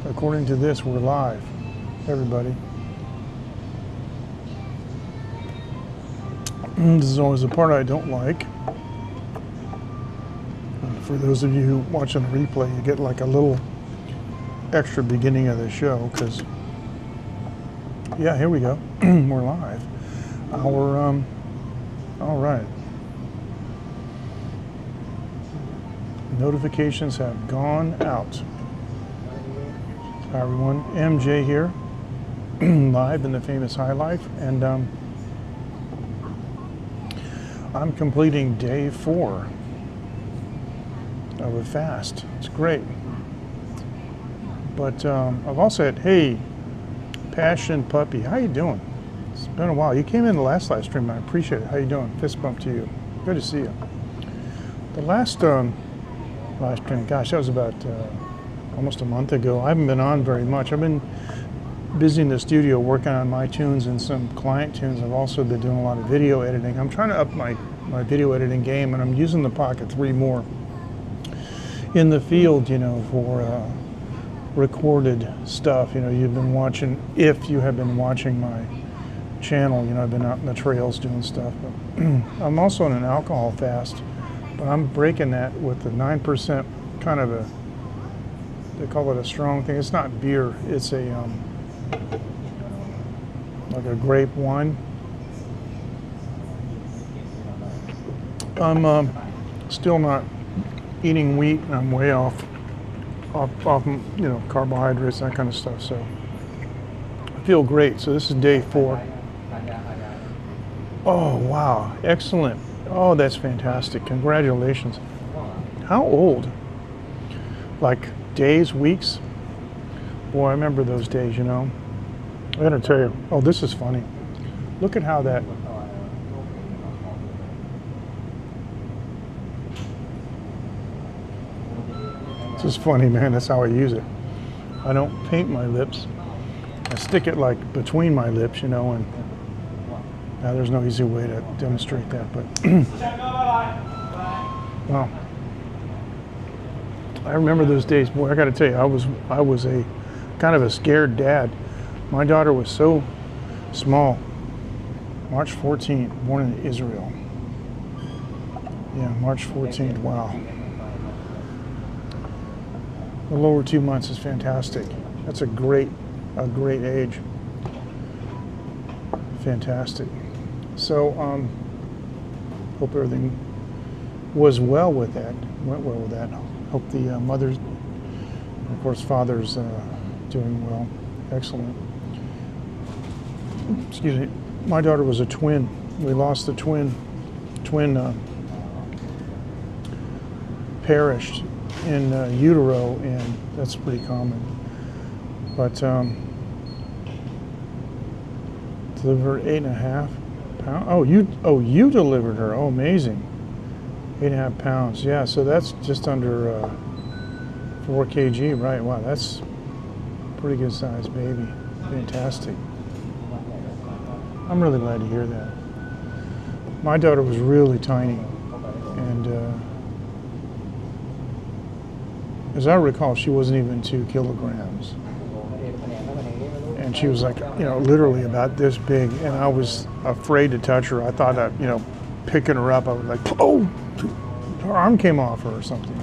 According to this, we're live, everybody. This is always the part I don't like. For those of you who watch on the replay, you get like a little extra beginning of the show because, yeah, here we go. We're live. All right. Notifications have gone out. Hi everyone, MJ here, live in the famous Hilife, and I'm completing day 4 of a fast. It's great. But I've also had, hey, Passion Puppy, how you doing? It's been a while. You came in the last live stream. I appreciate it. How you doing? Fist bump to you. Good to see you. The last live stream, gosh, that was about almost a month ago. I haven't been on very much. I've been busy in the studio working on my tunes and some client tunes. I've also been doing a lot of video editing. I'm trying to up my video editing game, and I'm using the Pocket 3 more in the field, you know, for recorded stuff. You know, you've been watching, if you have been watching my channel, you know, I've been out in the trails doing stuff. But I'm also on an alcohol fast, but I'm breaking that with the 9% kind of a, they call it a strong thing. It's not beer. It's a like a grape wine. I'm still not eating wheat, and I'm way off, you know, carbohydrates, that kind of stuff. So I feel great. So this is day 4. Oh wow, excellent. Oh, that's fantastic. Congratulations. How old? Like days, weeks? Boy, I remember those days, you know. I gotta tell you, oh, this is funny. Look at how that, this is funny, man. That's how I use it. I don't paint my lips. I stick it like between my lips, you know, and now there's no easy way to demonstrate that, but wow. I remember those days, boy. I got to tell you, I was a kind of a scared dad. My daughter was so small. March 14th, born in Israel. Yeah, March 14th. Wow. A little over 2 months is fantastic. That's a great age. Fantastic. So, hope everything was well with that. Went well with that. Hope the mothers, and of course, father's doing well. Excellent. Excuse me. My daughter was a twin. We lost the twin. Perished in utero, and that's pretty common. But delivered 8.5 pounds. Oh, you delivered her. Oh, amazing. 8.5 pounds. Yeah, so that's just under 4 kg, right? Wow, that's a pretty good sized baby. Fantastic. I'm really glad to hear that. My daughter was really tiny, and as I recall, she wasn't even 2 kilograms. And she was like, you know, literally about this big, and I was afraid to touch her. I thought that, you know, picking her up, I would like, oh, her arm came off her or something.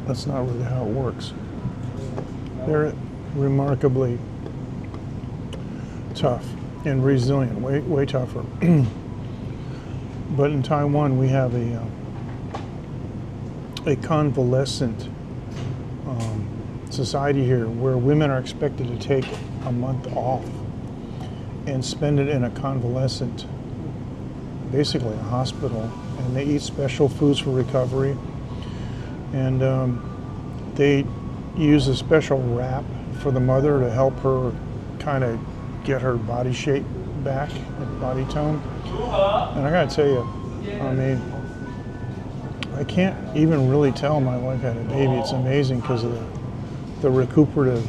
That's not really how it works. They're remarkably tough and resilient, way tougher. But in Taiwan, we have a convalescent society here where women are expected to take a month off and spend it in a convalescent, basically a hospital, and they eat special foods for recovery, and they use a special wrap for the mother to help her kind of get her body shape back, and body tone. And I gotta tell you, I mean, I can't even really tell my wife had a baby. It's amazing because of the recuperative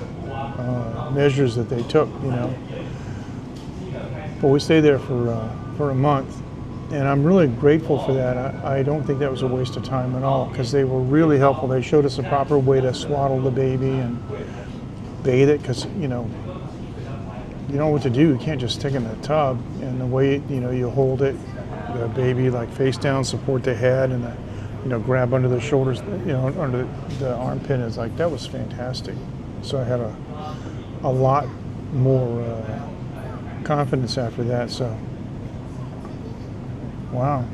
measures that they took, you know. But we stayed there for a month, And I'm really grateful for that. I don't think that was a waste of time at all, because they were really helpful. They showed us the proper way to swaddle the baby and bathe it, because you know what to do. You can't just stick it in the tub. And the way you hold it, the baby like face down, support the head, and grab under the shoulders, under the armpit, is like, that was fantastic. So I had a lot more confidence after that. So wow,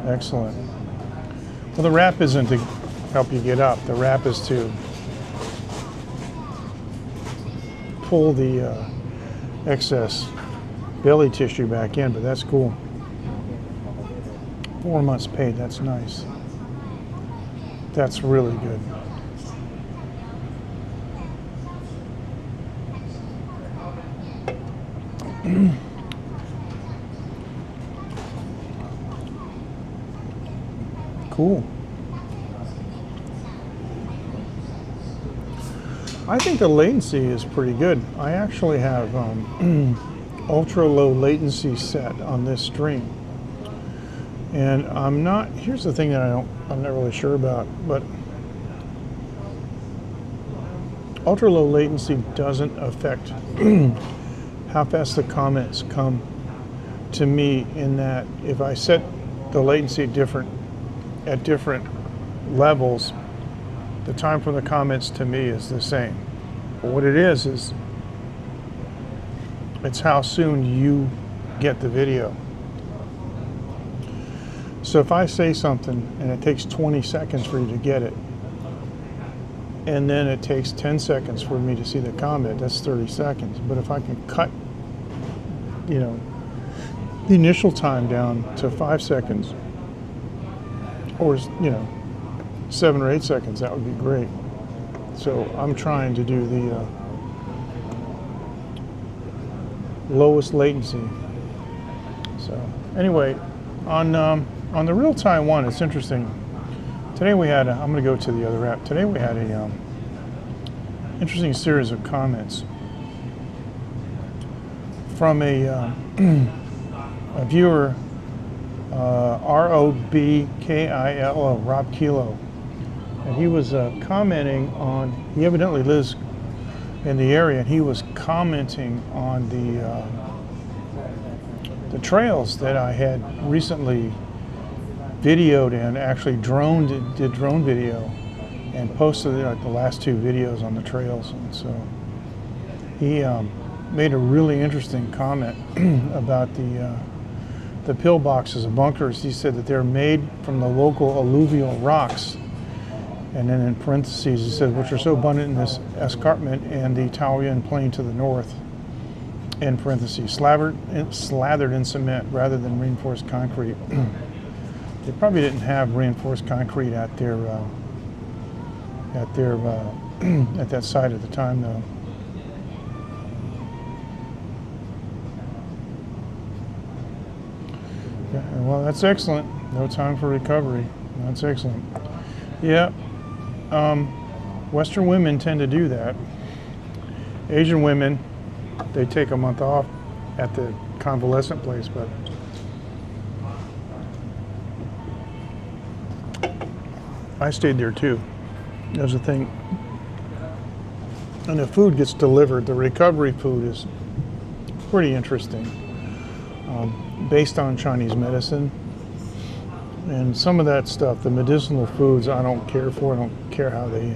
excellent. Well, the wrap isn't to help you get up. The wrap is to pull the excess belly tissue back in, but that's cool. 4 months paid, that's nice. That's really good. Cool. I think the latency is pretty good. I actually have ultra low latency set on this stream. And here's the thing that I'm not really sure about, but ultra low latency doesn't affect how fast the comments come to me, in that if I set the latency at different levels, the time from the comments to me is the same. But what it is it's how soon you get the video. So if I say something and it takes 20 seconds for you to get it, and then it takes 10 seconds for me to see the comment, that's 30 seconds. But if I can cut, the initial time down to 5 seconds, or 7 or 8 seconds, that would be great. So I'm trying to do the lowest latency. So anyway, on the real-time one, it's interesting. Today we had, I'm going to go to the other app. Today we had a interesting series of comments from a viewer, ROBKILO, Rob Kilo. And he was commenting on, he evidently lives in the area, and he was commenting on the trails that I had recently videoed, and actually did drone video and posted the last 2 videos on the trails. And so he made a really interesting comment about the pillboxes and bunkers. He said that they're made from the local alluvial rocks. And then in parentheses, he said, which are so abundant in this escarpment and the Taoyuan plain to the north, in parentheses, slathered in cement rather than reinforced concrete. They probably didn't have reinforced concrete at that site at the time, though. Yeah, well, that's excellent. No time for recovery. That's excellent. Yeah. Western women tend to do that. Asian women, they take a month off at the convalescent place, but I stayed there too. There's a thing. And the food gets delivered. The recovery food is pretty interesting, based on Chinese medicine. And some of that stuff, the medicinal foods, I don't care for. I don't care how they,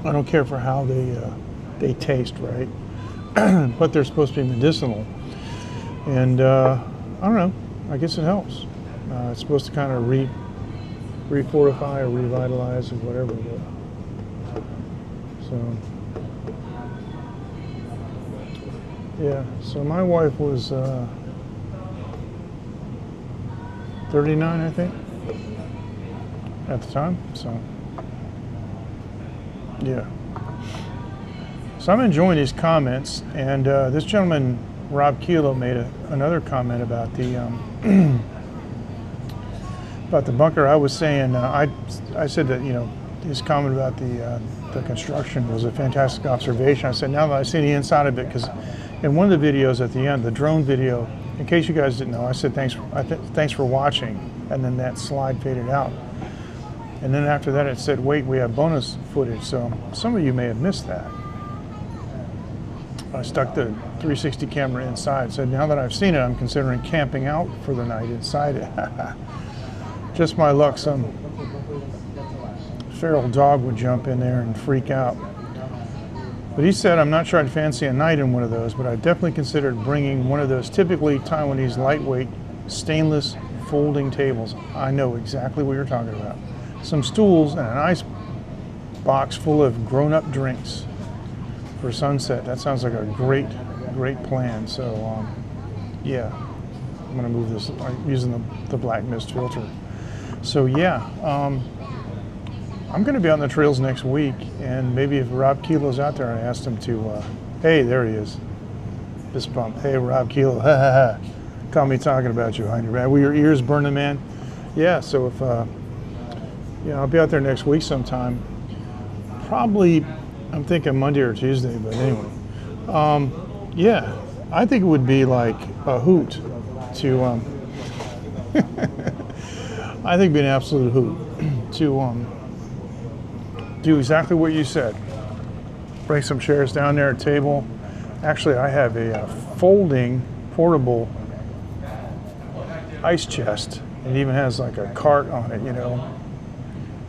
I don't care for how they taste, right? But they're supposed to be medicinal. And I don't know, I guess it helps. It's supposed to kind of refortify or revitalize or whatever. But, so, yeah, so my wife was 39, I think, at the time. So, yeah. So I'm enjoying these comments, and this gentleman, Rob Kilo, made another comment about the about the bunker. I was saying, I said that his comment about the construction was a fantastic observation. I said, now that I see the inside of it, because in one of the videos at the end, the drone video, in case you guys didn't know, I said thanks for watching, and then that slide faded out. And then after that it said, wait, we have bonus footage, so some of you may have missed that. I stuck the 360 camera inside, said now that I've seen it, I'm considering camping out for the night inside it. Just my luck, some feral dog would jump in there and freak out. But he said, I'm not sure I'd fancy a night in one of those, but I definitely considered bringing one of those typically Taiwanese lightweight stainless folding tables. I know exactly what you're talking about. Some stools and an ice box full of grown-up drinks for sunset. That sounds like a great plan. So yeah, I'm gonna move this. I'm using the black mist filter. So yeah, I'm gonna be out on the trails next week, and maybe if Rob Kilo's out there, I asked him to, hey, there he is, fist bump. Hey, Rob Kilo, caught me talking about you, honey, man. Were your ears burning, man? Yeah, so if, I'll be out there next week sometime. Probably, I'm thinking Monday or Tuesday, but anyway. Yeah, I think it would be like a hoot to, I think it'd be an absolute hoot to do exactly what you said. Bring some chairs down there, a table. Actually, I have a folding, portable ice chest. It even has like a cart on it,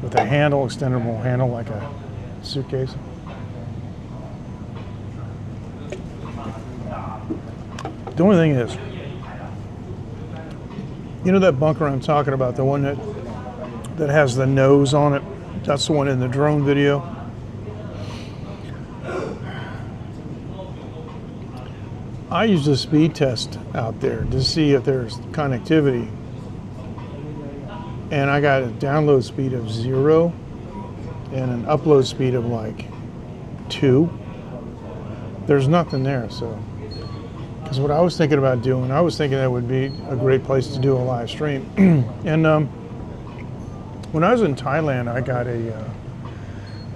with a handle, extendable handle, like a suitcase. The only thing is, that bunker I'm talking about, the one that has the nose on it, that's the one in the drone video. I used a speed test out there to see if there's connectivity, and I got a download speed of 0 and an upload speed of like 2. There's nothing there, so. Because what I was thinking about doing, I was thinking that would be a great place to do a live stream. And when I was in Thailand, I got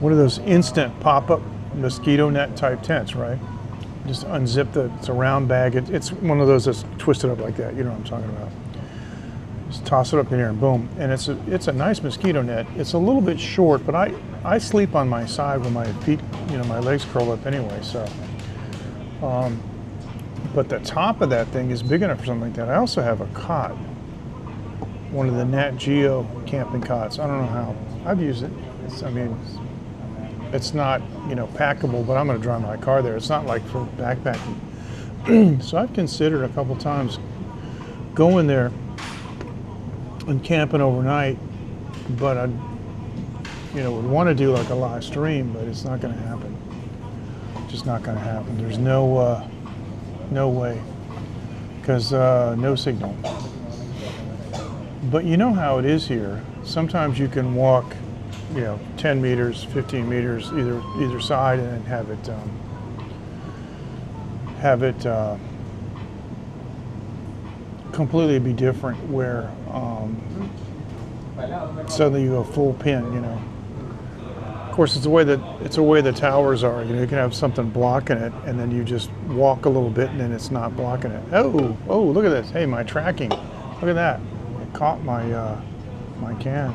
one of those instant pop-up mosquito net type tents, right? Just unzip it's a round bag. It's one of those that's twisted up like that. You know what I'm talking about. Just toss it up in here and boom. And it's a nice mosquito net. It's a little bit short, but I sleep on my side with my feet, my legs curl up anyway, so. But the top of that thing is big enough for something like that. I also have a cot, one of the Nat Geo camping cots. I don't know how. I've used it. It's not, packable, but I'm going to drive my car there. It's not like for backpacking. So I've considered a couple times going there and camping overnight, but I, would want to do like a live stream, but it's not going to happen. Just not going to happen. There's no way, because no signal. But you know how it is here. Sometimes you can walk, 10 meters, 15 meters either side, and then have it completely be different. Where suddenly you go full pin. Of course, it's the way the towers are. You can have something blocking it, and then you just walk a little bit, and then it's not blocking it. Oh, look at this! Hey, my tracking. Look at that. It caught my my can.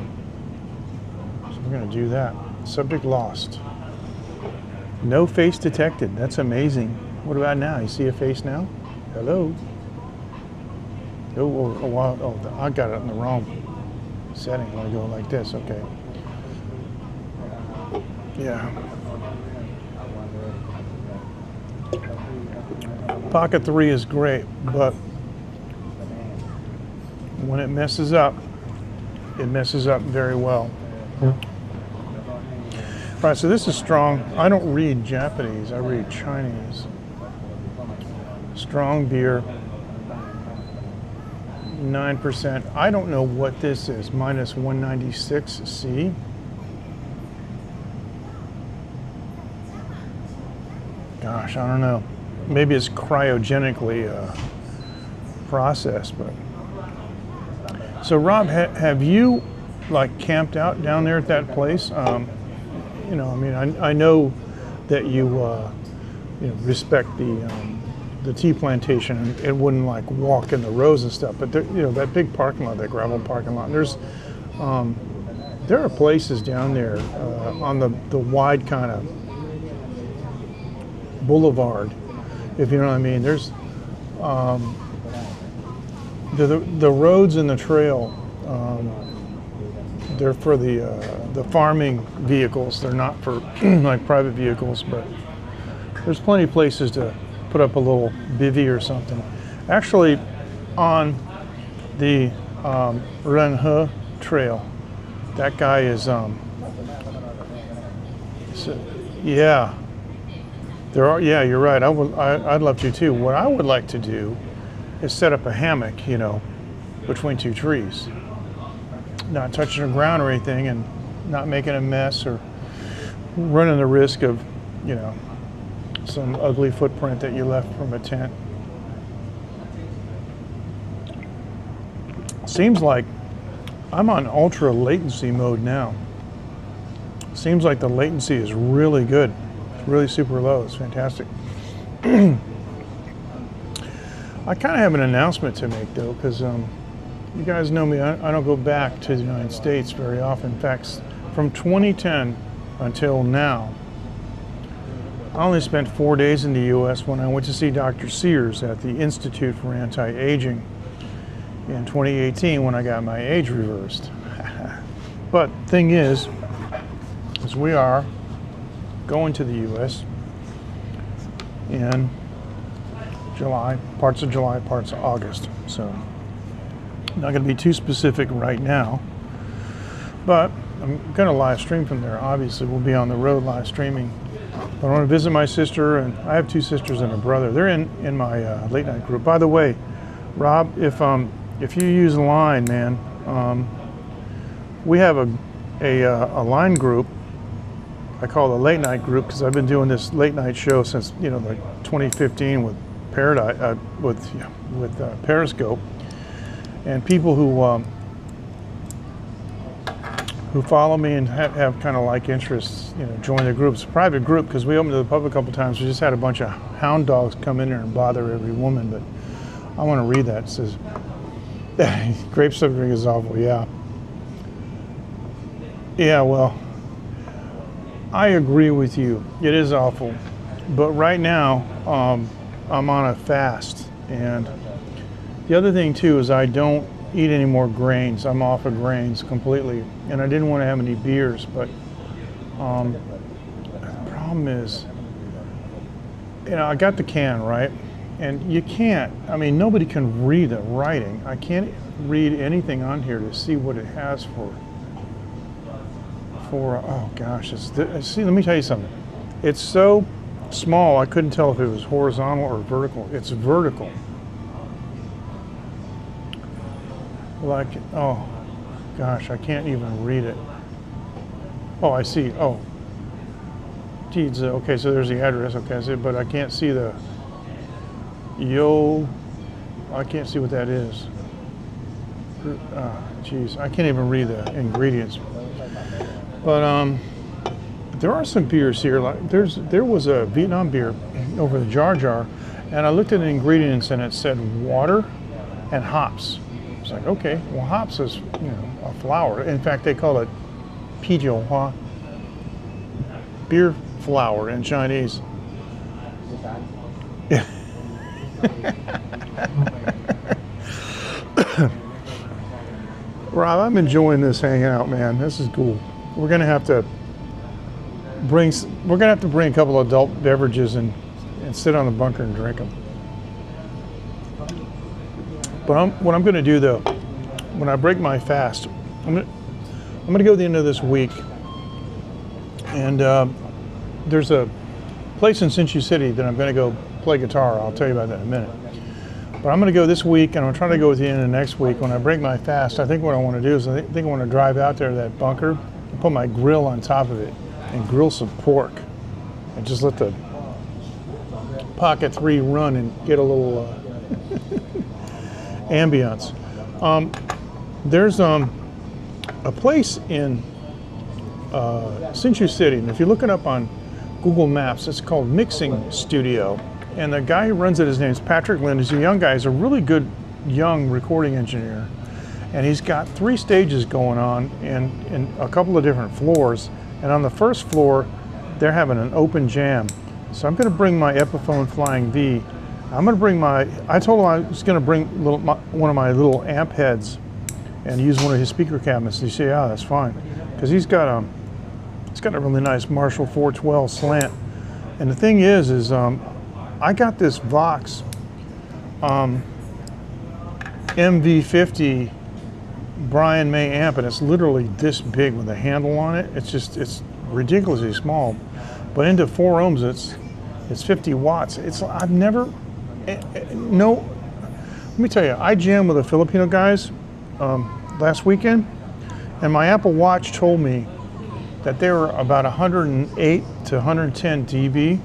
So we're gonna do that. Subject lost. No face detected. That's amazing. What about now? You see a face now? Hello. Oh, I got it in the wrong setting. I want to go like this. Okay. Yeah. Pocket 3 is great, but when it messes up very well. All right, so this is strong. I don't read Japanese, I read Chinese. Strong beer, 9%. I don't know what this is, minus 196C. Gosh, I don't know. Maybe it's cryogenically processed, but. So Rob, have you camped out down there at that place? you know, I mean, I know that you, you know, respect the tea plantation and wouldn't like walk in the rows and stuff. But there, you know, that big parking lot, that gravel parking lot, there are places down there on the wide kind of boulevard, if you know what I mean. There's the roads and the trail. They're for the farming vehicles. They're not for like private vehicles, but there's plenty of places to put up a little bivvy or something. Actually, on the Renhe Trail, that guy is so, yeah. There are, yeah, you're right. I'd love to too. What I would like to do is set up a hammock, you know, between two trees, not touching the ground or anything, and not making a mess or running the risk of, you know, some ugly footprint that you left from a tent. Seems like I'm on ultra latency mode now. Seems like the latency is really good. It's really super low. It's fantastic. I kind of have an announcement to make though, because you guys know me. I don't go back to the United States very often. In fact, from 2010 until now, I only spent 4 days in the U.S. when I went to see Dr. Sears at the Institute for Anti-Aging in 2018 when I got my age reversed. But thing is we are going to the U.S. in July, parts of July, parts of August. So I'm not going to be too specific right now, but I'm going to live stream from there. Obviously, we'll be on the road live streaming. But I want to visit my sister, and I have two sisters and a brother. They're in my late night group. By the way, Rob, if you use Line, man, we have a Line group. I call it a late night group because I've been doing this late night show since, you know, like 2015 with Paradise, with Periscope, and people who follow me and have kind of like interests, you know, join the group. It's a private group because we opened to the public a couple times. We just had a bunch of hound dogs come in there and bother every woman, but I want to read that. It says, grape soda drink is awful, yeah. Yeah, well, I agree with you. It is awful. But right now, I'm on a fast. And the other thing too is I don't eat any more grains. I'm off of grains completely. And I didn't want to have any beers, but the problem is, you know, I got the can, right? And you can't, I mean, nobody can read the writing. I can't read anything on here to see what it has for oh gosh, see, let me tell you something. It's so small, I couldn't tell if it was horizontal or vertical. It's vertical. Like, oh gosh, I can't even read it. Oh, I see. Oh, geez, okay, so there's the address. Okay, I see, but I can't see the I can't see what that is. Geez, I can't even read the ingredients. But there are some beers here. Like there was a Vietnam beer over the Jar Jar, and I looked at the ingredients and it said water and hops. It's like, okay, well, hops is, you know, a flower. In fact, they call it pi jiu hua, beer flower in Chinese. Rob, I'm enjoying this hanging out, man. This is cool. We're gonna have to bring a couple of adult beverages and sit on the bunker and drink them. But what I'm gonna do though, when I break my fast, I'm gonna go to the end of this week, and there's a place in Cincy City that I'm gonna go play guitar. I'll tell you about that in a minute. But I'm going to go this week, and I'm trying to go at the end of next week. When I break my fast, I think what I want to do is I think I want to drive out there to that bunker and put my grill on top of it and grill some pork and just let the Pocket 3 run and get a little ambiance. There's a place in Cinchu City. And if you look it up on Google Maps, it's called Mixing Studio. And the guy who runs it, his name's Patrick Lynn. He's a young guy. He's a really good young recording engineer. And he's got 3 stages going on in a couple of different floors. And on the first floor, they're having an open jam. So I'm going to bring my Epiphone Flying V. I'm going to bring I told him I was going to bring one of my little amp heads and use one of his speaker cabinets. He said, yeah, that's fine. Because he's got a really nice Marshall 412 slant. And the thing is I got this Vox MV50 Brian May amp, and it's literally this big with a handle on it. It's ridiculously small, but into 4 ohms it's 50 watts. I've never no. Let me tell you, I jammed with the Filipino guys last weekend, and my Apple Watch told me that they were about 108 to 110 dB,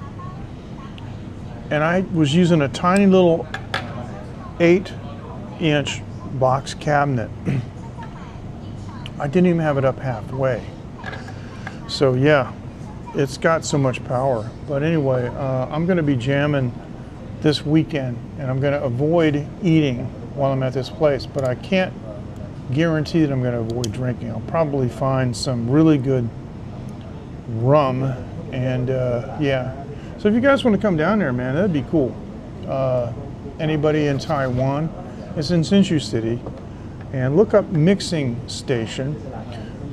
and I was using a tiny little 8-inch box cabinet. I didn't even have it up halfway. So yeah, it's got so much power. But anyway, I'm going to be jamming this weekend, and I'm going to avoid eating while I'm at this place, but I can't guarantee that I'm going to avoid drinking. I'll probably find some really good rum, and yeah. So if you guys want to come down there, man, that'd be cool. Anybody in Taiwan, it's in Hsinchu City, and look up Mixing Station.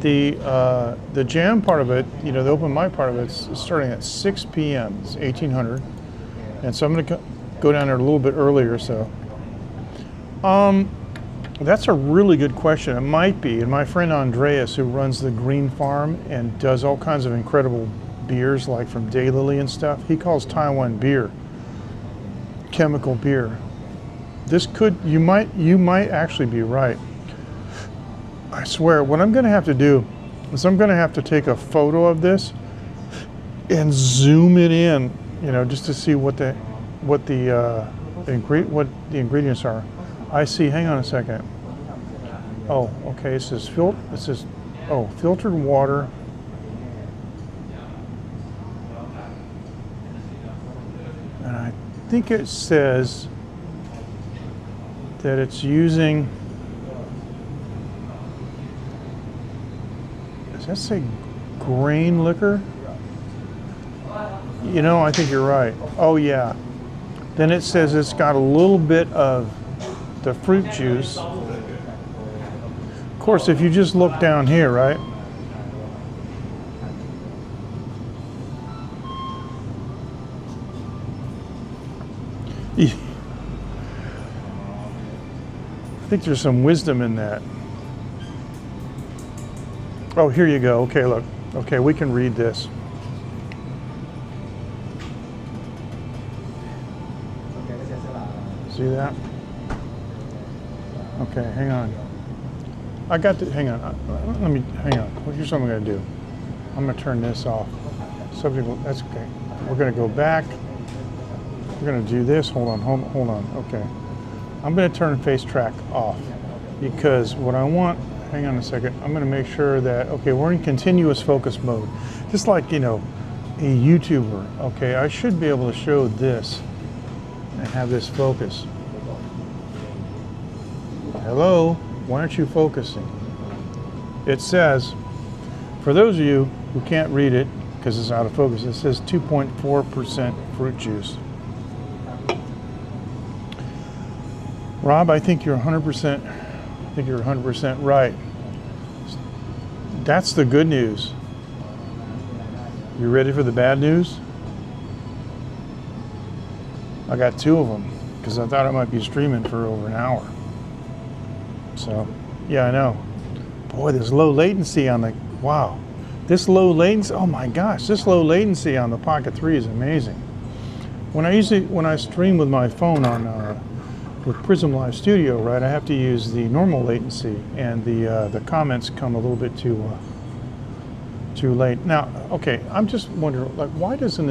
The jam part of it, you know, the open mic part of it's starting at 6 p.m. It's 1800, and so I'm going to go down there a little bit earlier. So, that's a really good question. It might be, and my friend Andreas, who runs the Green Farm and does all kinds of incredible beers, like from Daylily and stuff, he calls Taiwan beer chemical beer. This could, you might actually be right. I swear, what I'm going to have to do is I'm going to have to take a photo of this and zoom it in, you know, just to see what the ingredients are. I see. Hang on a second. Oh, okay. It says filtered water. And I think it says that it's using. Does that say grain liquor? You know, I think you're right. Oh yeah. Then it says it's got a little bit of the fruit juice. Of course, if you just look down here, right? I think there's some wisdom in that. Oh, here you go. Okay, look. Okay, we can read this. See that? Okay, hang on. I got to, hang on. Hang on. Here's what I'm going to do. I'm going to turn this off. Subject, that's okay. We're going to go back. We're going to do this. Hold on. Okay. I'm going to turn face track off because what I want, hang on a second. I'm going to make sure that, okay, we're in continuous focus mode. Just like, you know, a YouTuber. Okay, I should be able to show this and have this focus. Hello, why aren't you focusing? It says, for those of you who can't read it because it's out of focus, it says 2.4% fruit juice. Rob, I think you're 100% right. That's the good news. You ready for the bad news? I got 2 of them because I thought I might be streaming for over an hour. So, yeah, I know. Boy, this low latency on the, wow. This low latency, oh my gosh, this low latency on the Pocket 3 is amazing. When I stream with my phone on, with Prism Live Studio, right, I have to use the normal latency, and the comments come a little bit too late. Now, okay, I'm just wondering, like, why doesn't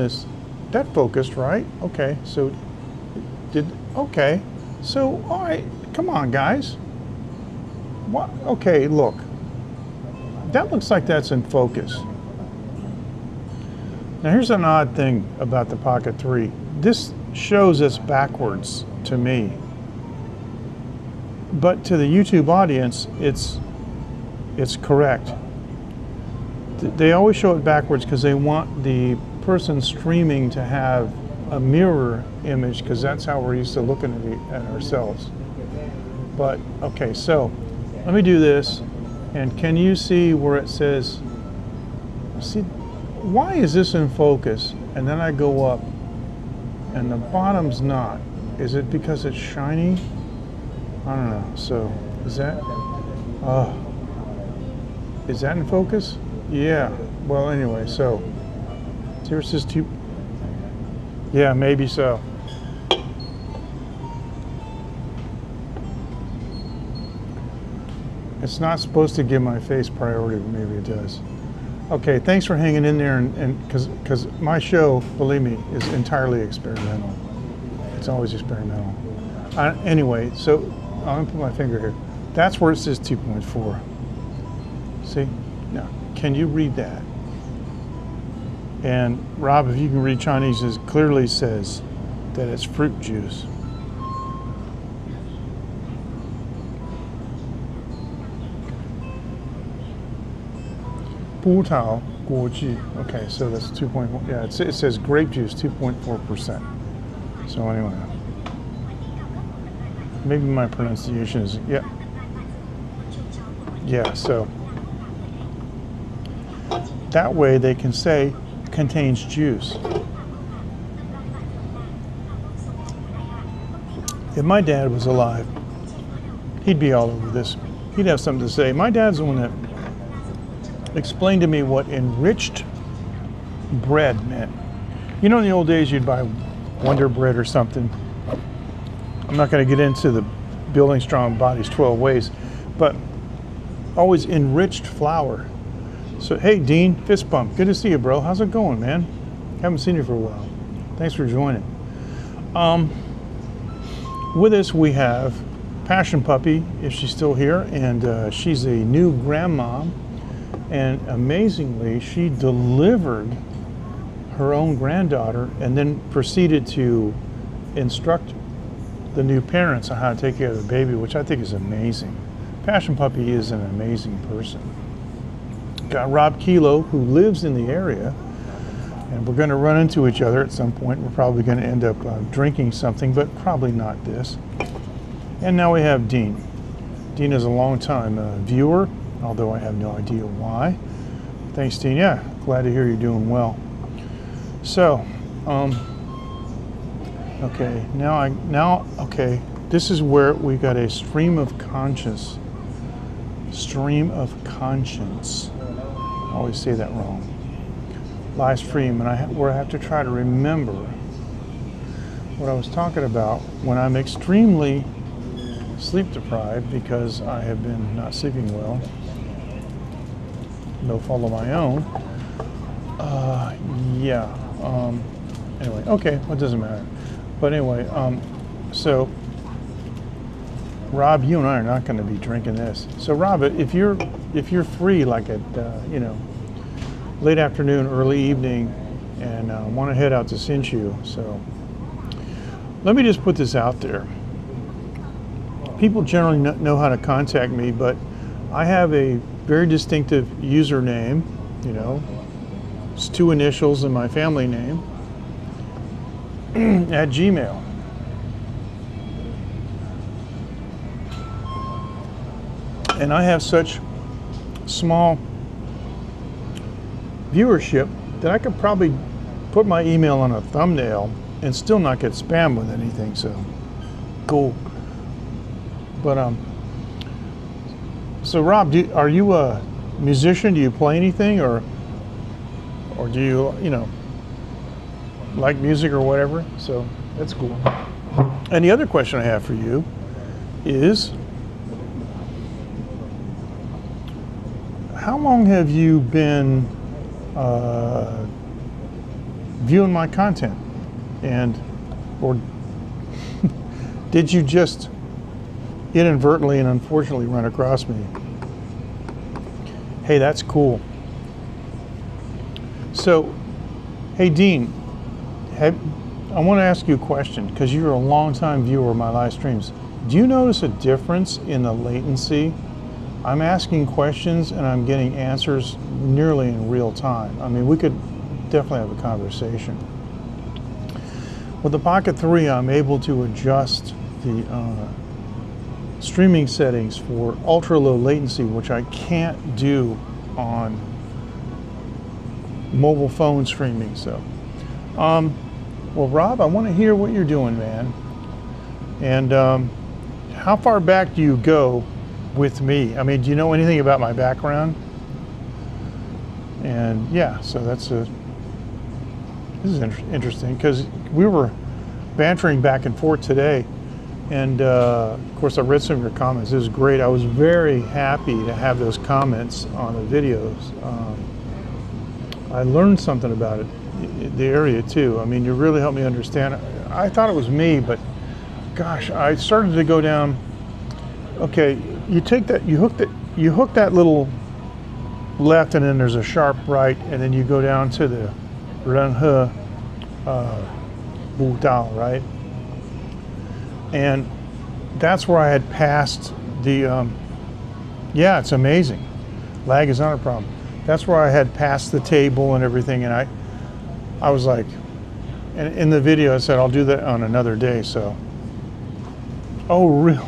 that focused, right? Okay, so, okay, so, all right, come on, guys. What? Okay, look. That looks like that's in focus. Now here's an odd thing about the Pocket 3. This shows us backwards to me. But to the YouTube audience, it's correct. They always show it backwards because they want the person streaming to have a mirror image, because that's how we're used to looking at ourselves. But okay, so let me do this, and can you see where it says, see, why is this in focus? And then I go up and the bottom's not. Is it because it's shiny? I don't know. So is that in focus? Yeah. Well, anyway, so here it says two. Yeah, maybe so. It's not supposed to give my face priority, but maybe it does. Okay, thanks for hanging in there, and because my show, believe me, is entirely experimental. It's always experimental. Anyway, so I'm gonna put my finger here. That's where it says 2.4. See? Now, can you read that? And Rob, if you can read Chinese, it clearly says that it's fruit juice. Putao Guoji. Okay, so that's 2.1. Yeah, it says grape juice, 2.4%. So anyway, maybe my pronunciation is, yeah. Yeah, so that way they can say contains juice. If my dad was alive, he'd be all over this. He'd have something to say. My dad's the one that explained to me what enriched bread meant. You know, in the old days, you'd buy Wonder Bread or something. I'm not going to get into the Building Strong Bodies 12 ways, but always enriched flour. So, hey, Dean, fist bump. Good to see you, bro. How's it going, man? Haven't seen you for a while. Thanks for joining. With us, we have Passion Puppy, if she's still here, and she's a new grandma. And amazingly, she delivered her own granddaughter and then proceeded to instruct the new parents on how to take care of the baby, which I think is amazing. Passion Puppy is an amazing person. Got Rob Kilo, who lives in the area, and we're going to run into each other at some point. We're probably going to end up drinking something, but probably not this. And now we have Dean. Dean is a long-time viewer, although I have no idea why. Thanks, Dean. Yeah, glad to hear you're doing well. So, okay, okay, this is where we got a stream of conscience. Stream of conscience. I always say that wrong. Live stream, and where I have to try to remember what I was talking about when I'm extremely sleep deprived because I have been not sleeping well. No fault of my own. Yeah. Anyway, okay, well, it doesn't matter. But anyway, so Rob, you and I are not going to be drinking this. So Rob, if you're free, like at late afternoon, early evening, and want to head out to Hsinchu, so let me just put this out there. People generally know how to contact me, but I have a very distinctive username. You know, it's 2 initials in my family name at Gmail. And I have such small viewership that I could probably put my email on a thumbnail and still not get spammed with anything, so cool. But so Rob, are you a musician? Do you play anything, or do you like music or whatever? So that's cool. And the other question I have for you is, how long have you been viewing my content, or did you just inadvertently and unfortunately run across me? Hey, that's cool. So, hey Dean, I want to ask you a question because you're a longtime viewer of my live streams. Do you notice a difference in the latency? I'm asking questions and I'm getting answers nearly in real time. I mean, we could definitely have a conversation. With the Pocket 3, I'm able to adjust the streaming settings for ultra low latency, which I can't do on mobile phone streaming. So, well, Rob, I want to hear what you're doing, man. And how far back do you go with me? I mean, do you know anything about my background? And yeah, so this is interesting because we were bantering back and forth today. And of course, I read some of your comments. It was great. I was very happy to have those comments on the videos. I learned something about it, the area too. I mean, you really helped me understand. I thought it was me, but gosh, I started to go down. Okay, you take that, you hook that little left, and then there's a sharp right, and then you go down to the Ren He Bu Dao, right? And that's where I had passed the, yeah, it's amazing. Lag is not a problem. That's where I had passed the table and everything, and I was like, and in the video I said I'll do that on another day. So, oh really?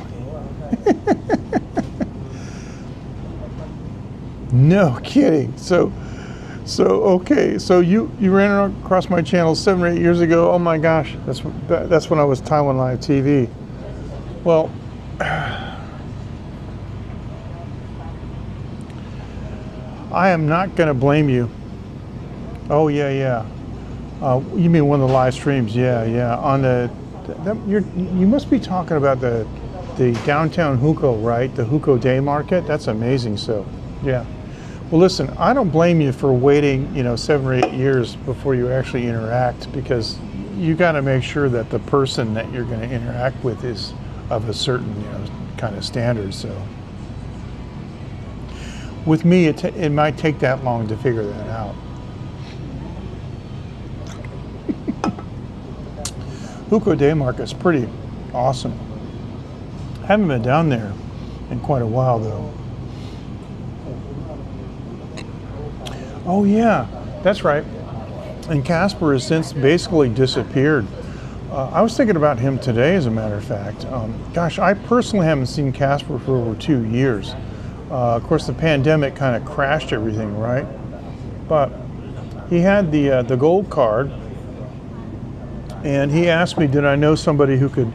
No kidding. So okay. So you ran across my channel 7 or 8 years ago. Oh my gosh, that's when I was Taiwan Live TV. Well, I am not going to blame you. Oh yeah. You mean one of the live streams? Yeah. On you must be talking about the downtown Hukou, right? The Hukou Day Market. That's amazing. So, yeah. Well, listen, I don't blame you for waiting, 7 or 8 years before you actually interact, because you got to make sure that the person that you're going to interact with is of a certain, kind of standard. So, with me, it might take that long to figure that out. Hukou Day Market is pretty awesome. Haven't been down there in quite a while, though. Oh yeah, that's right. And Casper has since basically disappeared. I was thinking about him today, as a matter of fact. Gosh, I personally haven't seen Casper for over 2 years. Of course, the pandemic kind of crashed everything, right? But he had the gold card, and he asked me, did I know somebody who could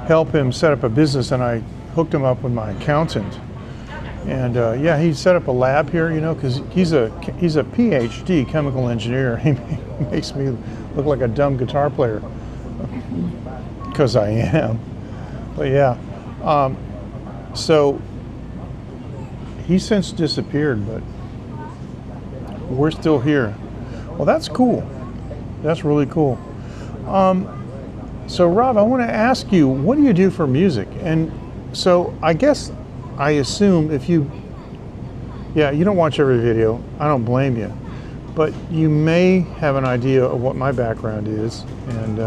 help him set up a business, and I hooked him up with my accountant. And yeah, he set up a lab here, because he's a PhD chemical engineer. He makes me look like a dumb guitar player, because I am. But yeah, so he's since disappeared, but we're still here. Well, that's cool. That's really cool. So Rob, I want to ask you, what do you do for music? And so I assume if you don't watch every video, I don't blame you, but you may have an idea of what my background is. And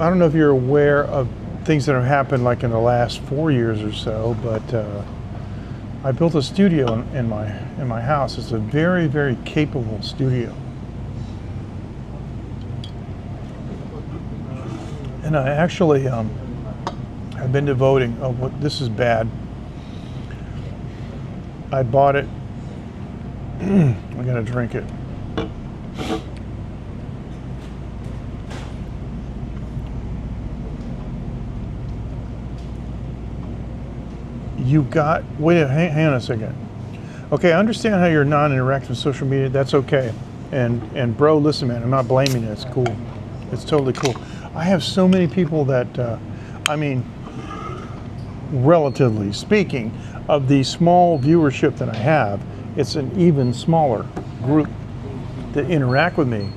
I don't know if you're aware of things that have happened like in the last 4 years or so, but I built a studio in my house. It's a very, very capable studio. And I actually have been devoting, this is bad. I bought it. I'm gonna drink it. Hang on a second. Okay, I understand how you're non-interactive with social media. That's okay. And bro, listen, man, I'm not blaming you. It's cool. It's totally cool. I have so many people that, relatively speaking, of the small viewership that I have, it's an even smaller group that interact with me.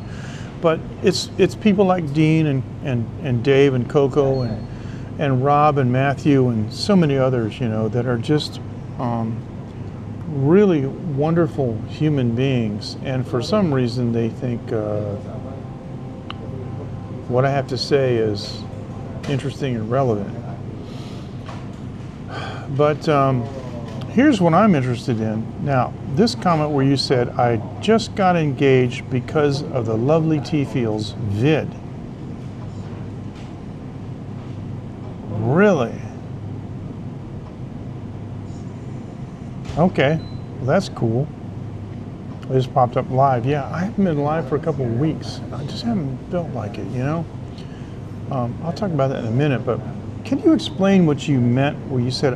But it's people like Dean and Dave and Coco and Rob and Matthew and so many others, that are just really wonderful human beings, and for some reason they think what I have to say is interesting and relevant. But here's what I'm interested in. Now, this comment where you said, I just got engaged because of the lovely T-Fields vid. Really? Okay, well, that's cool. It just popped up live. Yeah, I haven't been live for a couple of weeks. I just haven't felt like it, you know? I'll talk about that in a minute, but can you explain what you meant where you said,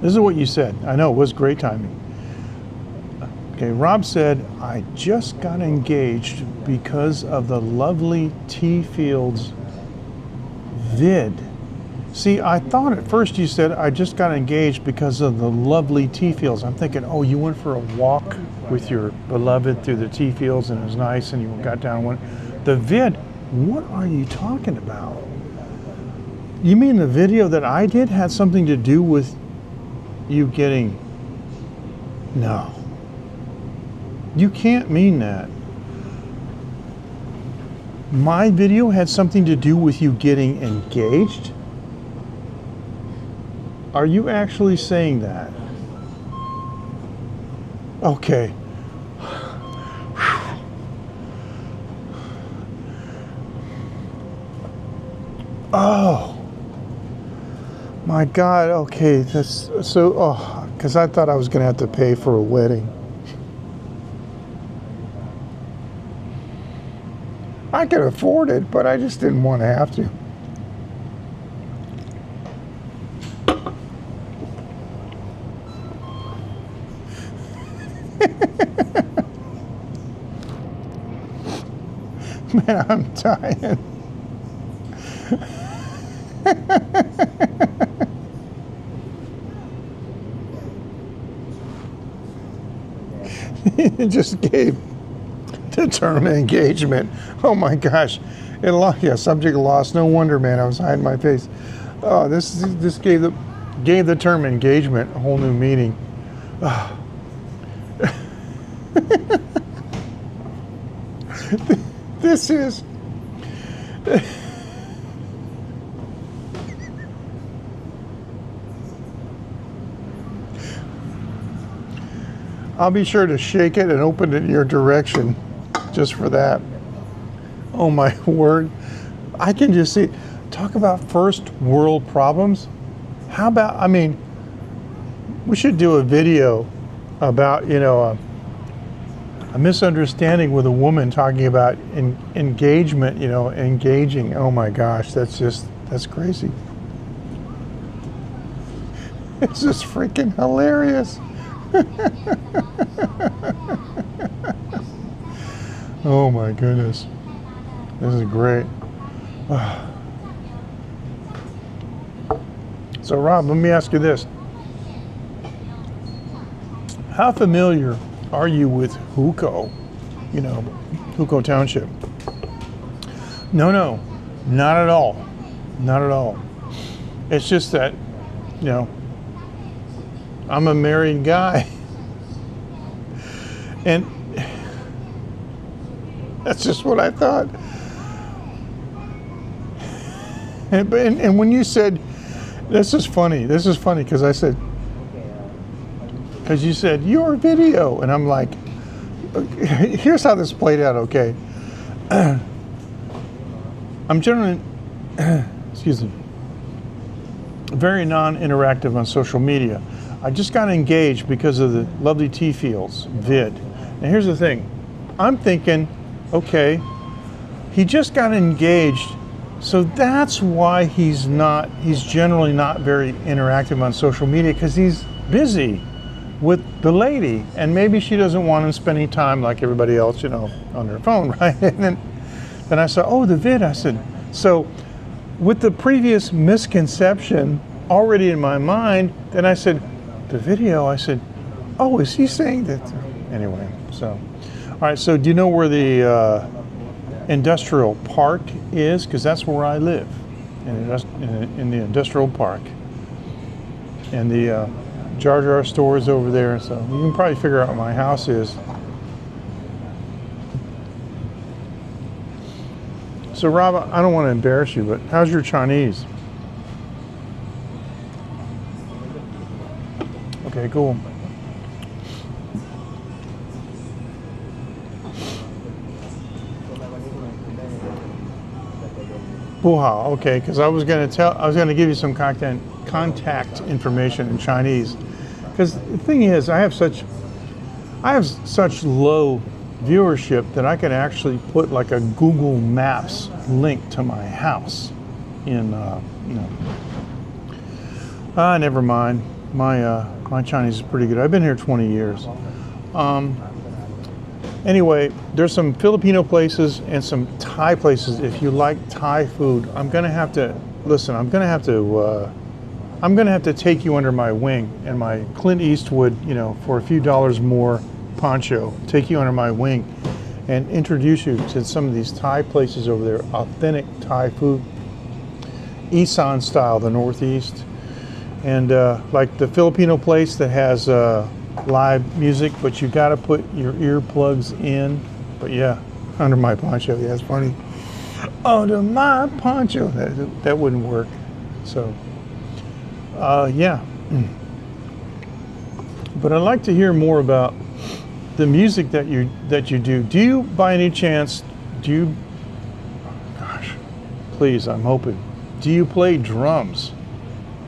this is what you said. I know, it was great timing. Okay, Rob said, I just got engaged because of the lovely T-Fields vid. See, I thought at first you said, I just got engaged because of the lovely T-Fields. I'm thinking, oh, you went for a walk with your beloved through the T-Fields and it was nice and you got down and went. The vid, what are you talking about? You mean the video that I did had something to do with you getting... No. You can't mean that. My video had something to do with you getting engaged? Are you actually saying that? Okay. Oh. My God, okay, that's so, because I thought I was going to have to pay for a wedding. I could afford it, but I just didn't want to have to. Man, I'm dying. It just gave the term engagement. Oh my gosh. It lost, yeah, subject lost. No wonder, man, I was hiding my face. Oh, this gave the term engagement a whole new meaning. Oh. This is... I'll be sure to shake it and open it in your direction just for that. Oh my word. I can just see, talk about first world problems. How about, I mean, we should do a video about, you know, a misunderstanding with a woman talking about engagement, you know, engaging. Oh my gosh, that's crazy. It's just freaking hilarious. Oh my goodness. This is great. So Rob, let me ask you this. How familiar are you with Huco? You know, Huco Township? No, not at all. Not at all. It's just that, you know, I'm a married guy. And that's just what I thought. And when you said, this is funny because I said, because you said, your video. And I'm like, here's how this played out, okay? I'm generally, excuse me, very non-interactive on social media. I just got engaged because of the lovely T-Fields vid. And here's the thing. I'm thinking, okay, he just got engaged, so that's why he's generally not very interactive on social media, because he's busy with the lady, and maybe she doesn't want him spending time like everybody else, you know, on their phone, right? And then I said, oh, the vid. I said, so with the previous misconception already in my mind, then I said, the video, I said, oh, is he saying that? Anyway, so, all right, so do you know where the industrial park is? Because that's where I live, in the industrial park. And the Jar Jar stores over there, so you can probably figure out what my house is. So Rob, I don't want to embarrass you, but how's your Chinese? Okay, cool. Buhao, okay, because I was going to give you some contact information in Chinese, because the thing is, I have such low viewership that I could actually put like a Google Maps link to my house in, never mind. My Chinese is pretty good. I've been here 20 years. Anyway, there's some Filipino places and some Thai places. If you like Thai food, I'm gonna have to take you under my wing and my Clint Eastwood, for a few dollars more poncho, take you under my wing and introduce you to some of these Thai places over there, authentic Thai food, Isan style, the Northeast, and like the Filipino place that has live music, but you got to put your earplugs in. But yeah, under my poncho. Yeah, it's funny. Under my poncho. That wouldn't work. So, yeah. But I'd like to hear more about the music that you do. Do you, by any chance, gosh, please, I'm hoping. Do you play drums?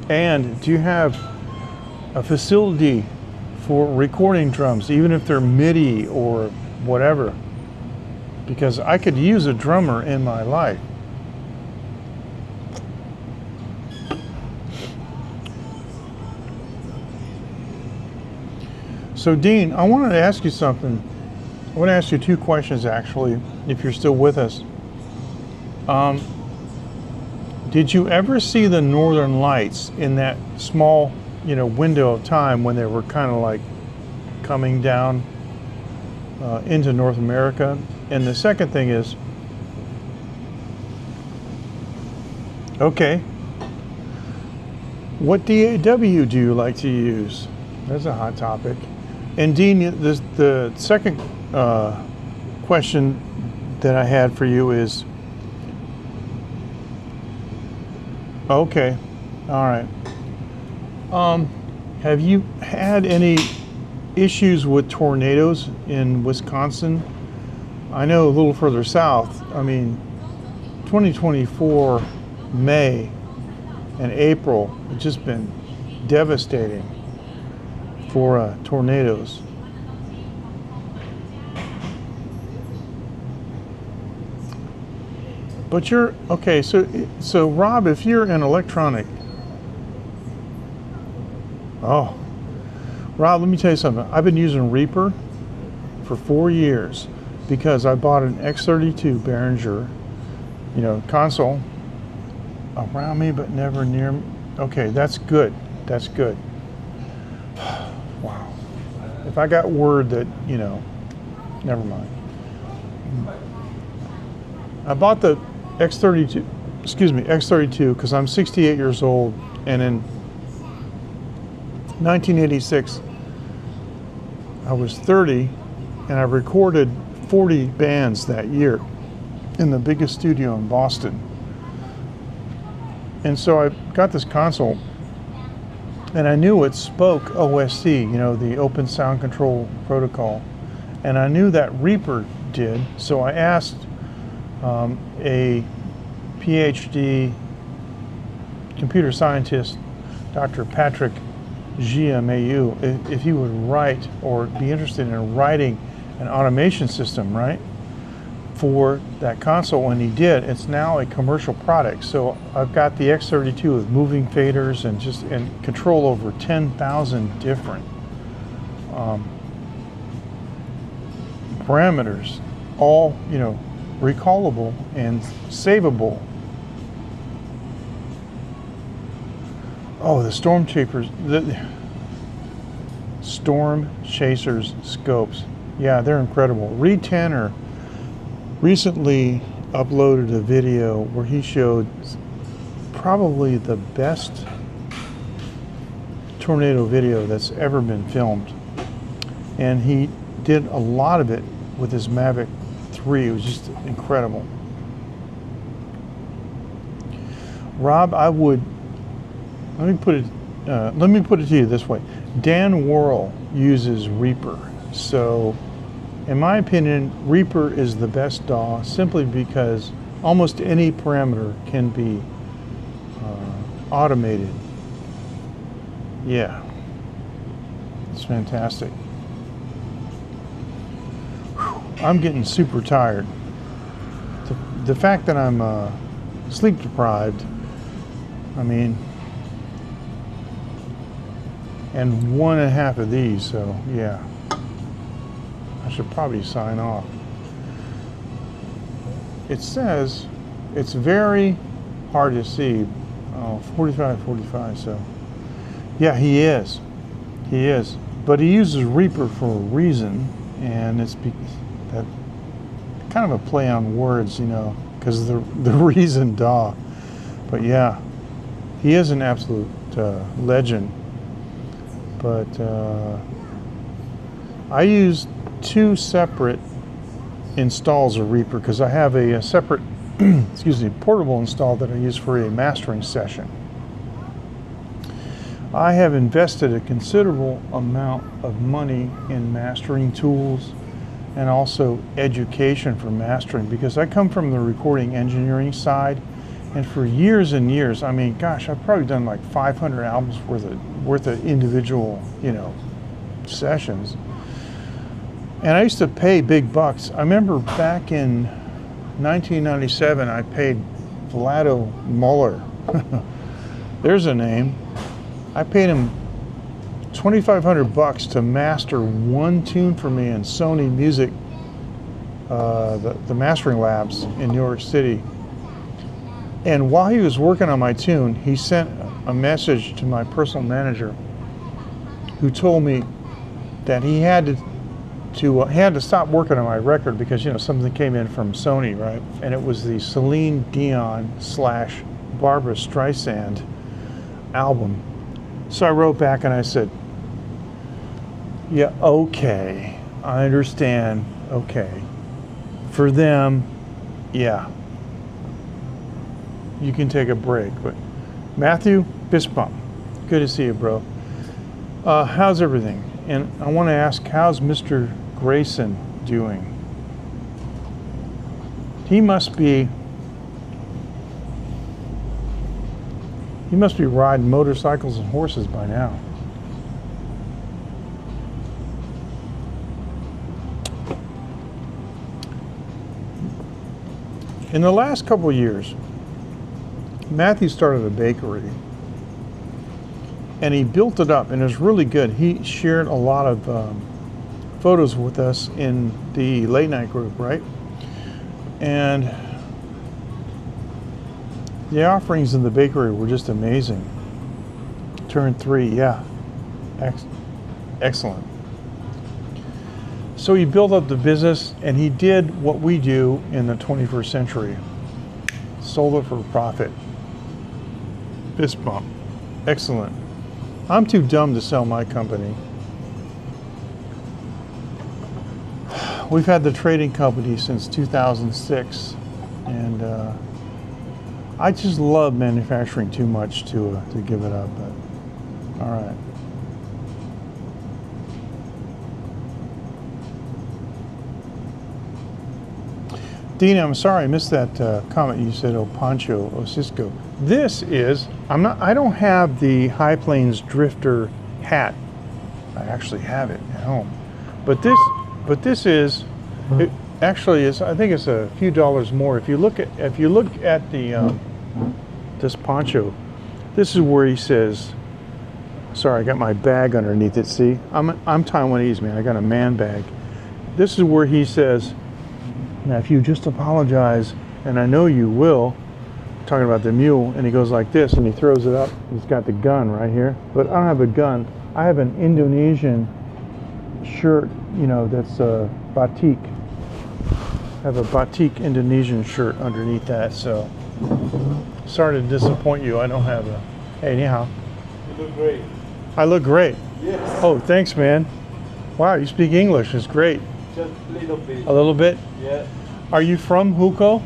And do you have a facility for recording drums, even if they're MIDI or whatever? Because I could use a drummer in my life. So Dean, I wanted to ask you something. I want to ask you two questions, actually, if you're still with us. Did you ever see the Northern Lights in that small, window of time when they were kind of like coming down into North America? And the second thing is, okay, what DAW do you like to use? That's a hot topic. And Dean, the second question that I had for you is, okay, all right. Have you had any issues with tornadoes in Wisconsin? I know a little further south, 2024 May and April have just been devastating for tornadoes. But you're, okay, so Rob, if you're an electronic, Rob, let me tell you something. I've been using Reaper for 4 years because I bought an X32 Behringer, console around me but never near me. Okay, that's good. That's good. Wow. If I got word that, never mind. I bought the X32 because I'm 68 years old, and in 1986 I was 30, and I recorded 40 bands that year in the biggest studio in Boston. And so I got this console, and I knew it spoke OSC, the Open Sound Control Protocol, and I knew that Reaper did. So I asked a PhD computer scientist, Dr. Patrick GMAU, if he would write or be interested in writing an automation system, right, for that console, and he did. It's now a commercial product. So I've got the X32 with moving faders and control over 10,000 different parameters, all recallable and savable. Oh, the Storm Chasers scopes. Yeah, they're incredible. Reed Tanner recently uploaded a video where he showed probably the best tornado video that's ever been filmed. And he did a lot of it with his Mavic 3. It was just incredible. Rob, I would, let me put it to you this way. Dan Worrell uses Reaper. So in my opinion, Reaper is the best DAW simply because almost any parameter can be automated. Yeah, it's fantastic. Whew, I'm getting super tired. The fact that I'm sleep deprived, I mean, and 1.5 of these, so yeah, I should probably sign off. It says it's very hard to see. Oh, 45, so yeah, he is, but he uses Reaper for a reason, and it's that kind of a play on words, you know, because the reason DAW. But yeah, he is an absolute legend. But I use 2 separate installs of Reaper because I have a separate excuse me, portable install that I use for a mastering session. I have invested a considerable amount of money in mastering tools and also education for mastering because I come from the recording engineering side, and for years and years, I mean, gosh, I've probably done like 500 albums worth of individual, you know, sessions. And I used to pay big bucks. I remember back in 1997, I paid Vlado Muller. There's a name. I paid him $2,500 to master one tune for me in Sony Music, the mastering labs in New York City. And while he was working on my tune, he sent a message to my personal manager who told me that he had to stop working on my record because, you know, something came in from Sony, right? And it was the Celine Dion / Barbra Streisand album. So I wrote back and I said, yeah, okay, I understand, okay. For them, yeah, you can take a break. But Matthew, fist bump. Good to see you, bro. How's everything? And I want to ask, how's Mr. Grayson doing? He must be riding motorcycles and horses by now. In the last couple of years, Matthew started a bakery and he built it up, and it was really good. He shared a lot of photos with us in the late night group, right? And the offerings in the bakery were just amazing. Turn 3, yeah, excellent. So he built up the business, and he did what we do in the 21st century. Sold it for profit. Fist bump. Excellent. I'm too dumb to sell my company. We've had the trading company since 2006, and I just love manufacturing too much to give it up. But all right. Dina, I'm sorry I missed that comment. You said, "Oh, Pancho, oh, Cisco." This is, I don't have the High Plains Drifter hat. I actually have it at home. But this is, it actually is, I think it's a few dollars more. If you look at the this poncho, this is where he says, sorry, I got my bag underneath it. See, I'm Taiwanese, man. I got a man bag. This is where he says, now if you just apologize, and I know you will, talking about the mule, and he goes like this, and he throws it up. He's got the gun right here, but I don't have a gun. I have an Indonesian shirt, you know, that's a batik. I have a batik Indonesian shirt underneath that, so sorry to disappoint you. I don't have a, hey, ni hao. You look great. I look great. Yes. Oh, thanks, man. Wow, you speak English. It's great. Just a little bit. A little bit. Yeah. Are you from Hukou?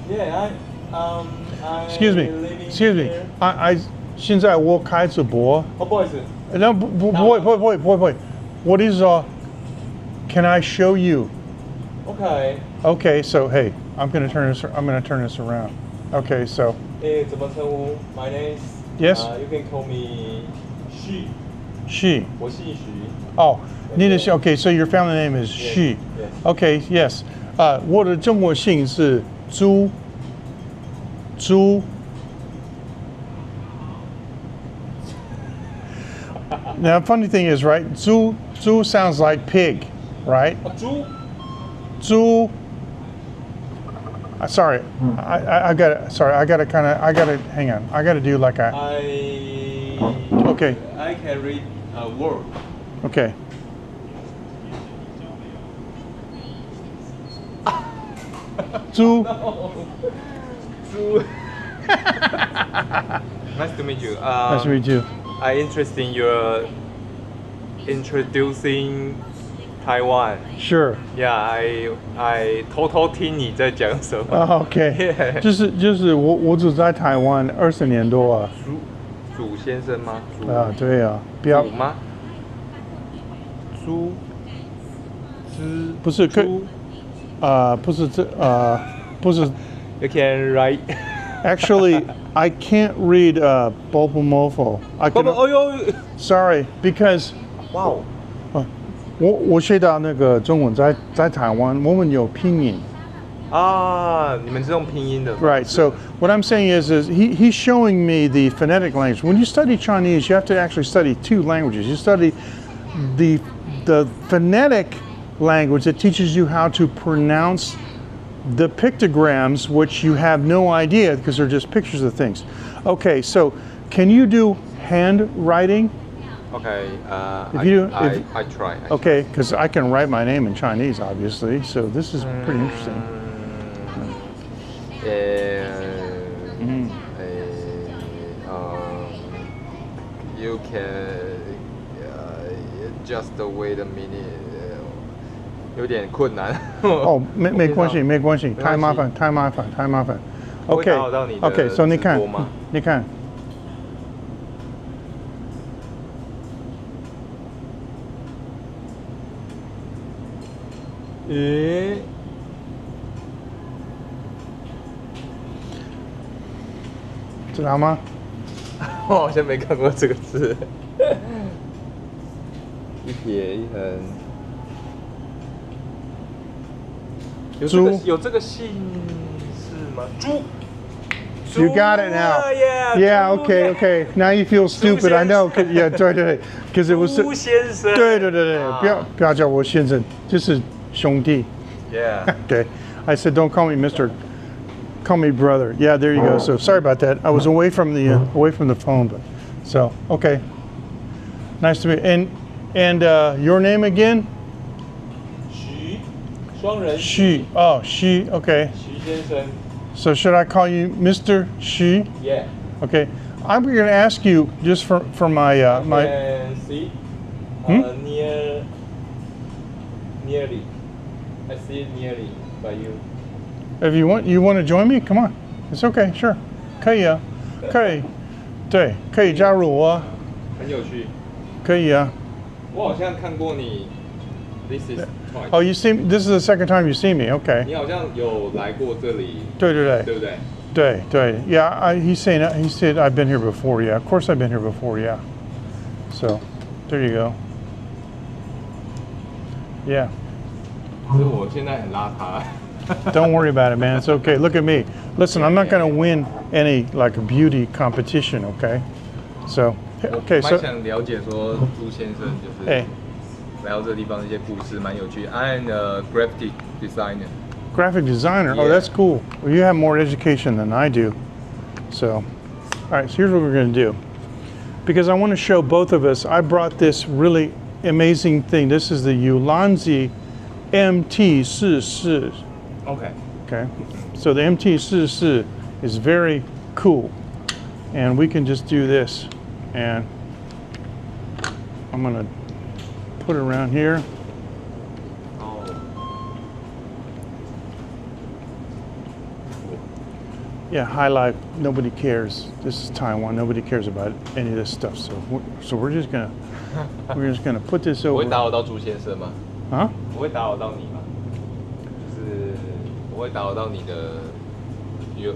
Yeah, I Excuse me. living Excuse me. here. 现在我开直播。哦，不好意思。No, boy. What is can I show you? Okay. Okay, so hey, I'm gonna turn this around. Okay, so 怎么称呼 ？My name is. Yes. You can call me Xu. she. 我姓徐。 Oh, okay, so your family name is she. Yes. Okay, yes. 我的中国姓是朱。Now, funny thing is, right? Zhu sounds like pig, right? 猪。Zhu. Sorry, I got to hang on. I got to do like a. Okay. I can read a word. Okay. Zhu.猪. Nice to meet you. Nice to meet you. I interested in your introducing Taiwan. Sure. Yeah, I 偷偷听你在讲什么。Okay. Yeah. 就是我只在台湾20年多啊。祖先生吗？对啊，不要祖吗？猪。不是猪。不是不是。You can write. Actually, I can't read Bopomofo. Sorry, because 哇哦。我学到那个中文在台湾，我们有拼音。啊，你们是用拼音的。Right. So what I'm saying is he's showing me the phonetic language. When you study Chinese, you have to actually study two languages. You study the phonetic language that teaches you how to pronounce the pictograms, which you have no idea because they're just pictures of things. Okay, so can you do handwriting? Okay, I try. Okay, because I can write my name in Chinese, obviously, so this is pretty interesting. You can just wait a minute. 有点困难。哦，没关系，太麻烦。OK， so 你看。知道吗？我好像没看过这个字。一撇一横。有这个姓氏吗？猪。You got it now. Yeah. Okay. Now you feel stupid. I know. Yeah. 对。Because it was. 朱先生。对。不要叫我先生，就是兄弟。Yeah. Okay. I said, don't call me Mr. Call me brother. Yeah. There you go. So sorry about that. I was away from the phone, but so okay. Nice to meet you. And your name again? 徐，双人。徐。Oh, Xu. Okay. 徐先生。So should I call you Mr. Xu? Yeah. Okay. I'm going to ask you just for my my. Can see. Nearly. I see it nearly by you. If you want to join me, come on. It's okay. Sure. 可以啊，可以。对，可以加入我。很有趣。可以啊。我好像看过你。This is twice. Oh, you see me? This is the second time you see me. Okay. 你好像有来过这里。对不对？对。Yeah, he said I've been here before. Yeah, of course I've been here before. Yeah. So, there you go. Yeah. 所以我现在很邋遢。Don't worry about it, man. It's okay. Look at me. Listen, I'm not going to win any like beauty competition. Okay. So, okay. So. 蛮想了解说朱先生就是来到这个地方的一些故事，蛮有趣。I'm a graphic designer. Graphic designer. Yeah. Oh, that's cool. Well, you have more education than I do. So, all right. So here's what we're going to do. Because I want to show both of us. I brought this really amazing thing. This is the Yulanzi MT44. Okay. So the MT44 is very cool, and we can just do this, and I'm gonna put it around here. Oh. Yeah, Hilife, nobody cares. This is Taiwan. Nobody cares about any of this stuff. So we're just gonna put this 我会 over. 打扰到朱先生吗？ Huh? 我会打扰到你吗？就是我会打扰到你的 you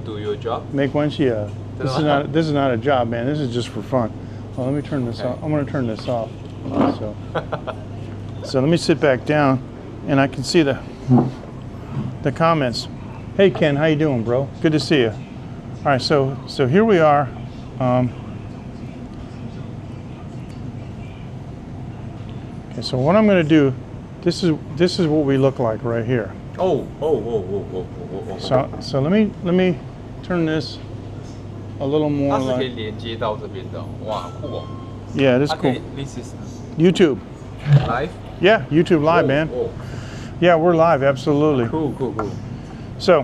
do your job。没关系啊. This is not a job, man. This is just for fun. Oh, let me turn this off. I'm gonna turn this off. So let me sit back down, and I can see the comments. Hey Ken, how you doing, bro? Good to see you. All right, so here we are. Okay, so what I'm going to do, this is what we look like right here. Oh. So let me turn this a little more 它是可以 like. 连接到这边的哦，哇，好酷哦！ Yeah, this is 它可 cool. 以 This is YouTube. live。 Yeah, YouTube live, man. Oh. Yeah, we're live, absolutely. Cool. So,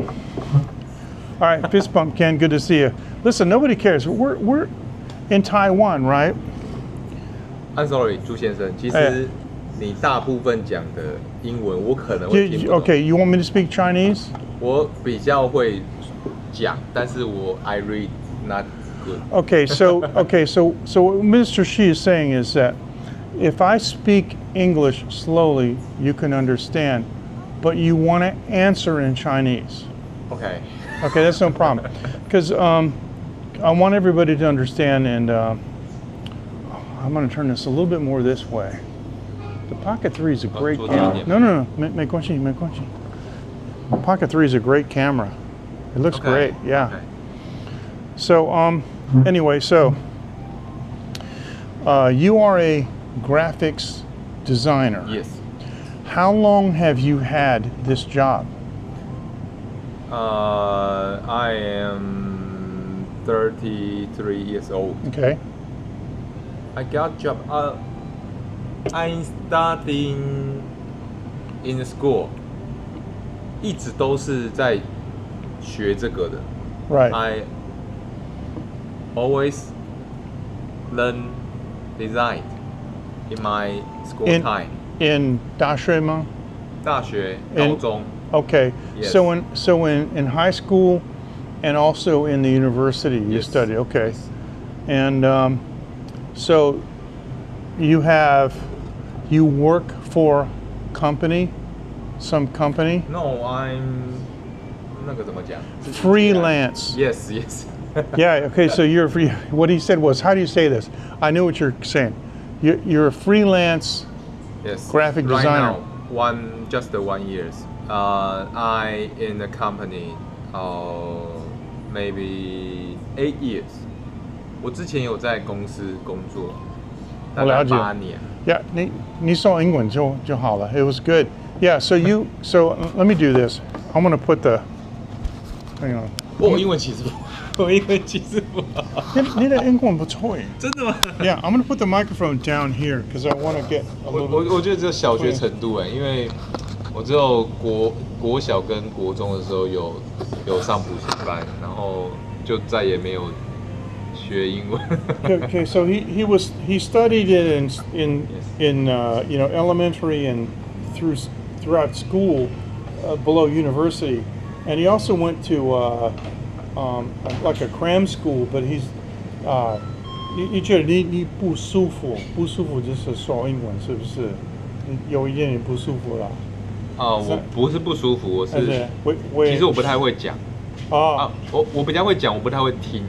all right, fist bump, Ken. Good to see you. Listen, nobody cares. We're in Taiwan, right? I'm sorry，朱先生，其实你大部分讲的英文，我可能会听不懂。 Okay, you want me to speak Chinese? 我比较会讲，但是我 I read not good。 Okay, so what Mr. Shi is saying is that if I speak English slowly, you can understand, but you want to answer in Chinese. OK。 Okay, that's no problem, because I want everybody to understand, and I'm going to turn this a little bit more this way. The Pocket 3 is a great camera. No, 没关系. The Pocket 3 is a great camera. It looks great, yeah. Okay. So, anyway, so you are a graphics designer. Yes. How long have you had this job? I am 33 years old. Okay. I got job. I'm studying in school. 一直都是在学这个的。 Right. I always learn design in my school time. In 大学吗？大学、高中。 Okay. Yes. So in high school and also in the university you Yes. studied. Okay. And so you work for some company? No, I'm 那个怎么讲 Freelance. Yes. Yeah, okay, so you're free. What he said was, how do you say this? I knew what you're saying. You're a freelance Yes. graphic right designer. Now, just 1 year. I in the company, maybe 8 years. 我之前有在公司工作，大概8年。Yeah, 你说英文就好了. It was good. Yeah, so let me do this. I'm going to put the, hang on. 我英文其实不好。你的英文不错耶。真的吗？ Yeah, I'm going to put the microphone down here because I want to get a little. 我觉得只有小学程度因为我只有国小跟国中的时候有上补习班，然后就再也没有学英文。Okay, so he studied it in elementary and throughout school below university, and he also went to like a cram school. But he's 你觉得你不舒服就是说英文是不是？有一点点不舒服啦。我不是不舒服，我是其实我不太会讲。我比较会讲，我不太会听，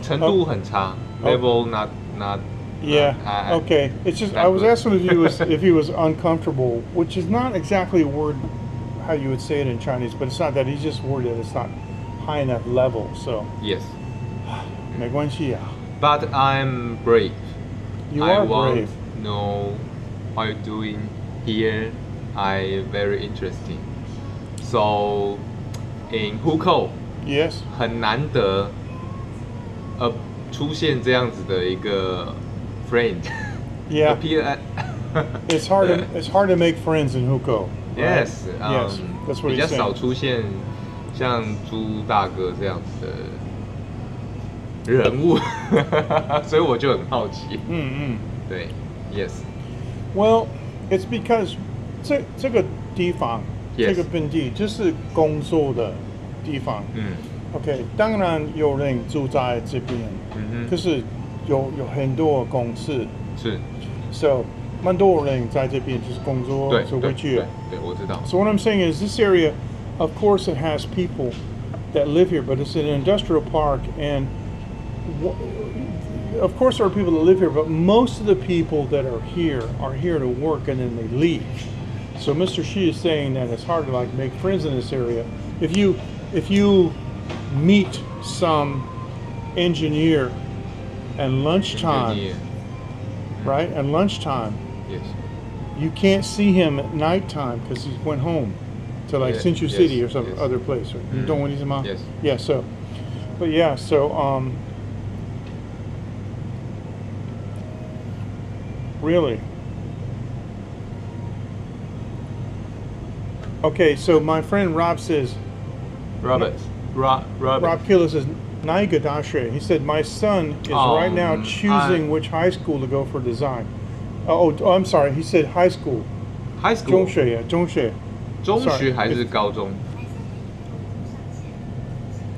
程度很差 ，level not. Yeah. Okay. It's just I was asking if he was uncomfortable, which is not exactly a word how you would say it in Chinese, but it's not that. He's just worried that it's not high enough level. So. Yes. 没关系啊。But I'm brave. You are I want brave. to know what you're doing here. I very interesting. So in Hukou. Yes. 很难得，出现这样子的一个 friend. Yeah. Appear at It's hard to make friends in Hukou. Right? Yes. Yes. That's what 比 he's 较 saying. 少出现像朱大哥这样子的人物，所以我就很好奇。对，yes， Well, it's because 这个地方 Yes. 这个本地就是工作的地方。嗯 OK，当然有人住在这边，嗯哼，可是有很多公司是， ，so 蛮多人在这边就是工作，对就回去。对，我知道。 So what I'm saying is this area, of course, it has people that live here, but it's an industrial park, and of course there are people that live here, but most of the people that are here to work and then they leave. So Mr. Shi is saying that it's hard to like make friends in this area. If you meet some engineer at lunchtime, Engineer. right? At lunchtime, Yes. you can't see him at nighttime because he went home to like Yeah, Hsinchu yes, City or some yes. other place. You don't want his mom? Yes. Yeah, so, but yeah, so, really? Okay, so my friend Rob says, Robert. Rob Killer says, Naiga Dashe. He said, my son is right now choosing which high school to go for design. Oh, I'm sorry. He said high school. High school. 中学 yeah, 中学.中学还是高中？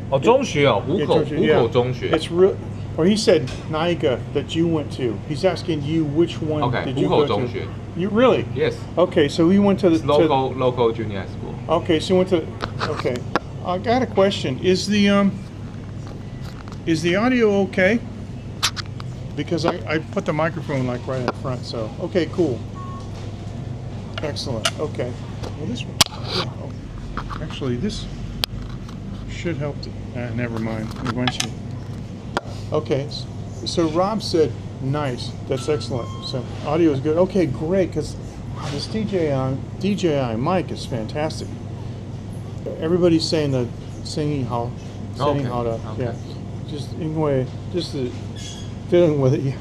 哦，中学哦，湖口 Yeah, 中学。 It's real. Or he said Naiga that you went to. He's asking you which one Okay, did you 湖口 go 中 to? 学。 You really? Yes. Okay, so he went to the It's local junior school. Okay, so he went to. Okay, I got a question. Is the audio okay? Because I put the microphone like right in front. So okay, cool. Excellent. Okay. Well, this one. Yeah, oh, actually, this should help. Never mind. I'm going to. Okay. So Rob said, "Nice. That's excellent." So audio is good. Okay, great. Because this DJI mic is fantastic. Everybody's saying the singing how to Okay. yeah. Just anyway, just feeling with it.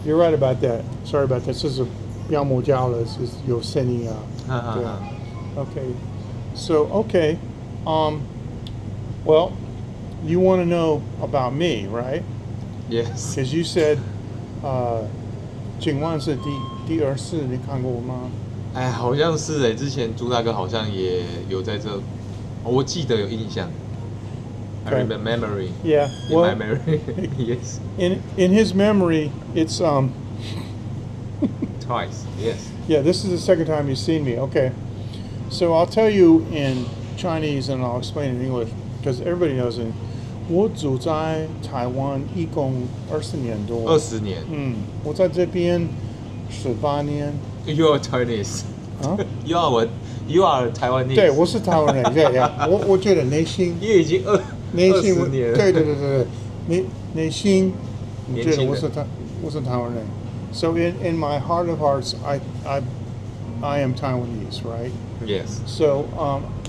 You're right about that. Sorry about that. 这是标模胶了，是有声音啊。对啊。Okay. So okay. Well, you want to know about me, right? Yes. Because you said, 景万是第二次，你看过吗？哎，好像是哎，之前朱大哥好像也有在这，我记得有印象。I Okay. remember memory. Yeah. In Well, my memory. Yes. in his memory, it's Twice. Yes. Yeah, this is the second time you've seen me. Okay. So I'll tell you in Chinese and I'll explain in English because everybody knows it. 我住在台湾一共20年多。20年。我在这边18年。You are Chinese. 啊 You are Taiwanese. 对，我是台湾人。对呀，我觉得内心因为已经20年了。对，内心，我觉得年轻人我是台湾人。So in my heart of hearts, I am Taiwanese, right? Yes. So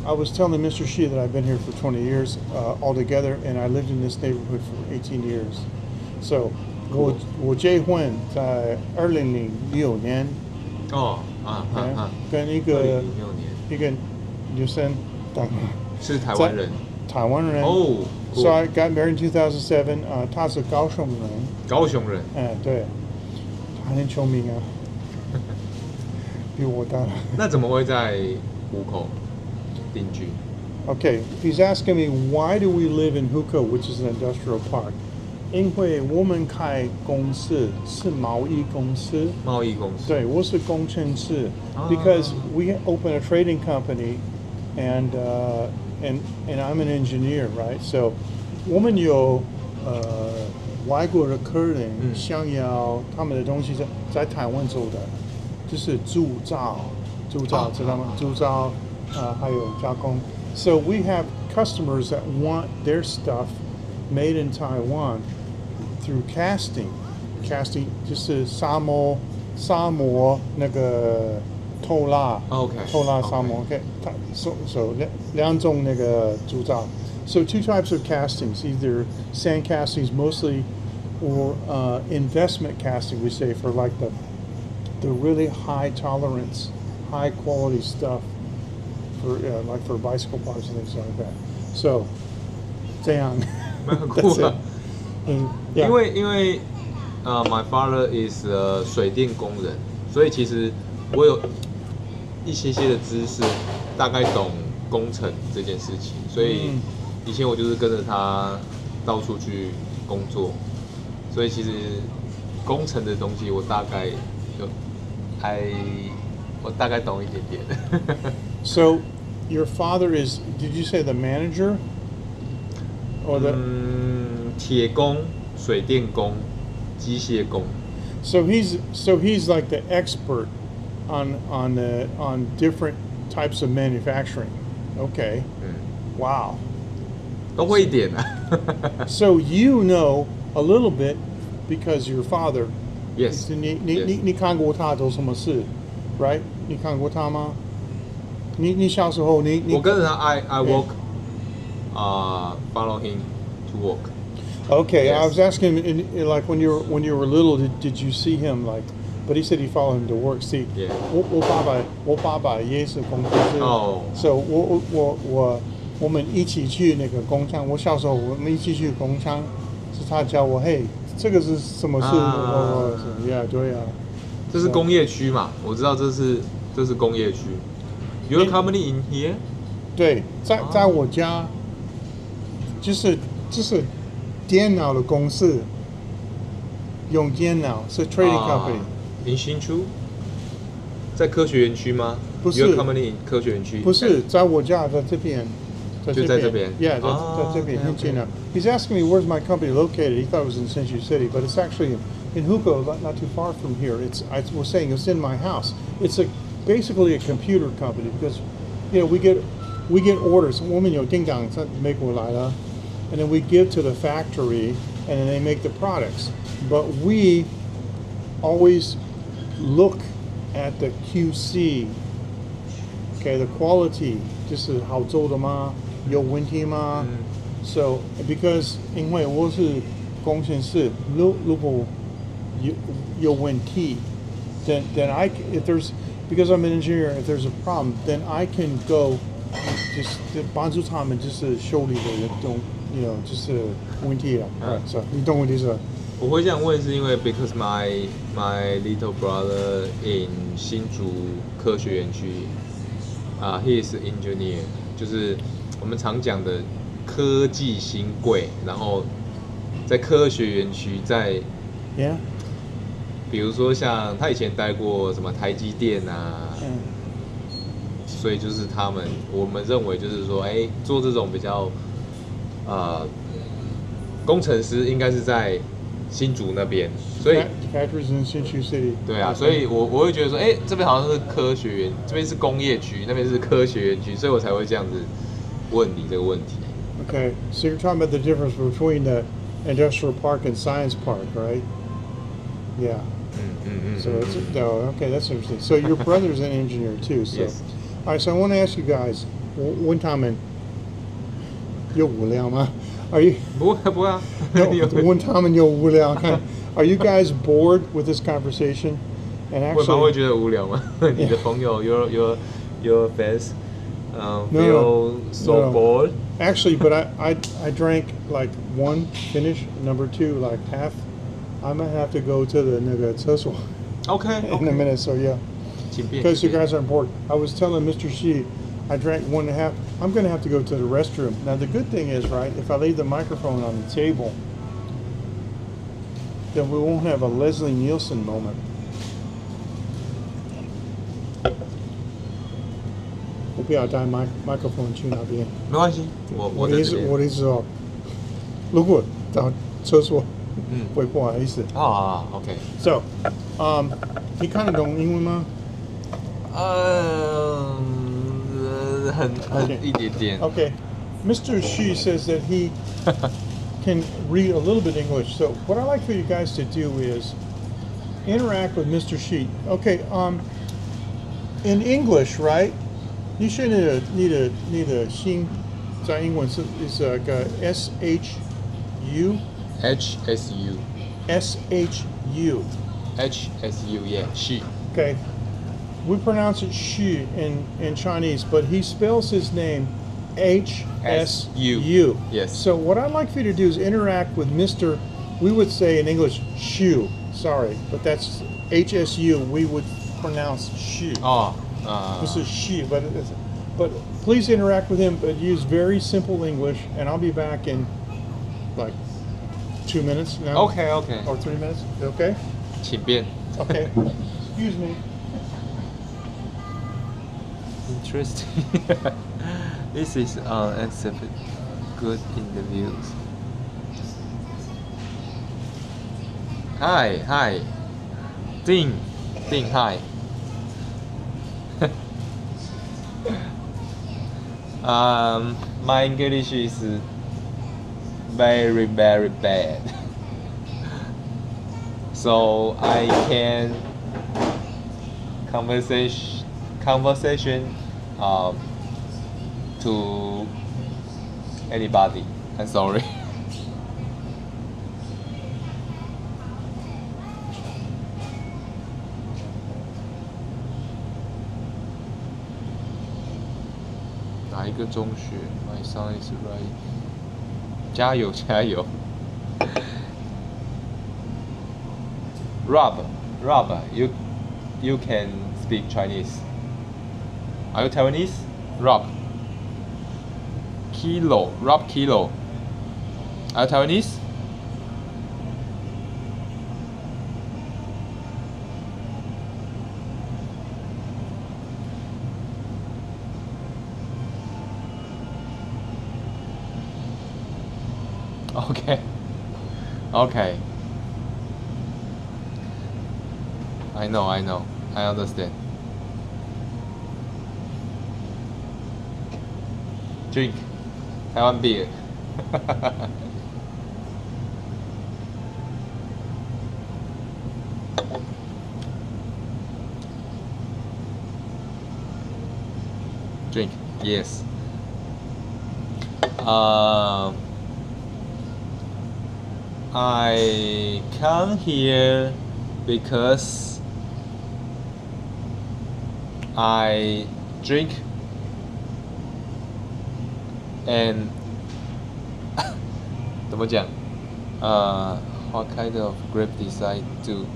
I was telling Mr. Shi that I've been here for 20 years altogether, and I lived in this neighborhood for 18 years. So 我结婚在2006年。哦，跟一个2006年一个女生是台湾人。台湾人。哦。So I got married in 2007. 她是高雄人。高雄人。对，她很聪明啊，比我大。那怎么会在湖口定居？ Okay, he's asking me why do we live in Hukou, which is an industrial park? 因为我们开公司是贸易公司。贸易公司。对，我是工程师。Because we open a trading company, and I'm an engineer, right? So 我们有外国的客人想要他们的东西在台湾做的，就是铸造知道吗？铸造还有加工。So we have customers that want their stuff made in Taiwan through casting. Casting 就是砂模那个透蜡。OK. 透蜡砂模。Okay. So 两种那个铸造。So two types of castings, either sand castings mostly, or investment casting, we say, for like the really high tolerance, high quality stuff for like for bicycle parts and things like that. So 这样。蛮酷的。Yeah. 因为 My father is 水电工人，所以其实我有一些的知识，大概懂工程这件事情，所以以前我就是跟着他到处去工作，所以其实工程的东西我大概我大概懂一点点。So, your father is, did you say the manager? Or the, 铁工、水电工、机械工。so he's like the expert on different types of manufacturing. Okay. Wow. 都会一点啊。So you know a little bit because your father. Yes. 你看过他做什么事 right? 你看过他吗？你小时候你我跟着他 I walk follow him to walk. Okay, Yes. I was asking like when you were little, did you see him like? But he said he followed him to work. See, Yeah. 我爸爸也是工程师。Oh. So 我们一起去那个工厂。我小时候我们一起去工厂，是他教我，嘿，这个是什么事？Yeah， 对啊。这是工业区嘛？我知道这是工业区。Your company in here？ 对，在我家，就是电脑的公司，用电脑是 trading company。in 新出，在科学园区吗？不是 Your company in 科学园区？不是，在我家，在这边。就在这边。Yeah，在这边很近啊。He's asking me where's my company located. He thought it was in Hsinchu City, but it's actually in Huko, not too far from here. I was saying it's in my house. It's basically a computer company because, we get orders. 我们有订单在美国来了 and then we give to the factory, and then they make the products. But we always look at the QC, okay, the quality, 就是好做的吗？有问题吗？ So because 因为我是工程师，如果有问题 then because I'm an engineer, if there's a problem, then I can go 就是帮助他们就是修理的就是问题啊。So 你懂我的意思吧？我会这样问是因为 because my little brother in 新竹科学园区he is engineer， 就是我们常讲的科技新贵，然后在科学园区在 Yeah。比如说像他以前待过什么台积电啊，所以就是我们认为就是说，做这种比较工程师应该是在新竹那边，所以 Factories in Hsinchu City。对啊，所以我会觉得说，这边好像是科学园，这边是工业区，那边是科学园区，所以我才会这样子问你这个问题。Okay, so you're talking about the difference between the industrial park and science park, right? Yeah. So okay, that's interesting. So your brother's an engineer too. So, Yes. All right. So I want to ask you guys one time, 有无聊吗？ Are you 不会啊。no, one time 有无聊？看 Are you guys bored with this conversation? And 会 actually, 觉得无聊吗？你的朋友 your face No. so bored? actually, but I drank like one finish, number two like half. I might have to go to the 那个厕所 Okay. in a minute. So yeah. 请便 Because you guys aren't bored. I was telling Mr. Shi, I drank 1.5. I'm going to have to go to the restroom. Now, the good thing is, right, if I leave the microphone on the table, then we won't have a Leslie Nielsen moment. 我不要带麦克风去那边。没关系，我在这边。我的意思哦，如果到厕所，会不好意思。OK。So, 你看得懂英文吗？很一点点。Okay. Mr. Shi says that he can read a little bit English. So what I'd like for you guys to do is interact with Mr. Shi. Okay. In English, right? 你现在你的姓在英文是个 SHU HSU SHU. yeah she. Okay. We pronounce it Shi in Chinese, but he spells his name HSU. Yes. So what I'd like for you to do is interact with Mr. we would say in English shoe. Sorry, but that's HSU. We would pronounce shoe. 哦，不是 she, but please interact with him. But use very simple English, and I'll be back in like 2 minutes now. OK OK， Or 3 minutes. Okay. 请便。 Okay. Excuse me. Interesting. This is unaccepted. Good interviews. Hi, hi. Ding, hi. My English is very, very bad. So I can conversation to anybody. I'm sorry. 哪一个中学 ？My son is right. 加油加油 Rob, you can speak Chinese. Are you Taiwanese? Rob. Rob Kilo. Are you Taiwanese? Okay. I know. I understand. Drink Taiwan beer. Drink, yes. I come here because I drink and 怎么讲？What kind of grape design do?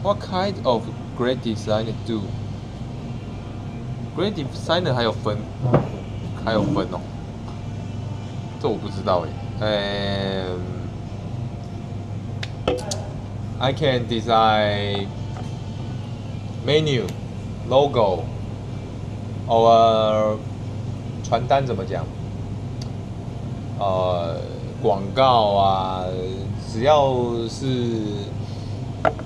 What kind of grape design do? Grape designer 还有分哦，这我不知道哎。I can design menu, logo, or 传单怎么讲？广告啊，只要是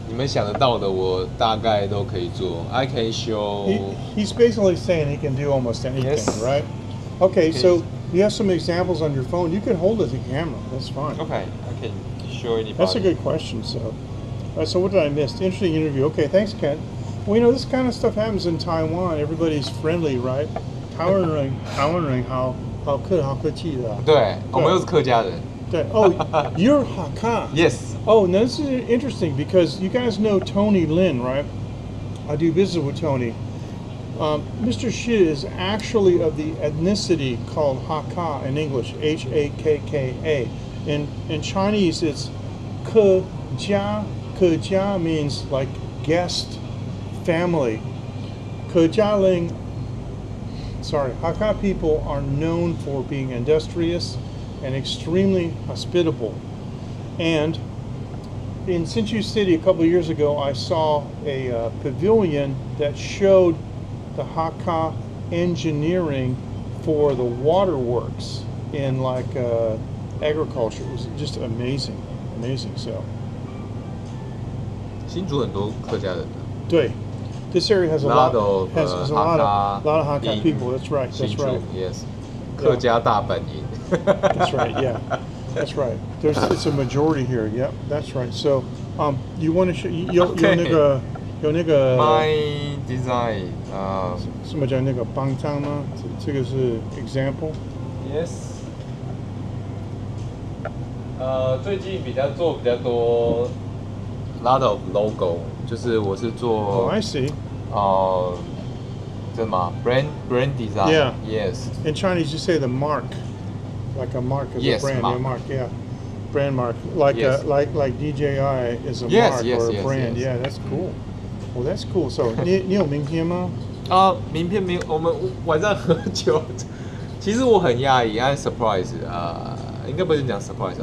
你们想得到的，我大概都可以做。I can show. He's basically saying he can do almost anything, Yes. right? Okay, so you have some examples on your phone. You can hold it to the camera. That's fine. Okay, I can show anybody. That's a good question. So, all right, so what did I miss? Interesting interview. Okay, thanks, Ken. Well, you know, this kind of stuff happens in Taiwan. Everybody's friendly, right? 台湾人好客气的。对，我们又是客家人。对 Oh, you're Hakka. Yes. Oh, now this is interesting because you guys know Tony Lin, right? I do business with Tony. Mr. Shi is actually of the ethnicity called Hakka in English, Hakka. In Chinese, it's Ke Jia. Ke Jia means like guest, family. Ke Jia Ling. Sorry, Hakka people are known for being industrious and extremely hospitable. And in Hsinchu City a couple of years ago, I saw a pavilion that showed the Hakka engineering for the waterworks in like agriculture. It was just amazing. So. 新竹很多客家人的。对. This area has a lot of Hakka in people. That's right. Yes. 客家大本营。That's right. Yeah, that's right. It's a majority here. Yep, that's right. So, you want to show 有那个 My design 什么叫那个帮trang吗？这个是 example. Yes. 最近做比较多 lot of logo， 就是我是做 Oh, I see. 这嘛 brand design. Yeah. Yes. In Chinese, you say the mark, like a mark of Yes, the brand. mark. Yeah, mark. Yeah. brand mark, like Yes. like DJI is a Yes, mark yes, or a yes, brand. yes. Yeah, that's cool. Well, that's cool. So 你有明天吗？名片没有，我们晚上喝酒。其实我很讶异，I'm surprised，应该不是讲 surprise，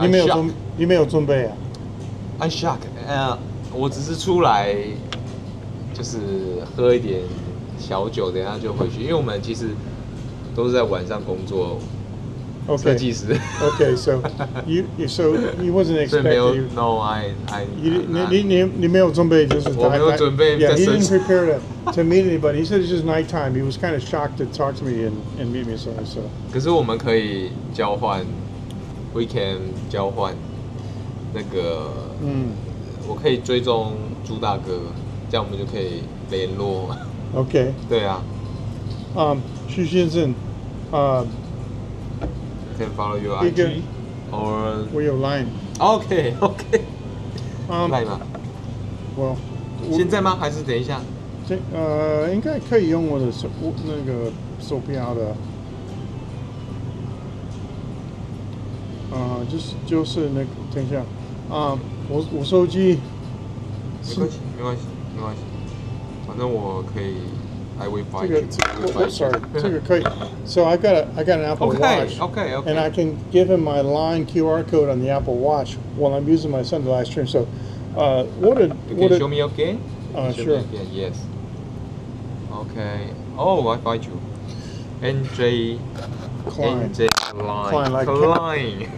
你没有准备啊？ I'm shocked，我只是出来就是喝一点小酒，等一下就回去，因为我们其实都是在晚上工作。设计师。Okay, so you wasn't 所以没有 expecting. No, I. 你没有准备就是我没有准备 Yeah, 在 he 身 didn't 上 prepare to meet anybody. He said it's just nighttime. He was kind of shocked to talk to me and meet me. So. 可是我们可以交换 ，weekend 交换那个，我可以追踪朱大哥，这样我们就可以联络。Okay. 对啊。徐先生Can follow your IG or 我有 Line. OK. Line 吗？ Well. 现在吗？还是等一下？应该可以用我的那个手表的。就是那个，等一下，我手机。没关系，反正我可以。I will find you. Sorry, 这个可以。So I got an Apple Watch. Okay. And I can give him my Line QR code on the Apple Watch while I'm using my son to live stream. So, Can you show me again? Sure. Yes. Okay. Oh, I find you. NJ Klein. NJ Klein.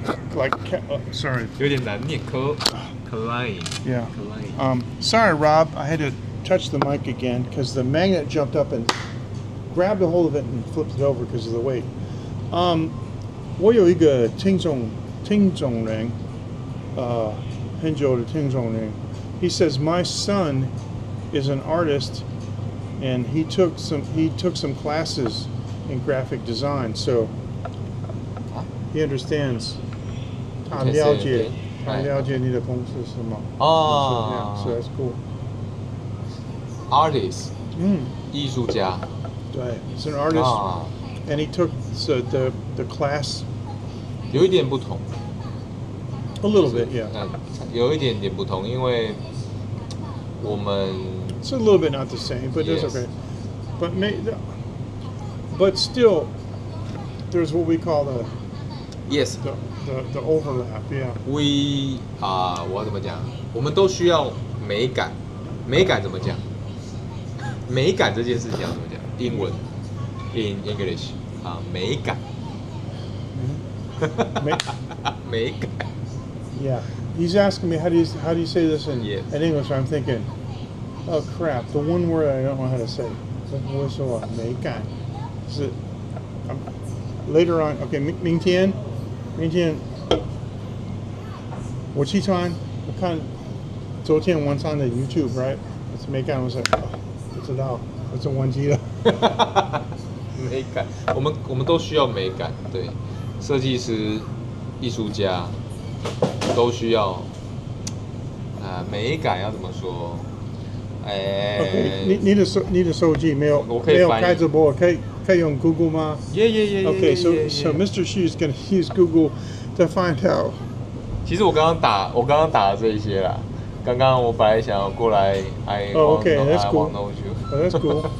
Sorry. 有点难念Klein. Yeah. Klein. Sorry, Rob. I had to touch the mic again because the magnet jumped up and grabbed a hold of it and flipped it over because of the weight. 我有一个听众人，很久的听众人。He says my son is an artist, and he took some classes in graphic design, so he understands. 他了解你的公司是吗？哦。So that's cool. Artist. 艺术家。对 he's an artist, and he took the class. 有一点不同。A little bit, yeah. 有一点点不同，因为我们 It's a little bit not the same, but Yes. it's okay. But still, there's what we call Yes. the overlap, yeah. We 我要怎么讲？我们都需要美感。美感怎么讲？美感这件事情要怎么讲？英文 in English 美感。美感。Yeah. He's asking me how do you say this in English? I'm thinking, oh crap, the one word I don't know how to say. 我说美感是 later on. Okay, 明天我起床我看昨天晚上的 YouTube, right? 美感我说不知道，我就忘记了。美感，我们都需要美感，对，设计师、艺术家都需要。美感要怎么说你的手机没有开直播，可以用 Google 吗？ Yeah. Okay, so Mr. Xu is going to use Google to find out. 其实我刚刚打了这一些啦。刚刚我本来想要过来 okay, that's cool. know you. Oh, that's cool.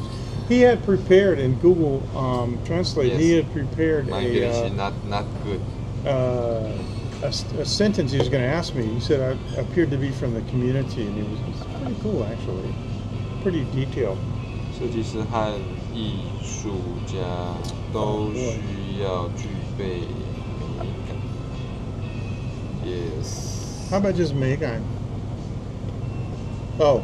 He had prepared in Google Translate. Yes. He had prepared My English not good. A sentence he was going to ask me. He said I appeared to be from the community, and it's pretty cool actually. Pretty detailed. 设计师和艺术家都需要具备美感。Yes. How about just 美感? Oh.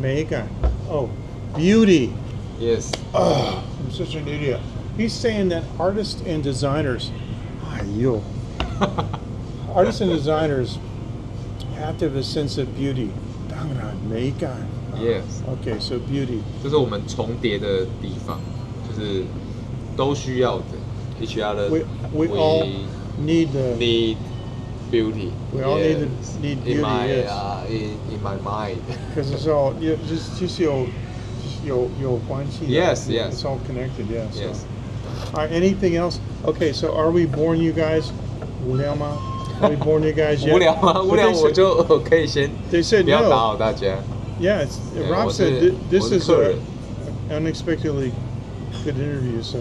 美感. Oh, beauty. Yes. Oh, I'm such an idiot. He's saying that artists and designers, artists and designers have to have a sense of beauty. 当然美感. Yes. Okay, so beauty. 这是我们重叠的地方，就是都需要的。Each other. We all need beauty. We all need beauty. In my yes. In my mind. Because it's all just有关系. Yes. It's all connected. Yeah. So. Yes. All right. Anything else? Okay. So are we boring you guys 无聊吗？ Are we boring you guys yet? 无聊吗？ But 无聊 they 我 said- 就可以先 They said 不要打 no. 扰大家。 Yeah, Rob 我 said 是 this 我是 is 客人 an unexpectedly good interview. So,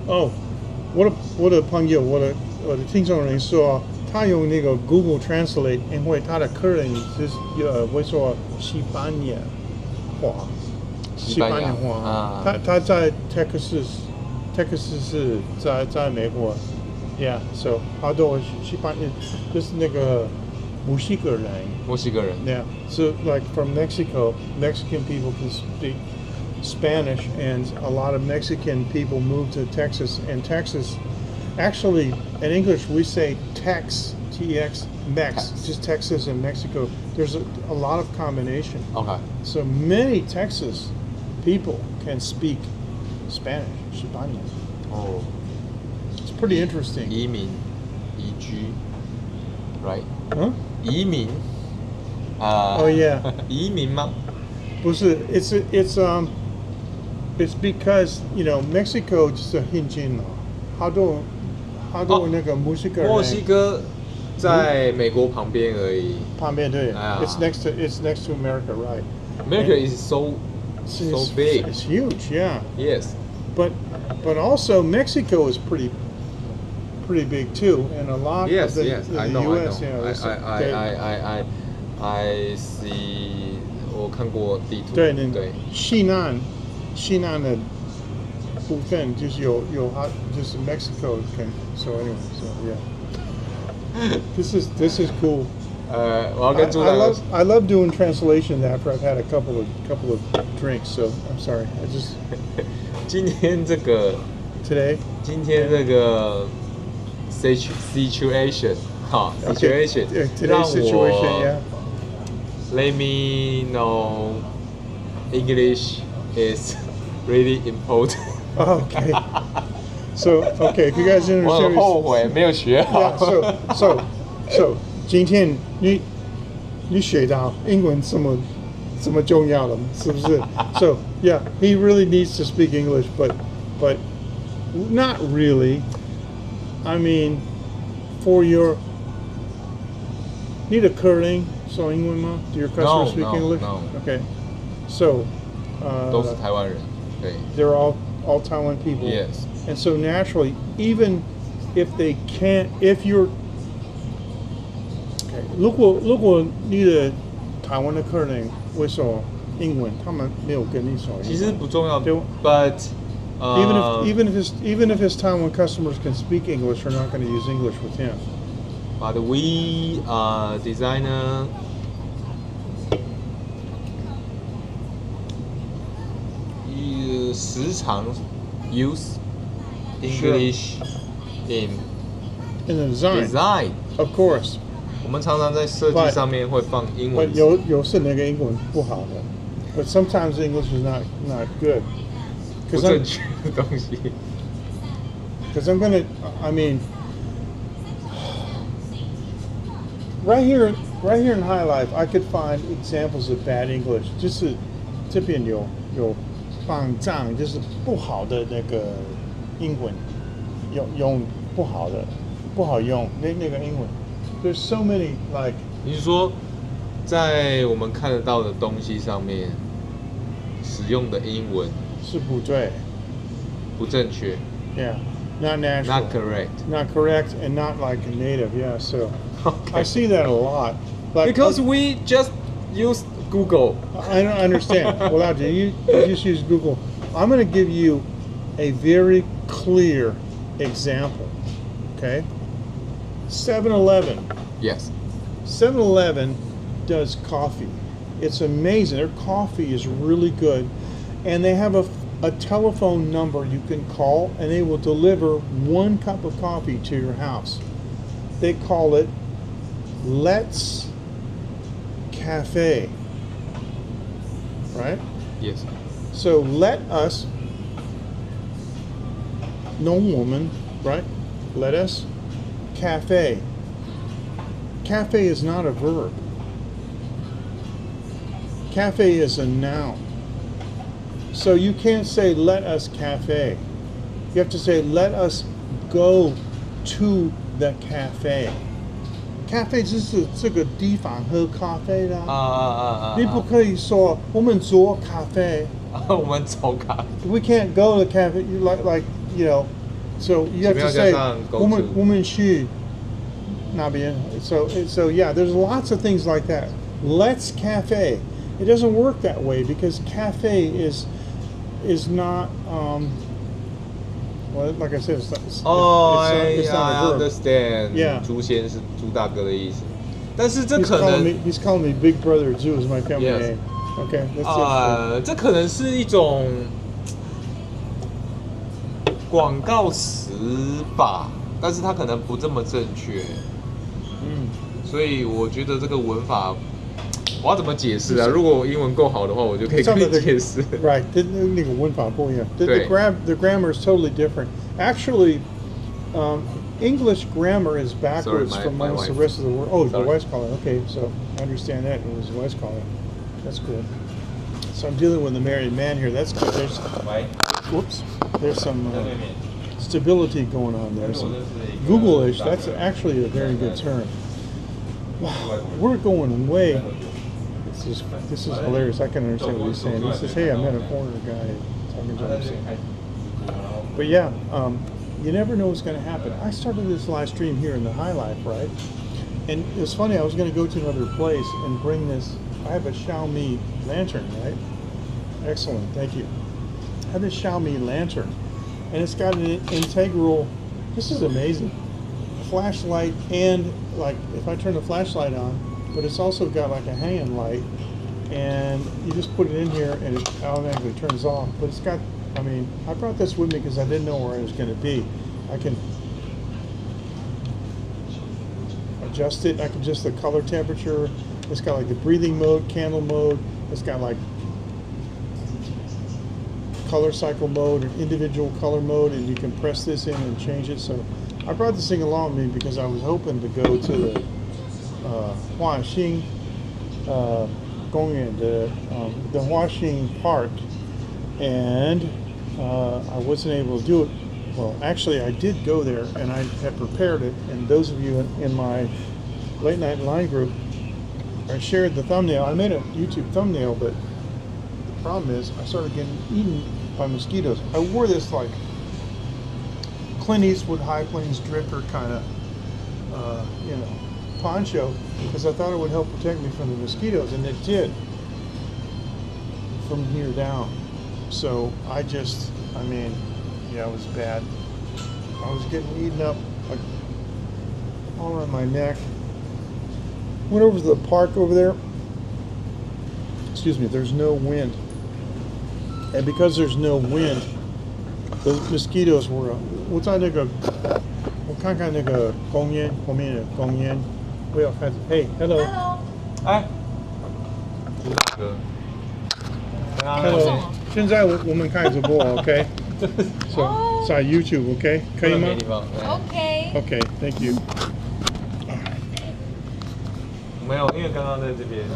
oh, 我的朋友，我的听众人说，他用那个 Google Translate，因为他的客人就是会说西班牙话，西班牙话。啊他在 Texas 是在美国 ，Yeah， so 好多西班牙就是那个墨西哥人。墨西哥人。 Yeah, so like from Mexico, Mexican people can speak Spanish, and a lot of Mexican people moved to Texas. And Texas, actually, in English, we say Tex, T-X, Mex, Tex. just Texas and Mexico. There's a lot of combination. OK， So many Texas people can speak Spanish, Español. 哦， It's pretty interesting. 移民、移居，right？ Huh? 移民啊 Oh, yeah. 移民吗？不是 it's because Mexico 就是很近了，好多那个墨西哥人。墨西哥在美国旁边而已。旁边对啊 it's next to America, right? America is so big. It's huge, yeah. Yes. But also Mexico is pretty big too, and a lot Yes, of the, yes, the I know, U.S. I know. it's- I see. 我看过地图。对对。西南的部分就是有就是 Mexico can so anyway so yeah. This is cool. 我要跟朱大哥。 I love doing translation after I've had a couple of drinks. So I'm sorry. I just 今天这个 today. 今天这个 situation 哈 Okay, situation today's 让 situation, yeah. 我 let me know English is really important. Oh, okay. So okay, if you guys 我很 understand. 后悔没有学好。 Yeah. So 今天你学到英文这么重要了，是不是？ So yeah, he really needs to speak English, but not really. I mean, for your 你的客人说英文吗？ Do your customers speak No, English? no. Okay. So 都是台湾人，对 they're all Taiwan people. Yes. And so naturally, even if they can't, if you're okay, 如果你的台湾的客人会说英文，他们没有跟你说英文。其实不重要对，but even if his Taiwan customers can speak English, they're not going to use English with him. but we designer时常 use English in In the design, design。 of course. 我们常常在设计 But- 上面会放英 But 文。有时那个英文不好的，but sometimes English is not good. 不 Because 正确的东西。 I'm gonna, I mean, right here in Hilife, I could find examples of bad English. 就是这边有绑账，就是不好的那个英文，用不好的，不好用那个英文。There's so many like 你是说，在我们看得到的东西上面使用的英文是不对不正确 ，yeah, not natural, ，not correct。 not correct, and not like a native. Yeah, so Okay. I see that a lot. Like Because we just use Google. I don't understand. Well, you just use Google. I'm going to give you a very clear example. Okay? 7-Eleven. Yes. 7-Eleven does coffee. It's amazing. Their coffee is really good. And they have a telephone number you can call, and they will deliver 1 cup of coffee to your house. They call it Let's Cafe. Right? Yes. So let us, no woman, right? Let us cafe. Cafe is not a verb. Cafe is a noun. So you can't say let us cafe. You have to say let us go to the cafe. Cafe 就是这个地方喝咖啡啦。你不可以说我们做咖啡。我们走咖。We can't go to the cafe. You like you know. So you have to say 我们去那边. So yeah, there's lots of things like that. Let's cafe. It doesn't work that way because cafe is not well, like I said, it's not a verb. Understand. Yeah. 朱先是朱大哥的意思，但是这可能 he's calling me Big Brother Zhu is my family Yes. name. Okay, that's it. 这可能是一种广告词吧，但是它可能不这么正确。所以我觉得这个文法。我要怎么解释啊？如果我英文够好的话，我就可以跟你解释。Right， 那个文法不一样。The grammar is totally different. Actually, English grammar is backwards from most of the rest of the world. Oh, the wife's calling. Okay, so I understand that. It was the wife's calling. That's cool. So I'm dealing with a married man here. That's good. There's some stability going on there. Some Google-ish. That's actually a very good term. We're going way. This is hilarious. I can understand what he's saying. He says, "Hey, I met a foreigner guy talking to him." But yeah, you never know what's going to happen. I started this live stream here in the Hilife, right? And it's funny. I was going to go to another place and bring this. I have a Xiaomi lantern, right? Excellent, thank you. I have this Xiaomi lantern, and it's got an integral. This is amazing. Flashlight and like if I turn the flashlight on. But it's also got like a hanging light, and you just put it in here and it automatically turns off. But it's got, I mean, I brought this with me because I didn't know where I was going to be. I can adjust it. I can adjust the color temperature. It's got like the breathing mode, candle mode. It's got like color cycle mode and individual color mode, and you can press this in and change it. So I brought this thing along with me because I was hoping to go to the Huaxing Gongyuan, the Huaxing Park, and I wasn't able to do it. Well, actually, I did go there, and I had prepared it. And those of you in my late night line group, I shared the thumbnail. I made a YouTube thumbnail, but the problem is I started getting eaten by mosquitoes. I wore this like Clint Eastwood High Plains drifter kind of, poncho because I thought it would help protect me from the mosquitoes, and it did from here down. So it was bad. I was getting eaten up like all around my neck. Went over to the park over there. Excuse me, there's no wind. And because there's no wind, the mosquitoes were 我在那个我看看那个公园后面的公园 我要开始 Hey, hello. Hello. 现在我们开直播 OK? So, 在 YouTube OK? 可以吗？ OK, thank you. 没有，因为刚刚在这边，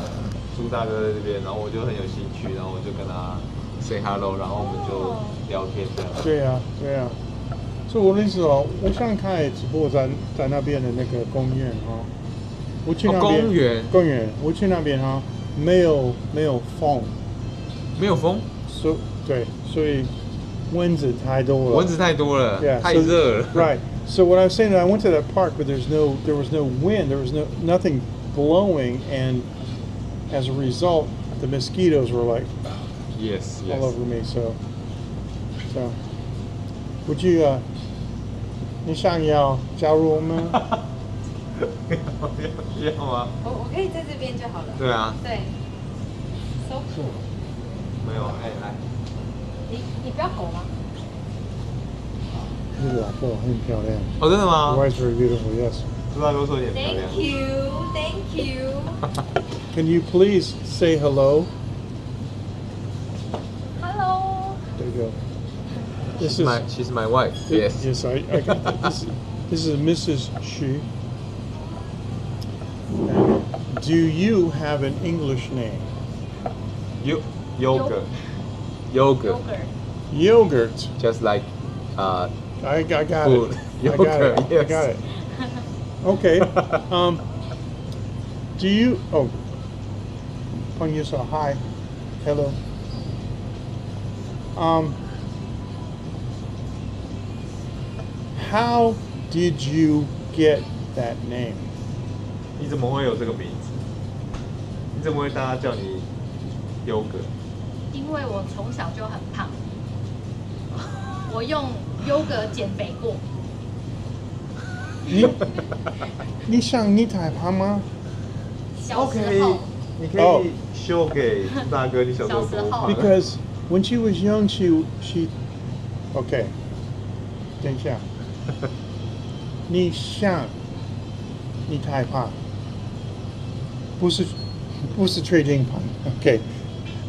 朱大哥在这边，然后我就很有兴趣，然后我就跟他 say hello， 然后我们就聊天这样。对啊。所以我的意思我想开直播在那边的那个公园我去那边公园，我去那边没有风，没有风，所以蚊子太多了， yeah, 太热了。Right. So what I was saying, I went to that park, but there was no wind, there was nothing blowing, and as a result, the mosquitoes were like yes. all over me. So would you 你想要加入我们？要吗？我可以在这边就好了。对啊。对。So cool。没有，来。你不要狗吗？那个老婆很漂亮。哦，真的吗 The wife's very beautiful. Yes. 朱大哥说你很漂亮。Thank you. Can you please say hello? Hello. There you go. She's my wife. Yes. Yes, I got that. This is Mrs. Xu. Do you have an English name? Yogurt. Yogurt. Just like I got Food. it. I got it. I Yogurt, got yes. it. Okay. Do you? Oh, Peng Yu saw hi, hello. How did you get that name? 你怎么会有这个名字？你怎么会大家叫你优格？因为我从小就很胖，我用优格减肥过。你想你太胖吗？小时候，你可哦以秀给大哥，你小时候多胖？ Because when she was young, she okay. 等一下，你想你太胖，不是确定胖，okay.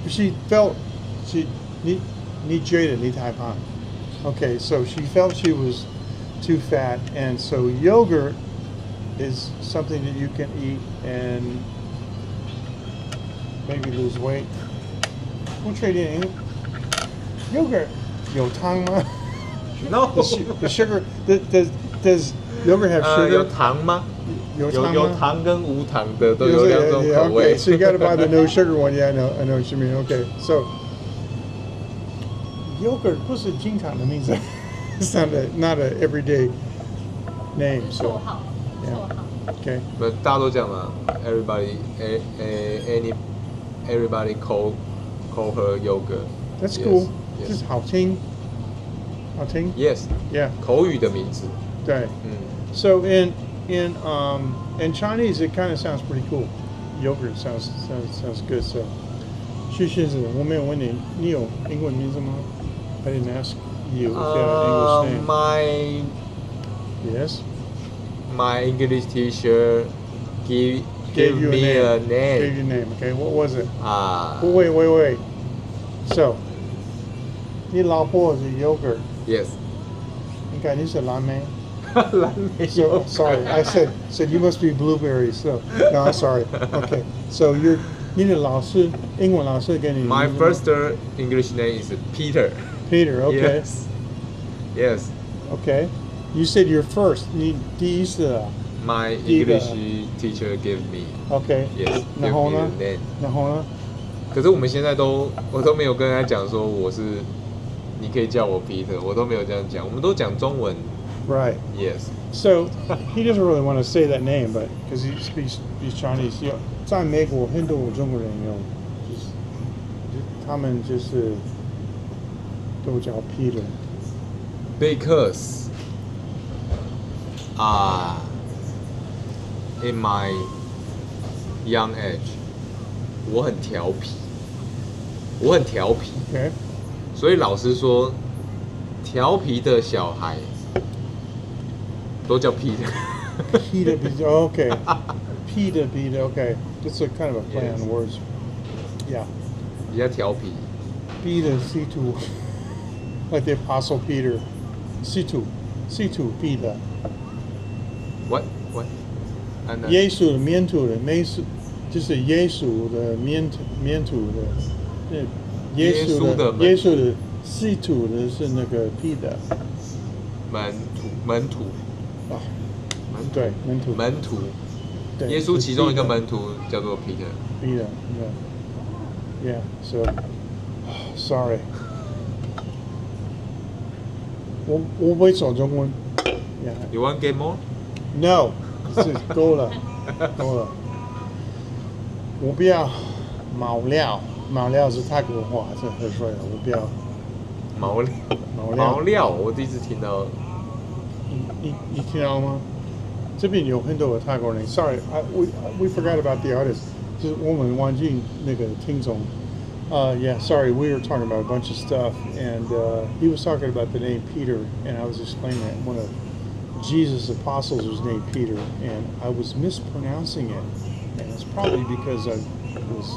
She felt你觉得你太胖，okay. So she felt she was too fat, and so yogurt is something that you can eat and maybe lose weight. 不确定 yogurt 有汤吗？ No. The sugar does yogurt have sugar? 有糖吗？有糖吗？有糖跟无糖的都有两种口味。 Okay, so you got to buy the no sugar one. Yeah, I know what you mean. Okay, so yogurt 不是经常的名字 It's not a everyday name. 绰 So 号， yeah. 绰号。 Okay. 大家都讲嘛，everybody call her yogurt. That's Yes, cool. yes. 这是好听。好听 Yes. Yeah. 口语的名字。对。So in Chinese, it kind of sounds pretty cool. Yogurt sounds good. So, 徐先生，我没有问你，你有英文名字吗？ I didn't ask you if you had an English name. Yes. My English teacher give you me a a name. name. Gave you a name. Okay. What was it? Ah. Oh, wait. So, 你老婆是 yogurt. Yes. 应该你是蓝莓。蓝莓 So sorry, I said you must be blueberries. So no, I'm sorry. Okay, so你的老师英文老师给你 My first English name is Peter. Peter. Okay, Yes. okay. You said your first. 你第一次啊 My 第一个 English teacher gave me. Okay. Yes. 然后呢 give me a name. 然后呢可是我们现在我都没有跟他讲说你可以叫我 Peter，我都没有这样讲，我们都讲中文。Right. Yes. So he doesn't really want to say that name, but because he speaks Chinese. 在美国很多中国人用，他们就是都叫 Peter. Because in my young age, 我很调皮， Okay. 所以老师说，调皮的小孩都叫 Peter。 Peter. Okay. Peter. Okay. It's a kind of a play Yes. on words. Yeah. 比较调皮。 Peter C2. Like the Apostle Peter. C2. Peter. What? 耶稣的面土的，就是耶稣的面土的，耶稣的 C2的是那个 Peter。门徒。啊，对，门徒。对，耶稣其中一个门徒叫做 Peter。Peter. Yeah. So, sorry. 我会说中文。Yeah. You want get more? No. 是够了。我不要毛料是泰国话，是很帅的。我不要毛料，我第一次听到。你听到吗？这边有很多的泰国人。Sorry, we forgot about the artist. 就是我们忘记那个听众。Yeah, sorry, we were talking about a bunch of stuff, and he was talking about the name Peter, and I was explaining that one of Jesus' apostles was named Peter, and I was mispronouncing it, and it's probably because I was,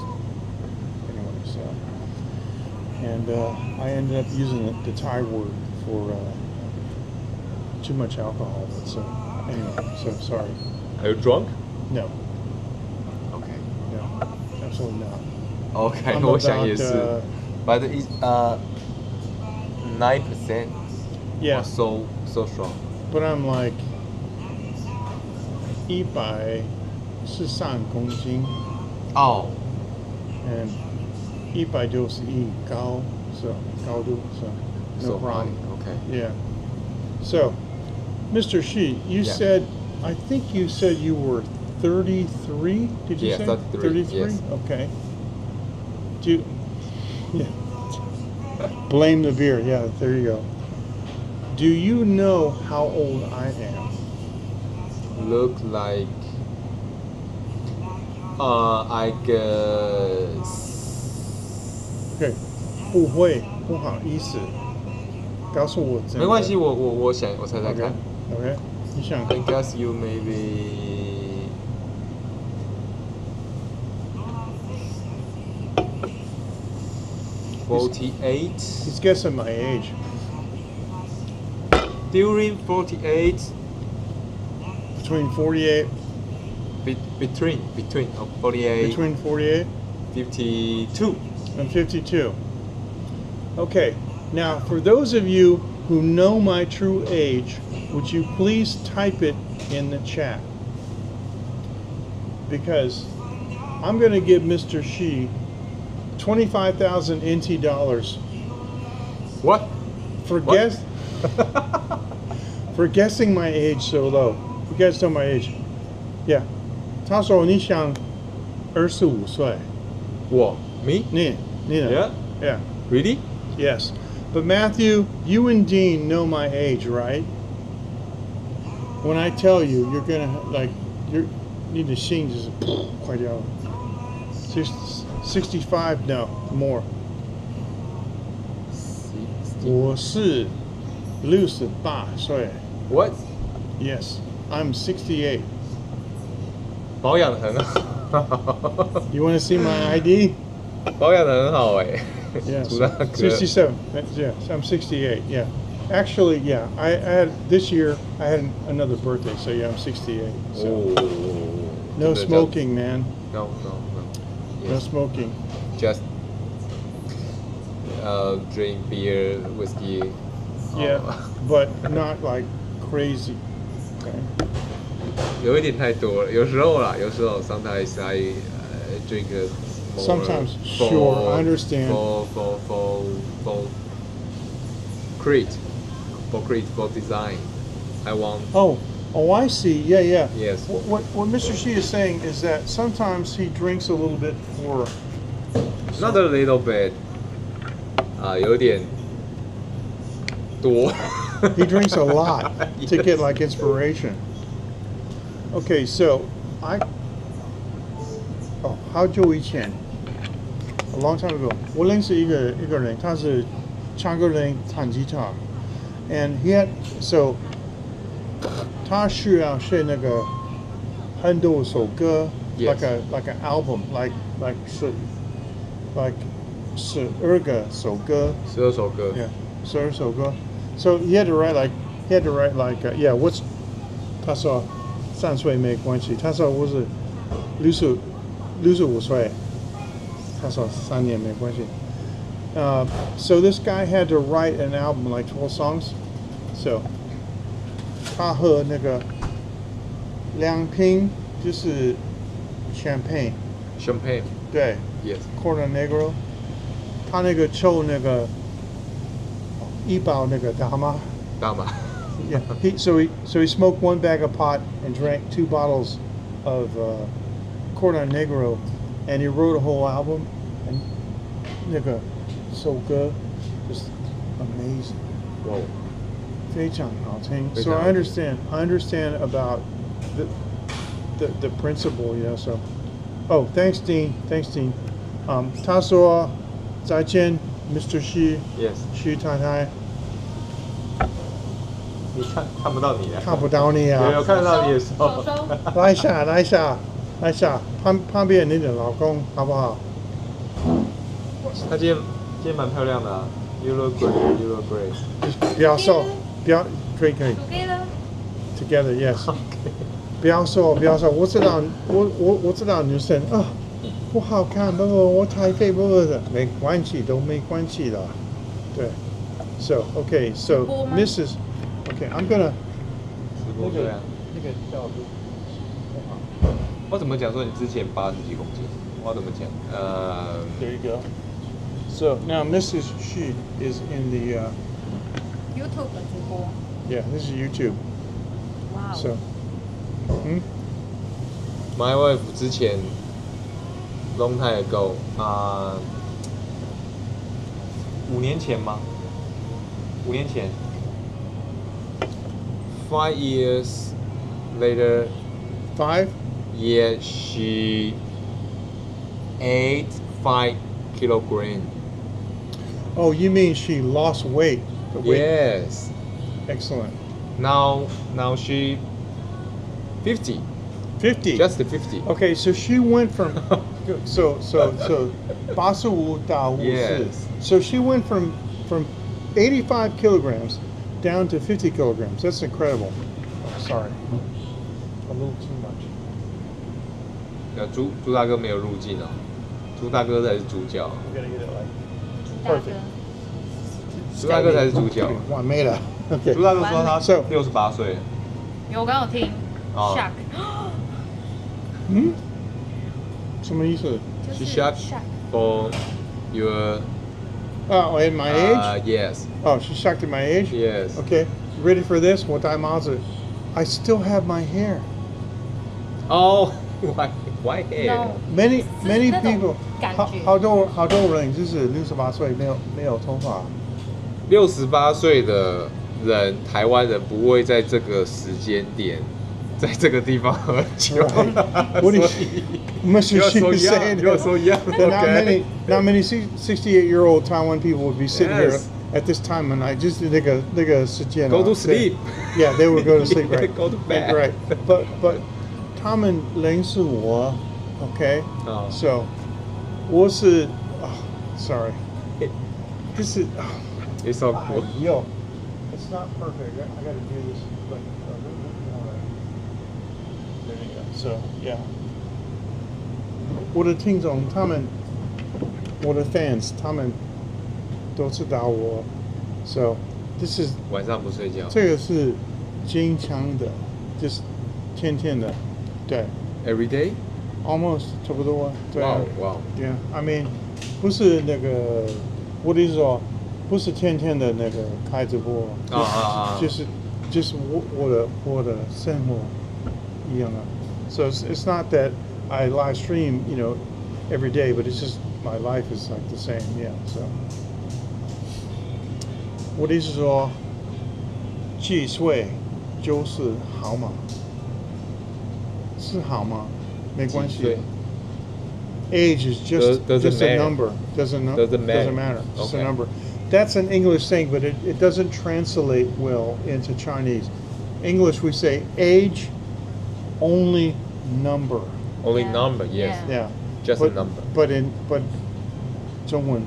anyway, so, and I ended up using the Thai word for too much alcohol, but so, anyway, so sorry. Are you drunk? No, Okay. no, absolutely not. OK， I'm 我想也 about, 是。But 9% Yeah. was so strong. but I'm like 143公斤 Oh, and 161高 so 高度 so no so problem. high. Okay. Yeah. So, Mr. Shi, you Yeah. said, I think you said you were 33. Did you Yeah, say 33, yes. Okay. Do you, yeah. Blame the beer. Yeah, there you go. Do you know how old I am? Look like I guess Okay. 不会，不好意思，告诉我真的。没关系，我想我猜猜看。 Okay. 你想 I guess you maybe 48. He's guessing my age. During 48, Between 48, between 48, between 48 52. and 52. Okay. Now, for those of you who know my true age, would you please type it in the chat? Because I'm going to give Mr. Shi 25,000 NT dollars What? for What? guess for guessing my age so low. You guys know my age. Yeah. 他说你想25岁。我 me? 你呢 Yeah. Yeah. Really? Yes. But Matthew, you and Dean know my age, right? When I tell you, you're gonna like you need to sing just quite out. 65? No, more. 我是68岁。 What? Yes, I'm 68. 保养得很好。 You want to see my ID? 保养得很好哎。 Yes. 朱大哥。 67. Yeah, I'm 68. Yeah. Actually, yeah. I had this year. I had another birthday, so yeah, I'm 68. So. 哦。 No 真的 smoking, man. No. No Yes. smoking. Just drink beer, whiskey. Yeah, but not like crazy. Okay. 有一点太多了，有时候啦，有时候 sometimes I drink more. Sometimes, sure, I understand. For create, for design. I want. Oh, I see. Yeah. Yes. What Mr. Shi is saying is that sometimes he drinks a little bit for. Not a little bit. 有点多。 He drinks a lot to get like inspiration. Okay, so how 久以前 a long time ago, 我认识一个人，他是唱歌人，弹吉他 and he had so 他需要写那个很多首歌 Yes. like an album, like 12首歌 12首歌。 Yeah, so good. So he had to write like yeah. What's 他说3岁没关系。他说我是65岁。他说3年没关系。So this guy had to write an album like 12 songs. So 他喝那个2瓶就是 champagne， Champagne. 对 Yes. ，Corona Negro。他那个抽那个一包那个大麻。大麻。 Yeah. So he smoked 1 bag of pot and drank 2 bottles of Cordon Negro, and he wrote a whole album. And nigga, so good, just amazing. Wow. 非常好听. 非 So 常好 I 听。 understand about the principle, you know. So, oh, thanks, Dean. 他说再见 Mr. Shi. Yes. 徐太太。你看不到你啊。看不到你啊。有看到你的时候。手来一下，旁边你的老公好不好？他今天蛮漂亮的啊。You look great. 不要说，不要 drinking together. together, yes. 不要说，我知道女生啊，不好看，不，我太肥，不的，没关系，都没关系的，对。So okay, so Mrs. Okay, I'm gonna 对啊。那个叫我怎么讲说你之前80几公斤？我怎么讲There you go. So now Mrs. She is in the YouTube 的直播， yeah, this is YouTube. 哇 So 哦， My wife 之前 long time ago 5年前吗？5年前，5 years later, 5. yeah, she ate 5 kilogram. Oh, you mean she lost weight? The weight. Yes. Excellent. Now she 50, 50. just 50. Okay, so she went from so 85到54. Yes. So she went from 85 kilograms down to 50 kilograms. That's incredible. Oh, sorry. A little too much. 朱大哥没有入境哦，朱大哥才是主角， We gotta get it like 大哥 perfect. 朱大哥才是主角。哇，没了。Okay. 朱大哥说他So- 68岁，有我刚有听哦 shock，嗯？什么意思？就是 She shocked shock， for your Oh, at my age? yes, Oh, she's shocked at my age? yes. Okay. Ready for this? 我戴帽子. I still have my hair. Oh, why hair? No. Many 是 many 那种 people. 感好觉好多人就是68岁没有头发。 68岁的人，台湾人不会在这个时间点，在这个地方喝酒。 Right. What is 所以 Mr. 又 Shi 说 is 一样， saying 又说一样。 that Okay. not many 68-year-old Taiwan people would be sitting here Yes. at this time of night. Just 那个时间 Go to sleep. Yeah, they would go to sleep. Right. Go to bed. Right. But 他们认识我 okay? 哦 So 我是 sorry. This is It's all cool. yo. It's not perfect. I got to do this like there you go. So yeah. 我的听众他们，我的 fans 他们都知道我。So this is 晚上不睡觉。这个是经常的，就是天天的，对 Every day? ，almost 差不多，对。 Wow, wow. Yeah, I mean，不是那个，我的意思说，不是天天的那个开直播，就是我的生活一样啊。So it's not that I live stream, every day, but it's just my life is like the same, yeah. So 我的意思是说，几岁就是好嘛，是好吗？没关系。几岁 Age is just Doesn't just a matter. number. Doesn't matter. matter. Just Okay. a number. That's an English saying, but it doesn't translate well into Chinese. English we say age only number. Only Yeah. number, yes. Yeah. Yeah. Just a number. But 中文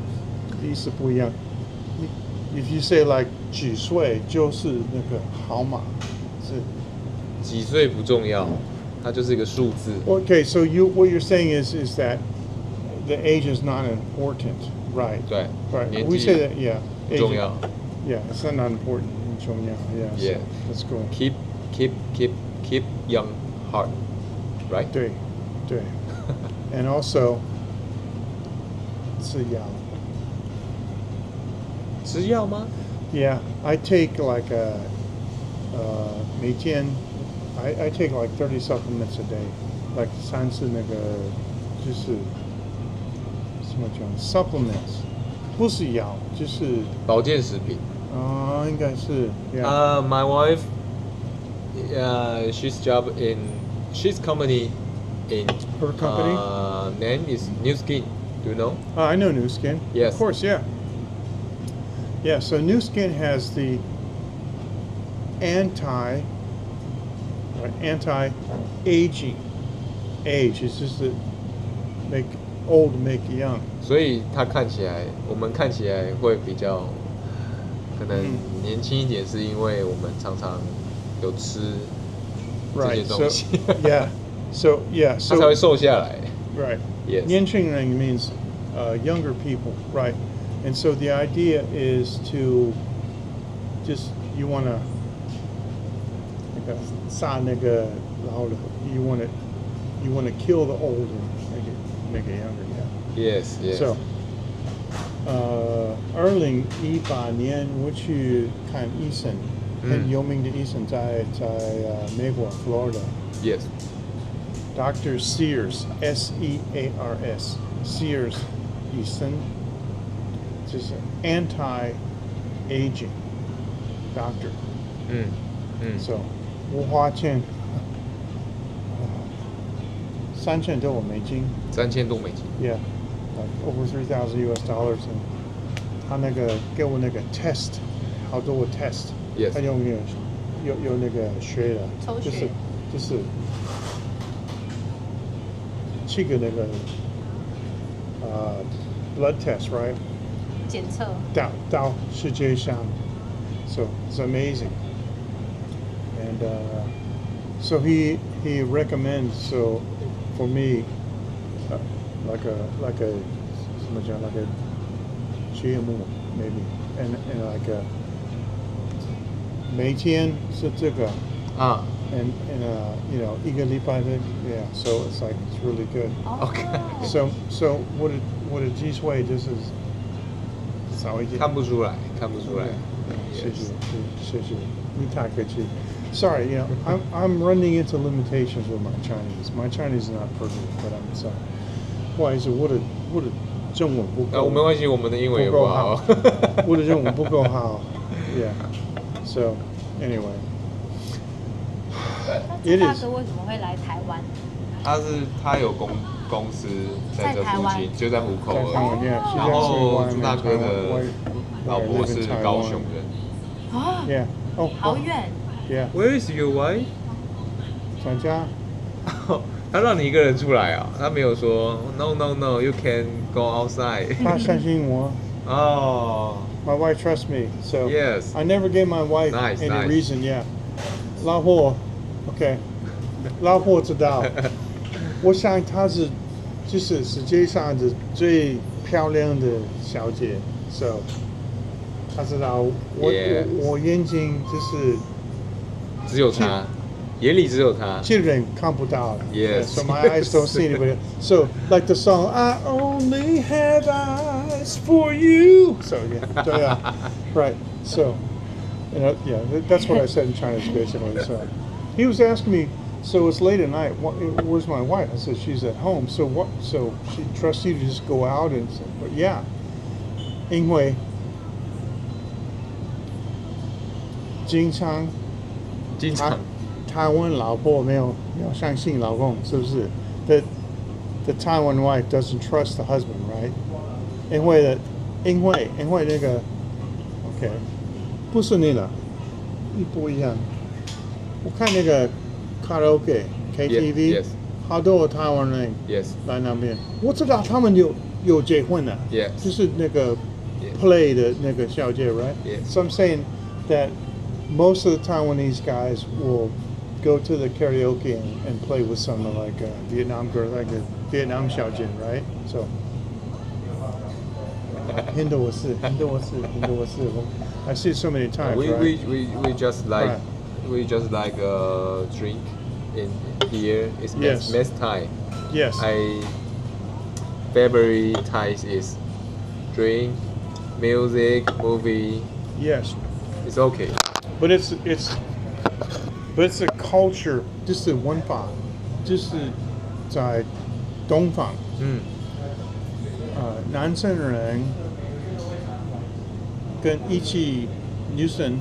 意思不一样。If you say like 几岁就是那个好嘛，是。几岁不重要，它就是一个数字。 Okay, so what you're saying is that the age is not important, right? 对， Right. 年 We 纪 say that, yeah. 不重要。 Yeah, it's not important. 很重要, yeah. Yeah. So that's cool. Keep young heart, right? 对，对。And also 吃药。吃药吗？ Yeah, I take like每天 I take like 30 supplements a day. Like 三次那个就是什么讲 supplements， 不是药，就是保健食品。应该是 yeah. My wife, she's company in Her company? Name is New Skin. Do you know? I know New Skin. Yes. Of course, yeah. Yeah, so New Skin has the anti-aging. Age is just to make old make young. 所以她看起来，我们看起来会比较可能年轻一点，是因为我们常常有吃这些 Right. 东 So 西， yeah. So yeah. 她才会 So 瘦下来。 right. Yes. 年轻人 means younger people, right? And so the idea is to just you want to 个杀那个老的 you want to kill the old and make it younger, yeah. Yes, yes. So, 2018年我去看医生，很有名的医生在美国 Florida。 Yes. Dr. Sears, S-E-A-R-S, Sears 医生，就是 anti-aging doctor. So 我花钱$3000多美金。$3000多。Yeah, like over $3,000 US. And 他那个给我那个 test， 好多我 test， Yes. 他有那个学的，抽血就是7个那个blood test, right? 检测。到世界上 so it's amazing. And so he recommends so for me like a 什么讲 like a 节目 maybe and like a 每天是这个and you know 一个礼拜的 yeah so it's like it's really good. OK. So 我的脊椎就是少一点。看不出来。谢谢，你太客气。Sorry, you know, I'm running into limitations with my Chinese. My Chinese is not perfect, but I'm sorry. 不好意思，我的中文不够。没关系，我们的英文也不好。我的中文不够好。Yeah. So anyway, 那大哥为什么会来台湾？他有公司在这附近，就在湖口而已。然后朱大哥的老婆是高雄人。啊 Yeah. 哦，好远。Yeah. Where is your wife? 参加。他让你一个人出来啊？他没有说 No, you can go outside. 他相信我。哦。My wife trusts me, so Yes. I never gave my wife Nice, any nice. reason. Yeah. 老婆 OK. 老婆知道。我想她是就是世界上的最漂亮的小姐 ，so 她知道我眼睛就是只有他，眼里只有他。这人看不到。Yes. So my eyes don't see anybody. So like the song, I only have eyes for you. So yeah, 对啊 right. So yeah, that's what I said in Chinese basically. So he was asking me. So it's late at night. Where's my wife? I said she's at home. So what? So she trusts you to just go out and say, but yeah. 因为经常台湾老婆没有相信老公，是不是 ？The Taiwan wife doesn't trust the husband, right? 因为那个 OK， 不是你的，不一样。我看那个。卡拉 OK KTV， Yes. 好多台湾人 Yes. 来那边，我知道他们有结婚的 Yes. 就是那个 play 的那个小姐 right? Yes. So I'm saying that most of the Taiwanese guys will go to the karaoke and play with someone like a Vietnam girl, like a Vietnam 小姐 right? So 很多事 I see it so many times, we right? just like Right. we just like a drink in here. It's Yes. mess Thai. Yes. Favorite Thai is drink, music, movie. Yes. It's okay. But it's a culture， 就是文化，就是在东方，男生人跟一起女生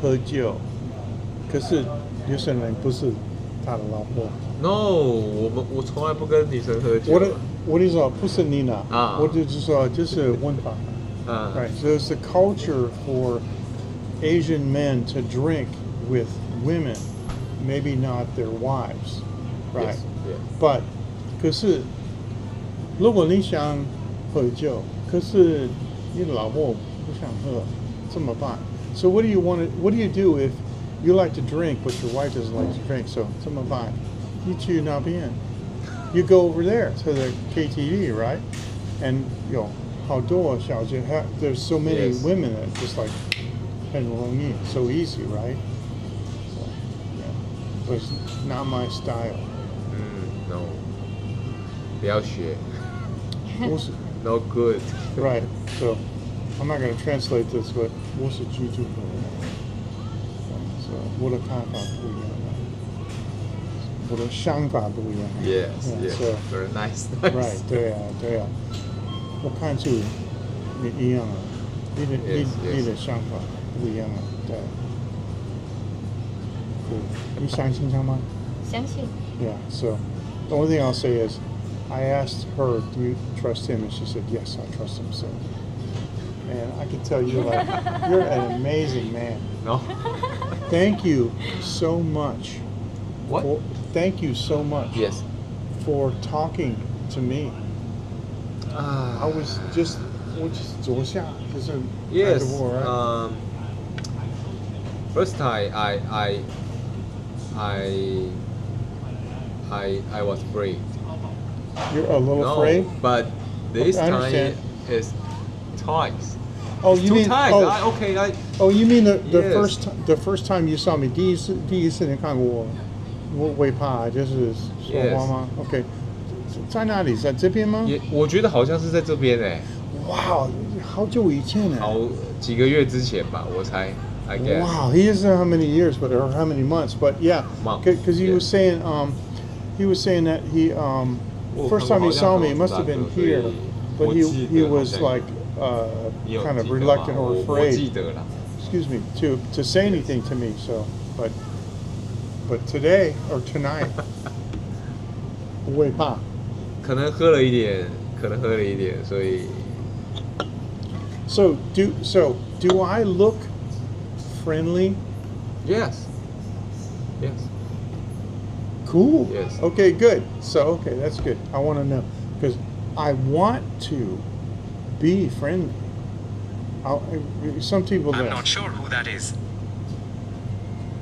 喝酒，可是女生人不是他的老婆。No， 我从来不跟女生喝酒。我的说不是你呢，我就是说就是文化。Right. So it's a culture for Asian men to drink with women, maybe not their wives, right? Yes, yes. But 可是如果你想喝酒，可是你的老婆不想喝，怎么办？ So what do you do if you like to drink but your wife doesn't like to drink? So 怎么办？你去那边 You go over there to the KTV, right? And 有好多小姐 there's so many Yes. women that just like 很容易 so easy, right? So, but it's not my style. No，不要学 We'll ，no good。 right. So I'm not going to translate this, but 我是基督徒。So 我的看法不一样，我的想法不一样。Yes, Yeah, yes, so- very nice. Right. 对啊。我看出你一样啊，你的想法不一样啊，对。Cool. 你相信他吗？相信 Yeah, so the only thing I'll say is I asked her, do you trust him? And she said, yes, I trust him. So, and I can tell you're an amazing man. No. Thank you so much. What? Thank you so much Yes. for talking to me. I was just 坐下就是看着 Yes. 我 right? First time I was afraid. You're a little No, afraid? but this I time understand. is twice. Oh, It's you two mean times. oh, Okay. oh, you mean the Yes. first time you saw me? 第一次你看我会怕就是说话吗 Yes. OK，在哪里？在这边吗？我觉得好像是在这边哎，哇，好久以前呢。好几个月之前吧，我猜。I guess. Wow, he doesn't know how many years, but or how many months, but yeah, Months, because he yeah. was saying that he first time he saw me, it must have been here, but he was like kind of reluctant or 我 afraid. 记得啦。 Excuse me, to say anything to me. So, but today or tonight, 不会怕。可能喝了一点，所以 So do I look friendly? yes. Cool. Yes. Okay, good. So okay, that's good. I want to know because I want to be friendly. Some people I'm don't. not sure who that is.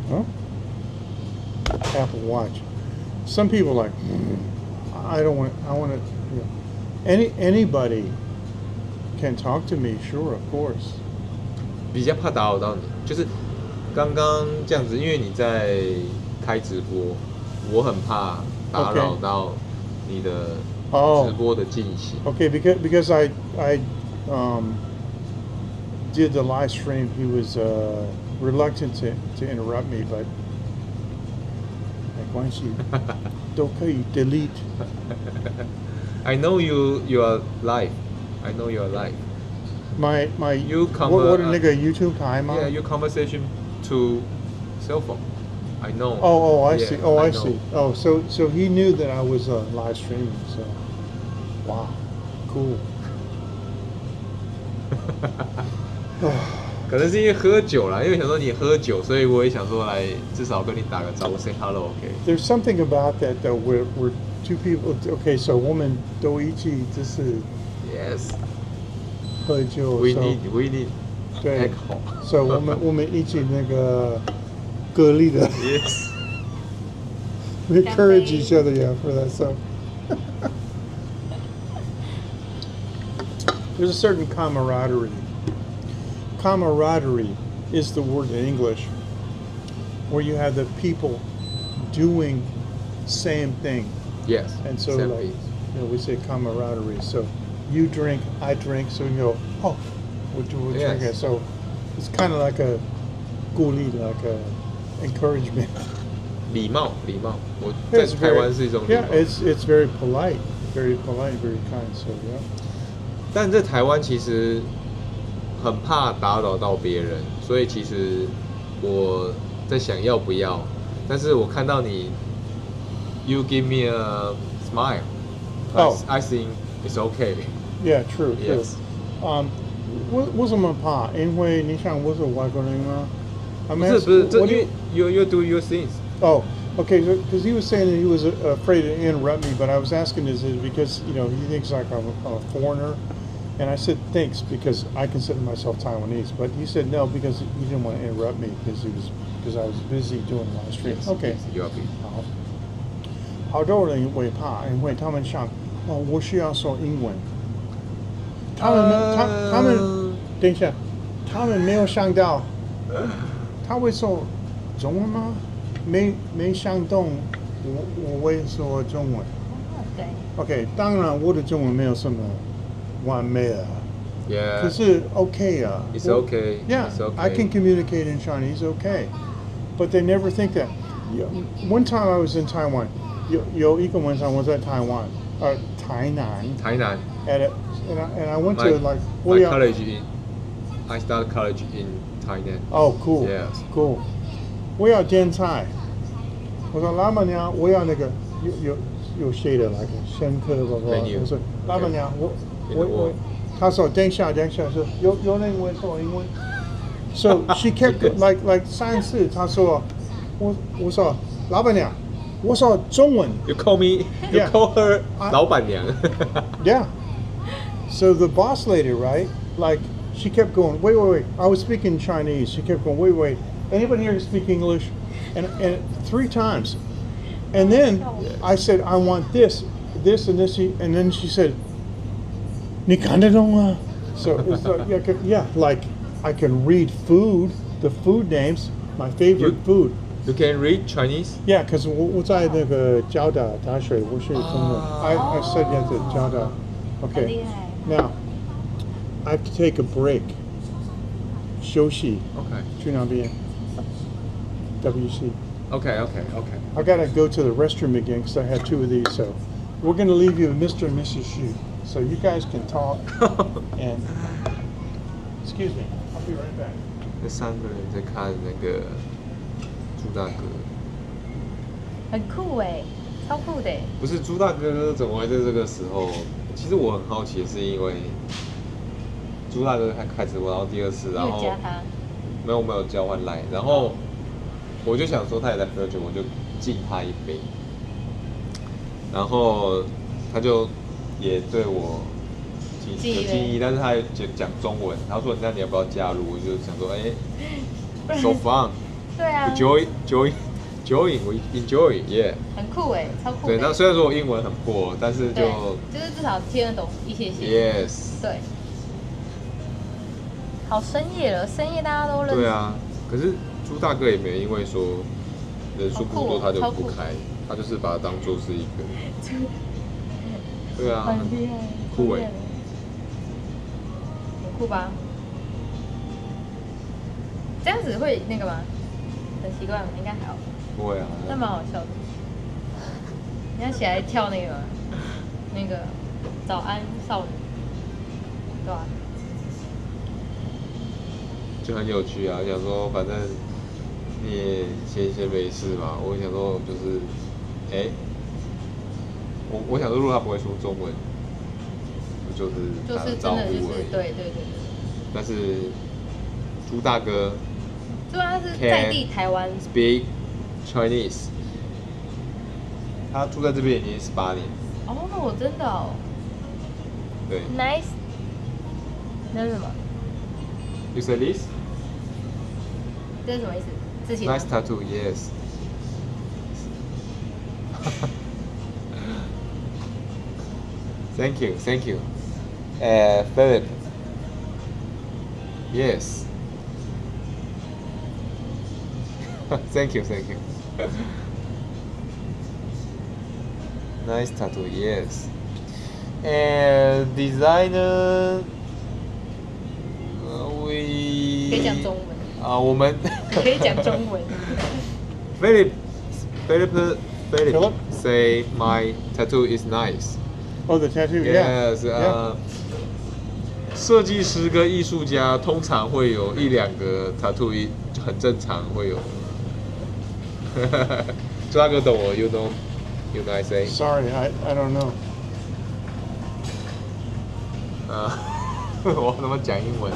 Huh? Apple Watch. Some people like. I don't want. I want to. You know, anybody can talk to me. Sure, of course. 比较怕打扰到你，就是刚刚这样子，因为你在开直播，我很怕打扰到你的直播的进行。Okay, because I did the live stream. He was reluctant to interrupt me, but 没关系，都可以 delete. I know you are live. I know you are live. My You come, 我的那个 YouTube 台吗 Yeah, your conversation to cell phone. I know. Oh, I Yeah, see. Oh, I know. see. Oh, so he knew that I was live streaming. So, wow, cool. 可能是因为喝酒啦，因为想说你喝酒，所以我也想说来至少跟你打个招呼 ，say hello，OK。There's something about that though, where two people. Okay, so 我们都一起就是Yes. 喝酒 We so need 对 alcohol. So 我们一起那个隔离的 Yes. we encourage each other, yeah, for that. So there's a certain camaraderie. Camaraderie is the word in English where you have the people doing same thing. Yes. And so same like, thing. you know, we say camaraderie. So you drink, I drink, so you go, oh, we'll drink Yes. it. So it's kind of like a 鼓励, like a encouragement. 礼貌，我在 It's 台湾是一种礼 yeah, 貌。 it's very polite, very kind. So yeah. 但在台湾其实很怕打扰到别人，所以其实我在想要不要，但是我看到你 ，you give me a smile. Oh. I think it's okay. Yeah, true. Yes. 为什么怕？因为你想我是外国人吗？不是，这因为 you do your things. Oh, okay. Because he was saying that he was afraid to interrupt me, but I was asking is because he thinks like I'm a foreigner, and I said thanks because I consider myself Taiwanese, but he said no because he didn't want to interrupt me because I was busy doing live stream. Yes, Okay. yes, you are busy. 好多人会怕，因为他们想我需要说英文。他们等一下，他们没有想到他会说中文吗？没想动，我会说中文。对， OK，当然我的中文没有什么完美啊， Yeah. 可是 OK 啊。It's okay. Yeah, It's okay. I can communicate in Chinese, okay. But they never think that. One time I was in Taiwan. 有一个晚上我在台湾，台南。台南。And I went to like. My college in. I started college in Thailand. Oh, cool. Yes. Cool. 我要点菜。我说老板娘，我要那个有写的那个先客吧。我说老板娘，我。他说等一下说有人会说英文。So she kept like 3次，他说我说老板娘，我说中文。You call me. You call her 老板娘。Yeah. So the boss lady, right? Like she kept going. Wait. I was speaking Chinese. She kept going. Wait. Anybody here speak English? And 3 times. And then I said I want this, and this, and then she said. 你看得懂吗? So it's like, yeah, like I can read food, the food names, my favorite food. You can read Chinese? Yeah, because 我在那个交大大学，我学中文。I studied at 交大。Okay. Now, I have to take a break. 休息。Okay. 去哪边? WC. Okay. I gotta go to the restroom again because I had 2 of these. So we're gonna leave you with Mr. and Mrs. Xu. So you guys can talk and excuse me, I'll be right back. 这3个人在看那个朱大哥，很酷哎，超酷的。不是朱大哥怎么会在这个时候？其实我很好奇，是因为朱大哥他开直播，然后第2次，然后加他，没有交换赖，然后我就想说他也在喝酒，我就敬他一杯，然后他就。也对我有敬意，但是他讲中文，他说那你要不要加入？我就想说，so fun， 对啊 ，join，我 enjoy，yeah， 很酷哎，超酷。对，那虽然说我英文很破，但是就是至少听得懂一些。Yes。对。好深夜了，深夜大家都认识。对啊，可是朱大哥也没有因为说人数不多他就不开，他就是把它当做是一个。对啊，很厉害，酷哎，很酷吧？这样子会那个吗？很奇怪吗？应该还好。不会啊，那蛮好笑的。你要起来跳那个吗？那个早安少女，对吧？就很有趣啊，想说反正你也闲没事嘛，我想说就是我想说，如果他不会说中文，就是打个招呼而已。对。但是朱大哥，他是在地台湾 speak Chinese， 他住在这边已经18年。哦，真的哦。对。Nice。那是什么 You say this？ 这是什么意思？字形。 Nice tattoo, yes. Thank you. Philip. Yes. Thank you. Nice tattoo, yes. And designer, 可以讲中文。我们可以讲中文。Philip say my tattoo is nice. Oh, the tattoo, yes, yeah. 设计师跟艺术家通常会有1-2个 tattoo， 很正常会有。朱大哥懂我 ，you know I say. Sorry, I don't know. 我怎么讲英文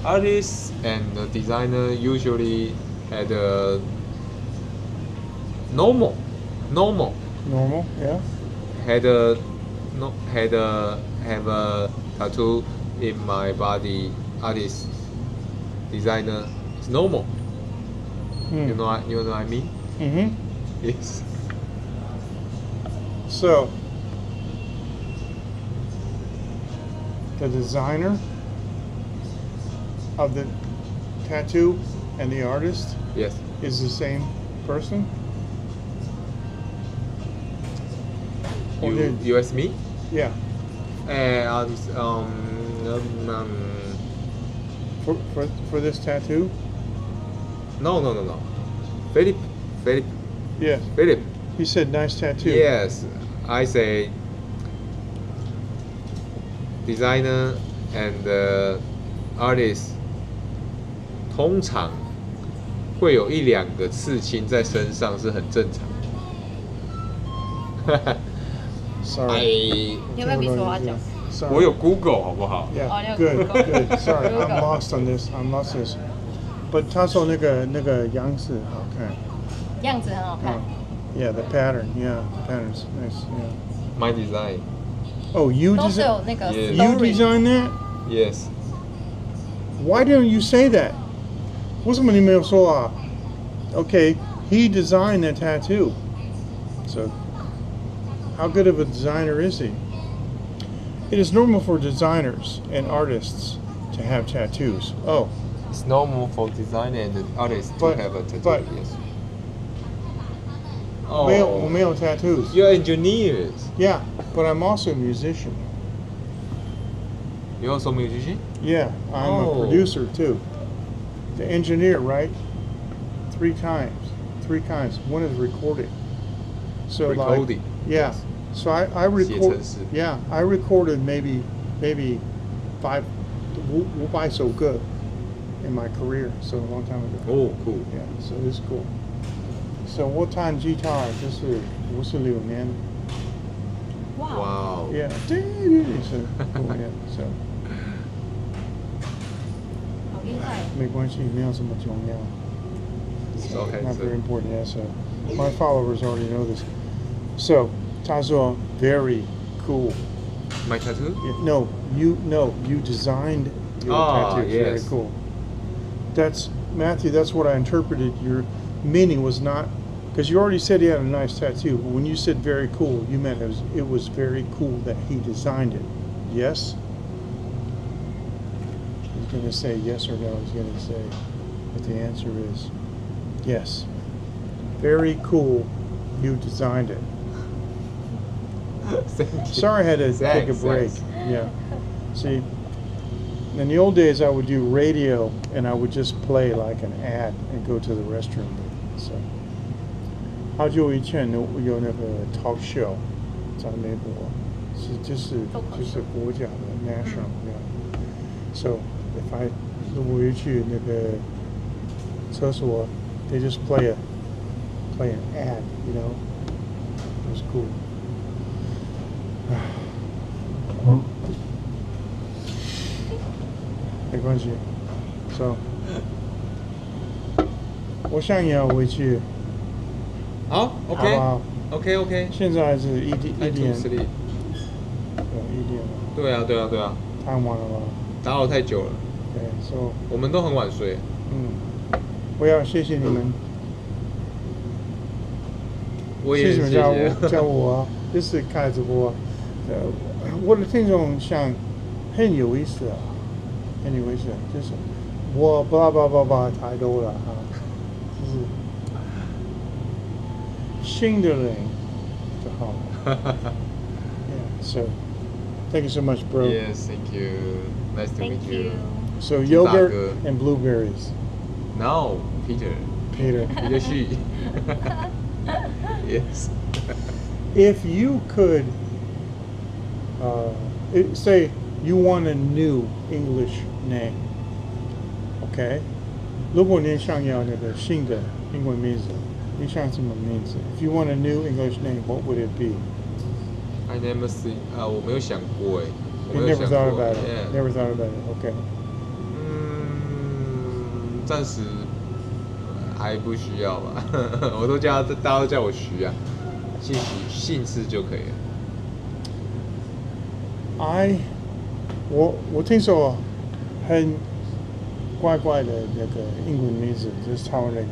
？Artists and the designer usually had a normal, yeah. have a tattoo in my body. Artist, designer, it's normal. You know what I mean? Mm-hmm. Yes. So, the designer of the tattoo and the artist Yes. is the same person? Or did- You ask me? Yeah. And For this tattoo? no. Philip. Yes. Philip. He said nice tattoo. Yes, I say designer and artist 通常会有一两个刺青在身上是很正常的。 Sorry. 你要不要比手画脚？ Sorry. 我有 Google 好不好？ Yeah. 哦，你有 Good. Google Good. Sorry, I'm Google lost on this. I'm lost on this. But 他说那个样子好看。样子很好看。 Yeah, the pattern. Yeah, the pattern's nice. Yeah. My design. Oh, you 都是 design? 有那个 Yeah. You story。 design that? Yes. Why didn't you say that? 为什么你没有说啊？ Okay, he designed that tattoo. So, how good of a designer is he? It is normal for designers and artists to have tattoos. Oh, It's normal for designer and artist to But- have a tattoo. but- Yes. 我没有 tattoos. You're engineers. Yeah, but I'm also a musician. You're also musician? Yeah, I'm Oh. a producer too. The engineer, right? Three times. One is recording. So Recording. like, yeah. So I record. 写程式。 Yeah, I recorded maybe 500首歌 in my career. So a long time ago. Oh, cool. Yeah, so it's cool. So 我弹吉他就是56年。哇， Wow. Yeah, so cool. Yeah, so 好厉害。没关系，没有什么重要。It's okay. Not so- very important. Yeah, so my followers already know this. So 他说 very cool. My tattoo? Yeah, no, you designed your Ah, tattoos. yes. Very cool. That's Matthew. That's what I interpreted. Your meaning was not because you already said he had a nice tattoo. But when you said very cool, you meant it was very cool that he designed it. Yes. He's gonna say yes or no. He's gonna say, but the answer is yes. Very cool. You designed it. Thank you. Sorry, I had to take a Thanks, break. thanks. Yeah. See, in the old days, I would do radio and I would just play like an ad and go to the restroom. So, 好久以前有那个 talk show 在美国，就是国家的 national. Yeah. So if I 如果我去那个厕所 they just play an ad, you know. It was cool. 没关系。So，我想要回去，好好不，OK，好？ OK，现在是一 Nine 点， to 对， three。一点了，对啊，太晚了吧？打扰太久了，对，So，我们都很晚睡。我要谢谢你们，我也谢谢你谢们谢。叫我，这是开直播，我的听众想很有意思啊，很有意思，就是我巴拉太多了哈，就是新的人就好了。Yeah, so thank you so much, bro. Yes, thank you. Nice to Thank meet you. you. So 金大 yogurt 哥 and blueberries, No, Peter. Peter. Peter Xu. Yes. If you could, say you want a new English name, okay? 如果你想要那个新的英文名字，你想什么名字？ If you want a new English name, what would it be? I never see. 我没有想过哎。我 You 没有 never 想 thought 过 about it. Yeah. Never thought about it. Okay. 暂时还不需要吧。我都叫大家都叫我徐啊，姓氏就可以了。我听说很怪怪的那个英文名字，就是台湾那个。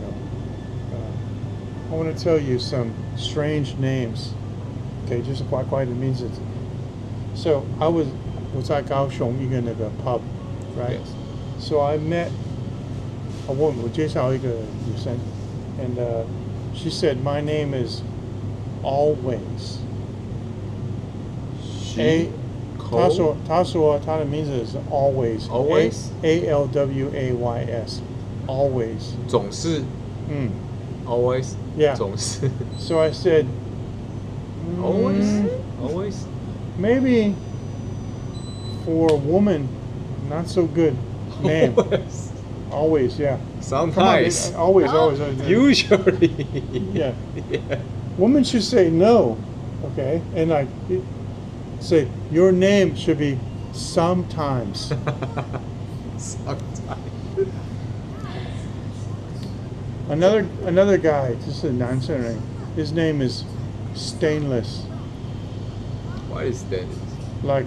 I want to tell you some strange names. Okay, 就是怪怪的名字。So我在高雄一个那个 pub, right? Yes. So I met 我介绍一个女生 and she said my name is always She 她说她的名字是 always Always? Always always 总是 always Yeah. 总是 so I said always always maybe for a woman not so good name always yeah Come on, sometimes always usually Yeah. Women should say no, okay? And like say your name should be sometimes. sometimes Another guy, 就是男生人, his name is Stainless, what is that like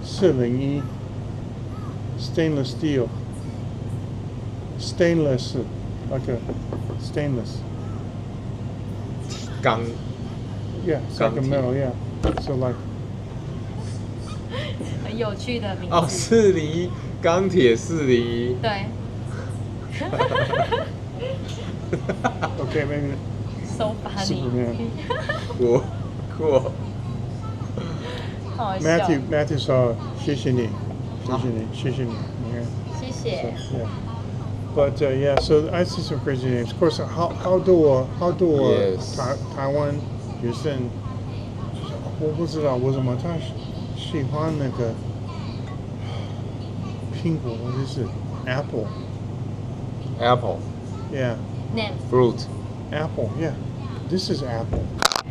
401 stainless steel. Stainless, like a stainless. 钢 Yeah, it's like a 钢铁 metal, yeah. So like 很有趣的名字。哦401钢铁401对。 okay, maybe So funny。 Superman. 酷好好笑。 Matthew saw 谢谢你 okay. 谢谢。 So, yeah. But yeah, so I see some crazy names. Of course, how do Yes. 台湾女生，我不知道为什么她喜欢那个苹果，就是 apple. apple Yeah, Name。 fruit apple. Yeah, this is apple.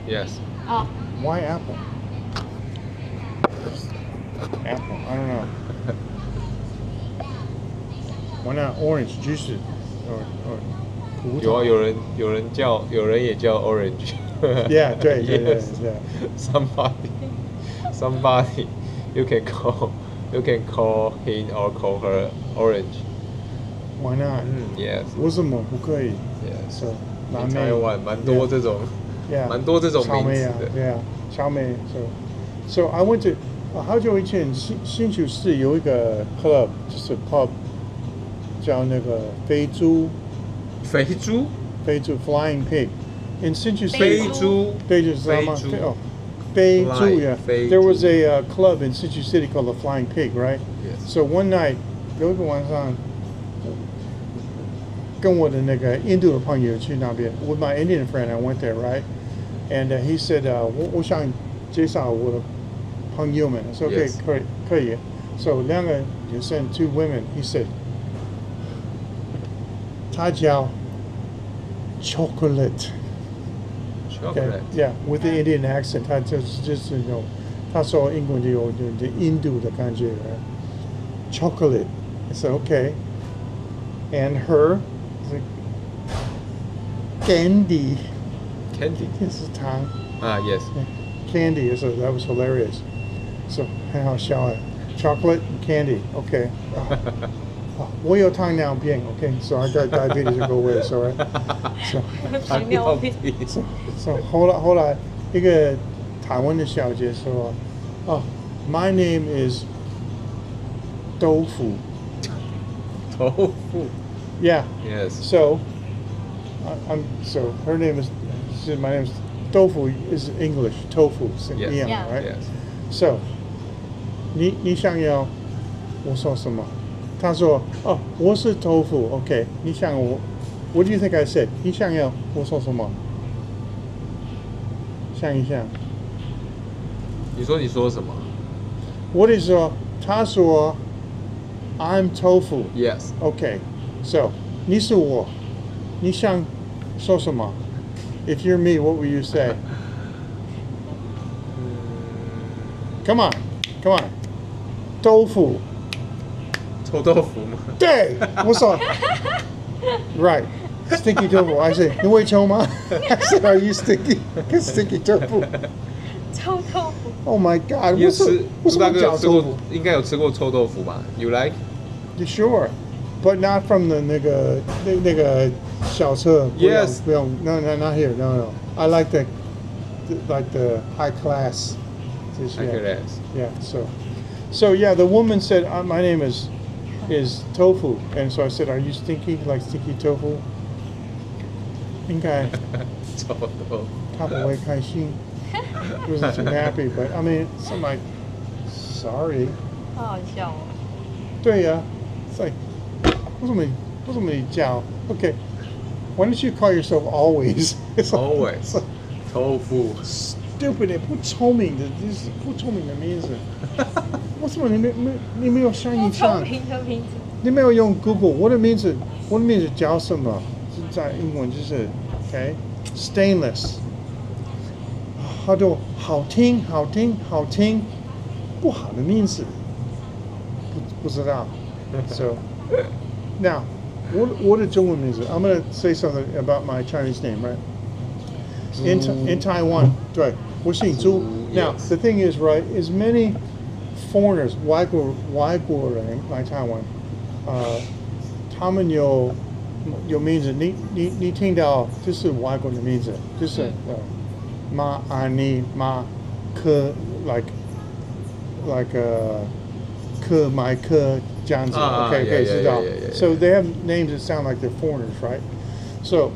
yes 哦， Why apple? Apple. I don't know. Why not orange juice or 葡萄？有人也叫 orange Yeah, 对 yes somebody you can call him or call her orange Why not? yes 为什么不可以 yes So 蓝莓台湾蛮多这种 Yeah. 蛮多这种名字草莓啊的，Yeah，草莓。So I went to 好久以前新竹市有一个 club，就是 pub，叫那个飞猪肥猪 Flying Pig。In 新竹市飞猪对，就知道吗？飞猪哦，飞猪 Flying Yeah. 飞 There 猪 was a club in Situ City called the Flying Pig, right? Yes. So one night 有一个晚上，跟我的那个印度的朋友去那边。With my Indian friend, I went there, right? And he said, 我想介绍我的朋友们。I said, okay, Yes. 可以。So 2个女生 2 women. He said, 他叫 chocolate. Okay, chocolate yeah, with the Indian accent, 他就是有，他说英文就有印度的感觉，chocolate. I said okay, and her is like, candy. candy 是糖 yes candy. So that was hilarious. So 很好笑哎，chocolate and candy. Okay. 我有糖尿病 Okay, so I got diabetes to go away. So right. So 糖尿病。 So 后来一个台湾的小姐说，my name is 豆腐。豆腐 Yeah. yes So so her name is my name is tofu is English tofu 是 Yes. 一样 Yeah. right? yes So 你想要我说什么？他说我是豆腐 OK 你想我 What do you think I said? 你想要我说什么？想一想。你说什么我的说他说 I'm tofu yes OK So 你是我你想说什么 If you're me what will you say? Come on 豆腐臭豆腐吗对我说 Right Stinky tofu I said 你会臭吗 I said are you stinky Stinky tofu 臭豆腐。 Oh my god 你有吃为什么大哥有吃过叫豆腐应该有吃过臭豆腐吧 you like You sure But not from the 那个小车 Yes. 不用 No not here No I like the high class 这些 I can ask Yeah, so yeah, the woman said, my name is is tofu, and so I said, "Are you stinky like stinky tofu?" 应该超多。他不会开心 wasn't too happy, but I mean, so I'm like, sorry. 好好笑哦。对呀 it's like 为什么你叫 Okay, why don't you call yourself always? It's like, Always. it's like, 豆腐。 stupid 也不聪明的，这是不聪明的名字。为什么你没有上一上？聪明的名字。你没有用 Google，我的名字叫什么？是在英文就是 OK stainless，好多好听，不好的名字，不知道。So now，我的中文名字 ，I'm gonna say something about my Chinese name, right? In Taiwan，对，我姓朱。Now Yes. the thing is, right, is many foreigners 外国人来台湾，他们有名字，你听到就是外国的名字，就是马安妮马科 like 科麦克这样子 ，OK 可以知道。So they have names that sound like they're foreigners, right? So,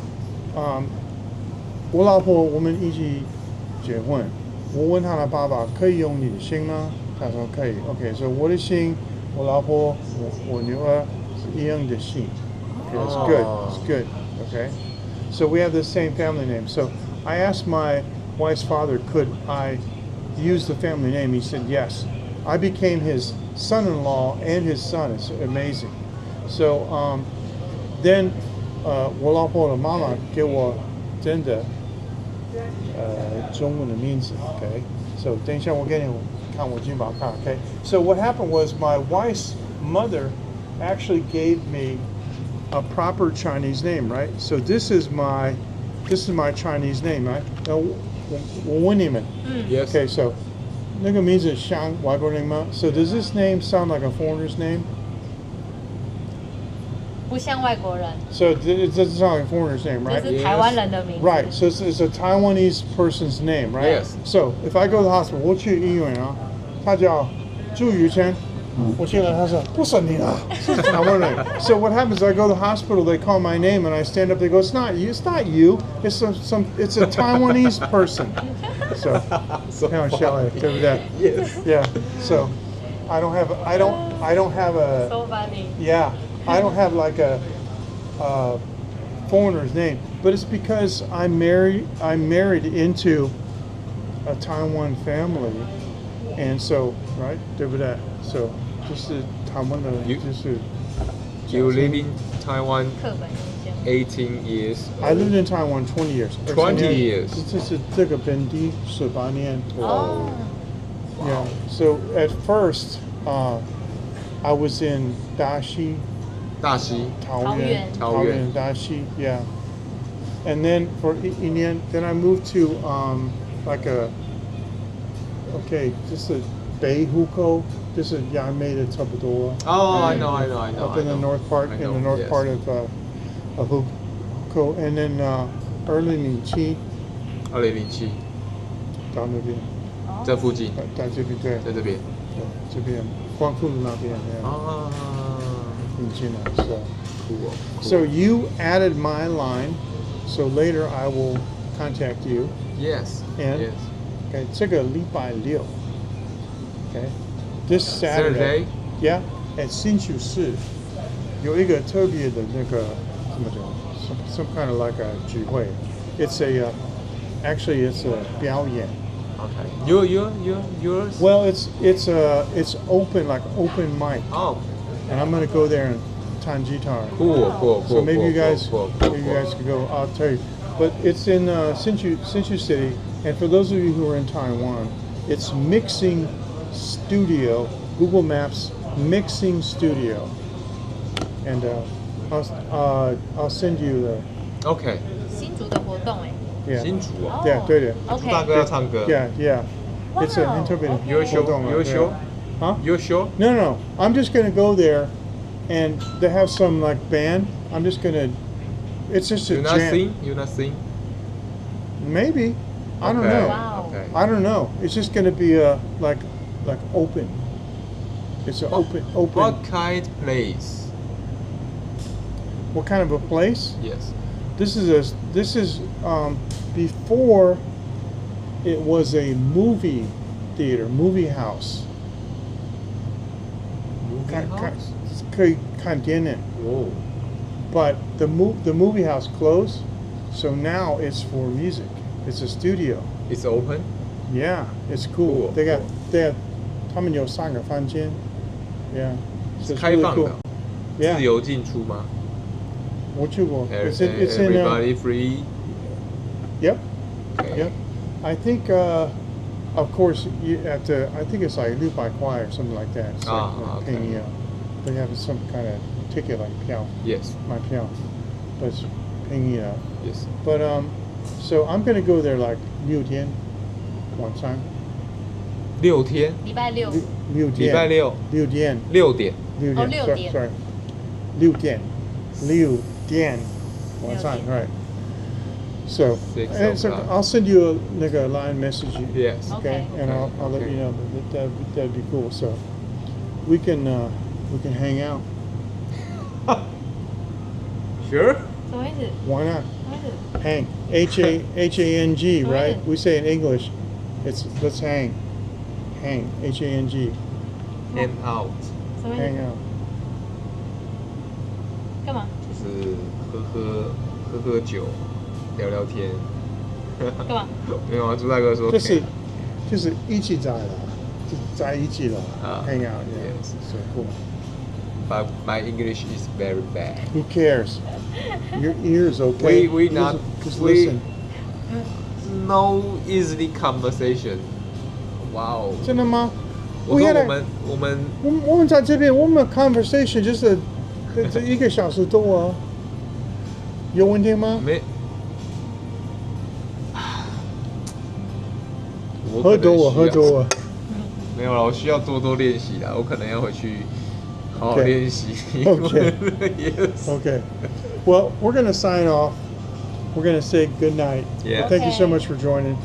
我老婆我们一起结婚，我问她的爸爸可以用你的姓吗？他说可以。OK， 所以我的姓，我老婆，我女儿是一样的姓。Okay, it's good. It's good. Okay, so we have the same family name. So I asked my wife's father, could I use the family name? He said yes. I became his son-in-law and his son. It's amazing. So then 我老婆的妈妈给我真的中文的名字 okay? So 等一下我给你看我金宝卡 okay? So what happened was my wife's mother actually gave me a proper Chinese name, right? So this is my Chinese name, right? 我问你们 Yes. Okay, so 那个名字像外国人吗? So does this name sound like a foreigner's name? 不像外国人， So it doesn't sound like a foreigner's name, 这 right? 是台湾人的名字。 Right, so it's a Taiwanese person's name, right? Yes. So if I go to the hospital, 我去医院啊，他叫朱宇谦，我进来他说不是你啊，是台湾人。So what happens? I go to the hospital, they call my name, and I stand up. They go, it's not you, it's it's a Taiwanese person. So 开玩笑的，对不对 Yes. Yeah. So I don't have a So funny。 yeah, I don't have like a foreigner's name, but it's because I'm married into a Taiwan family, and so right, 对不对 So 就是台湾的，就是 You live in Taiwan 刻板印象。 18 years. I lived in Taiwan 20 years. 20 years. 这个本地18年。哦。 Yeah. So at first, I was in Dashi, 大溪。桃园。桃园。 Dashi, yeah. And then for Indian, then I moved to like just a Bay Huko, just a Yamei差不多 Oh, I know. up in the north part, I know, in the north yes. part of Huko, and then early Nichi 2007到那边，这附近，在这边对，在这边。对这边光复那边啊，引进来是。酷哦。 So you added my line, so later I will contact you. Yes. And- Yes. Okay, 这个礼拜六 Okay, this Saturday. Saturday, yeah, at 新竹市有一个特别的那个怎么讲 some kind of like a 聚会 It's a actually it's a 表演 Okay. Yours. Well, it's open like open mic, Oh. and I'm gonna go there and tan guitar. Cool. So maybe you guys, cool. could go. I'll tell you, but it's in Hsinchu City, and for those of you who are in Taiwan, it's mixing studio. Google Maps mixing studio, and I'll send you the Okay. 新竹的活动哎。 yeah 新竹哦。 yeah 对的 OK。大哥要唱歌。 yeah it's a Wow, interpretive okay. You're sure? 活动啊 You're 对 sure? 啊 You're sure? No. I'm just gonna go there, and they have some like band. I'm just gonna. It's just a You not jam. sing? You not sing? Maybe. I don't Okay. know. Wow. Okay. I don't know. It's just gonna be like open. It's an open. What kind place? What kind of a place? Yes. This is before it was a movie theater, movie house. Movie house? 可以看电影. Whoa. But the movie house closed, so now it's for music. It's a studio. It's open? Yeah, it's cool. Cool. They have 他们有3个房间. Yeah. So it's 开 really 放的 cool. Yeah. 自由进出吗？我去过. It's in Everybody free? Yep. Okay. Yep. I think of course you have to. I think it's like 600块 or something like that. It's like okay. paying they have some kind of ticket like 票 Yes. 买票 but it's paying Yes. But so I'm gonna go there like 6天晚上6天？礼拜六。礼拜六6点6点。哦6点 sorry 6点晚上 right. So, 6 and so o'clock. I'll send you a line message. Yes. Okay, Okay. and I'll let Okay. you know that'd be cool. So we can hang out. Sure? 什么意思？ Why not? 什么意思？ Hang. Hang, right? Right. We say in English, it's let's hang. Hang. Hang. Hang out. 什么意 Hang 思？ out. 干嘛？就是喝酒，聊聊天。干嘛？没有啊，朱大哥说就是一起在了，就在一起了。Hang out. Yeah. Yes. So cool. But my English is very bad. Who cares? Your ears okay? We not just we listen. no easily conversation. Wow. 真的吗？我说 We had 我们在这边，我们 conversation 就是这1个小时多啊，有问题吗？没。喝多了。没有了，我需要多练习啦，我可能要回去好好 Okay. 练习。 Okay. Yes. Okay. Well, we're gonna sign off. We're gonna say good night. Yeah. Thank you so Okay. much for joining.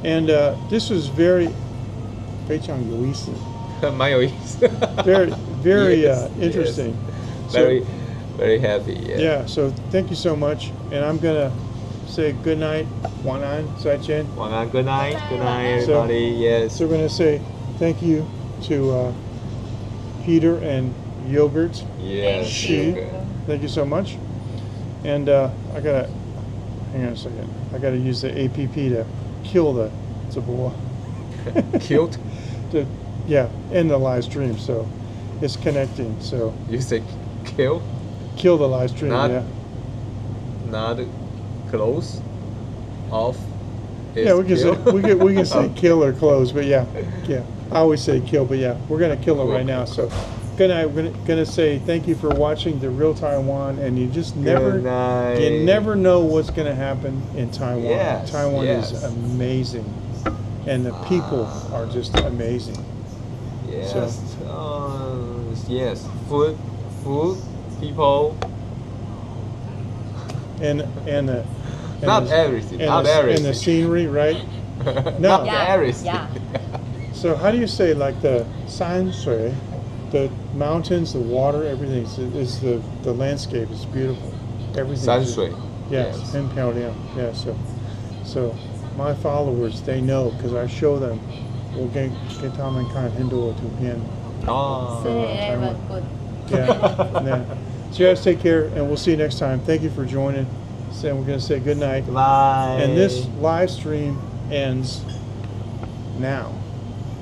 And this was非常有意思蛮有意思。very Yes, interesting. yes. So, Very happy. Yeah. yeah. So thank you so much. And I'm gonna say good night. 晚安，再见。晚安 Good night. Good night, So- everybody. Yes. So we're going to say thank you to Peter and Yogurt. Yes. She. Okay. Thank you so much. And I gotta hang on a second. I gotta use the APP to kill the Tabor. Killed? To end the live stream. So it's connecting. So You say kill? kill the live stream. Not- Yeah. Not close? Off? Yeah, we can say kill? we can say kill or close, but yeah. I always say kill, but yeah, we're gonna kill it right now. So, good night. We're gonna say thank you for watching The Real Taiwan, and you just Good night. you never know what's gonna happen in Taiwan. Yes, Taiwan is yes. amazing, and the people are just amazing. Yes. So- Yes. Food, people. And Not everything. and Not the, everything. and the scenery, right? No. Not Yeah, everything. yeah. So how do you say like the 山水, the mountains, the water, everything is the landscape is beautiful. Everything. 山水. Yes, 很漂亮. Yeah. So my followers, they know because I show them. 我给他们看很多图片. Oh. Say very good. Yeah. So you guys take care, and we'll see you next time. Thank you for joining. So we're going to say good night. Bye. And this live stream ends now.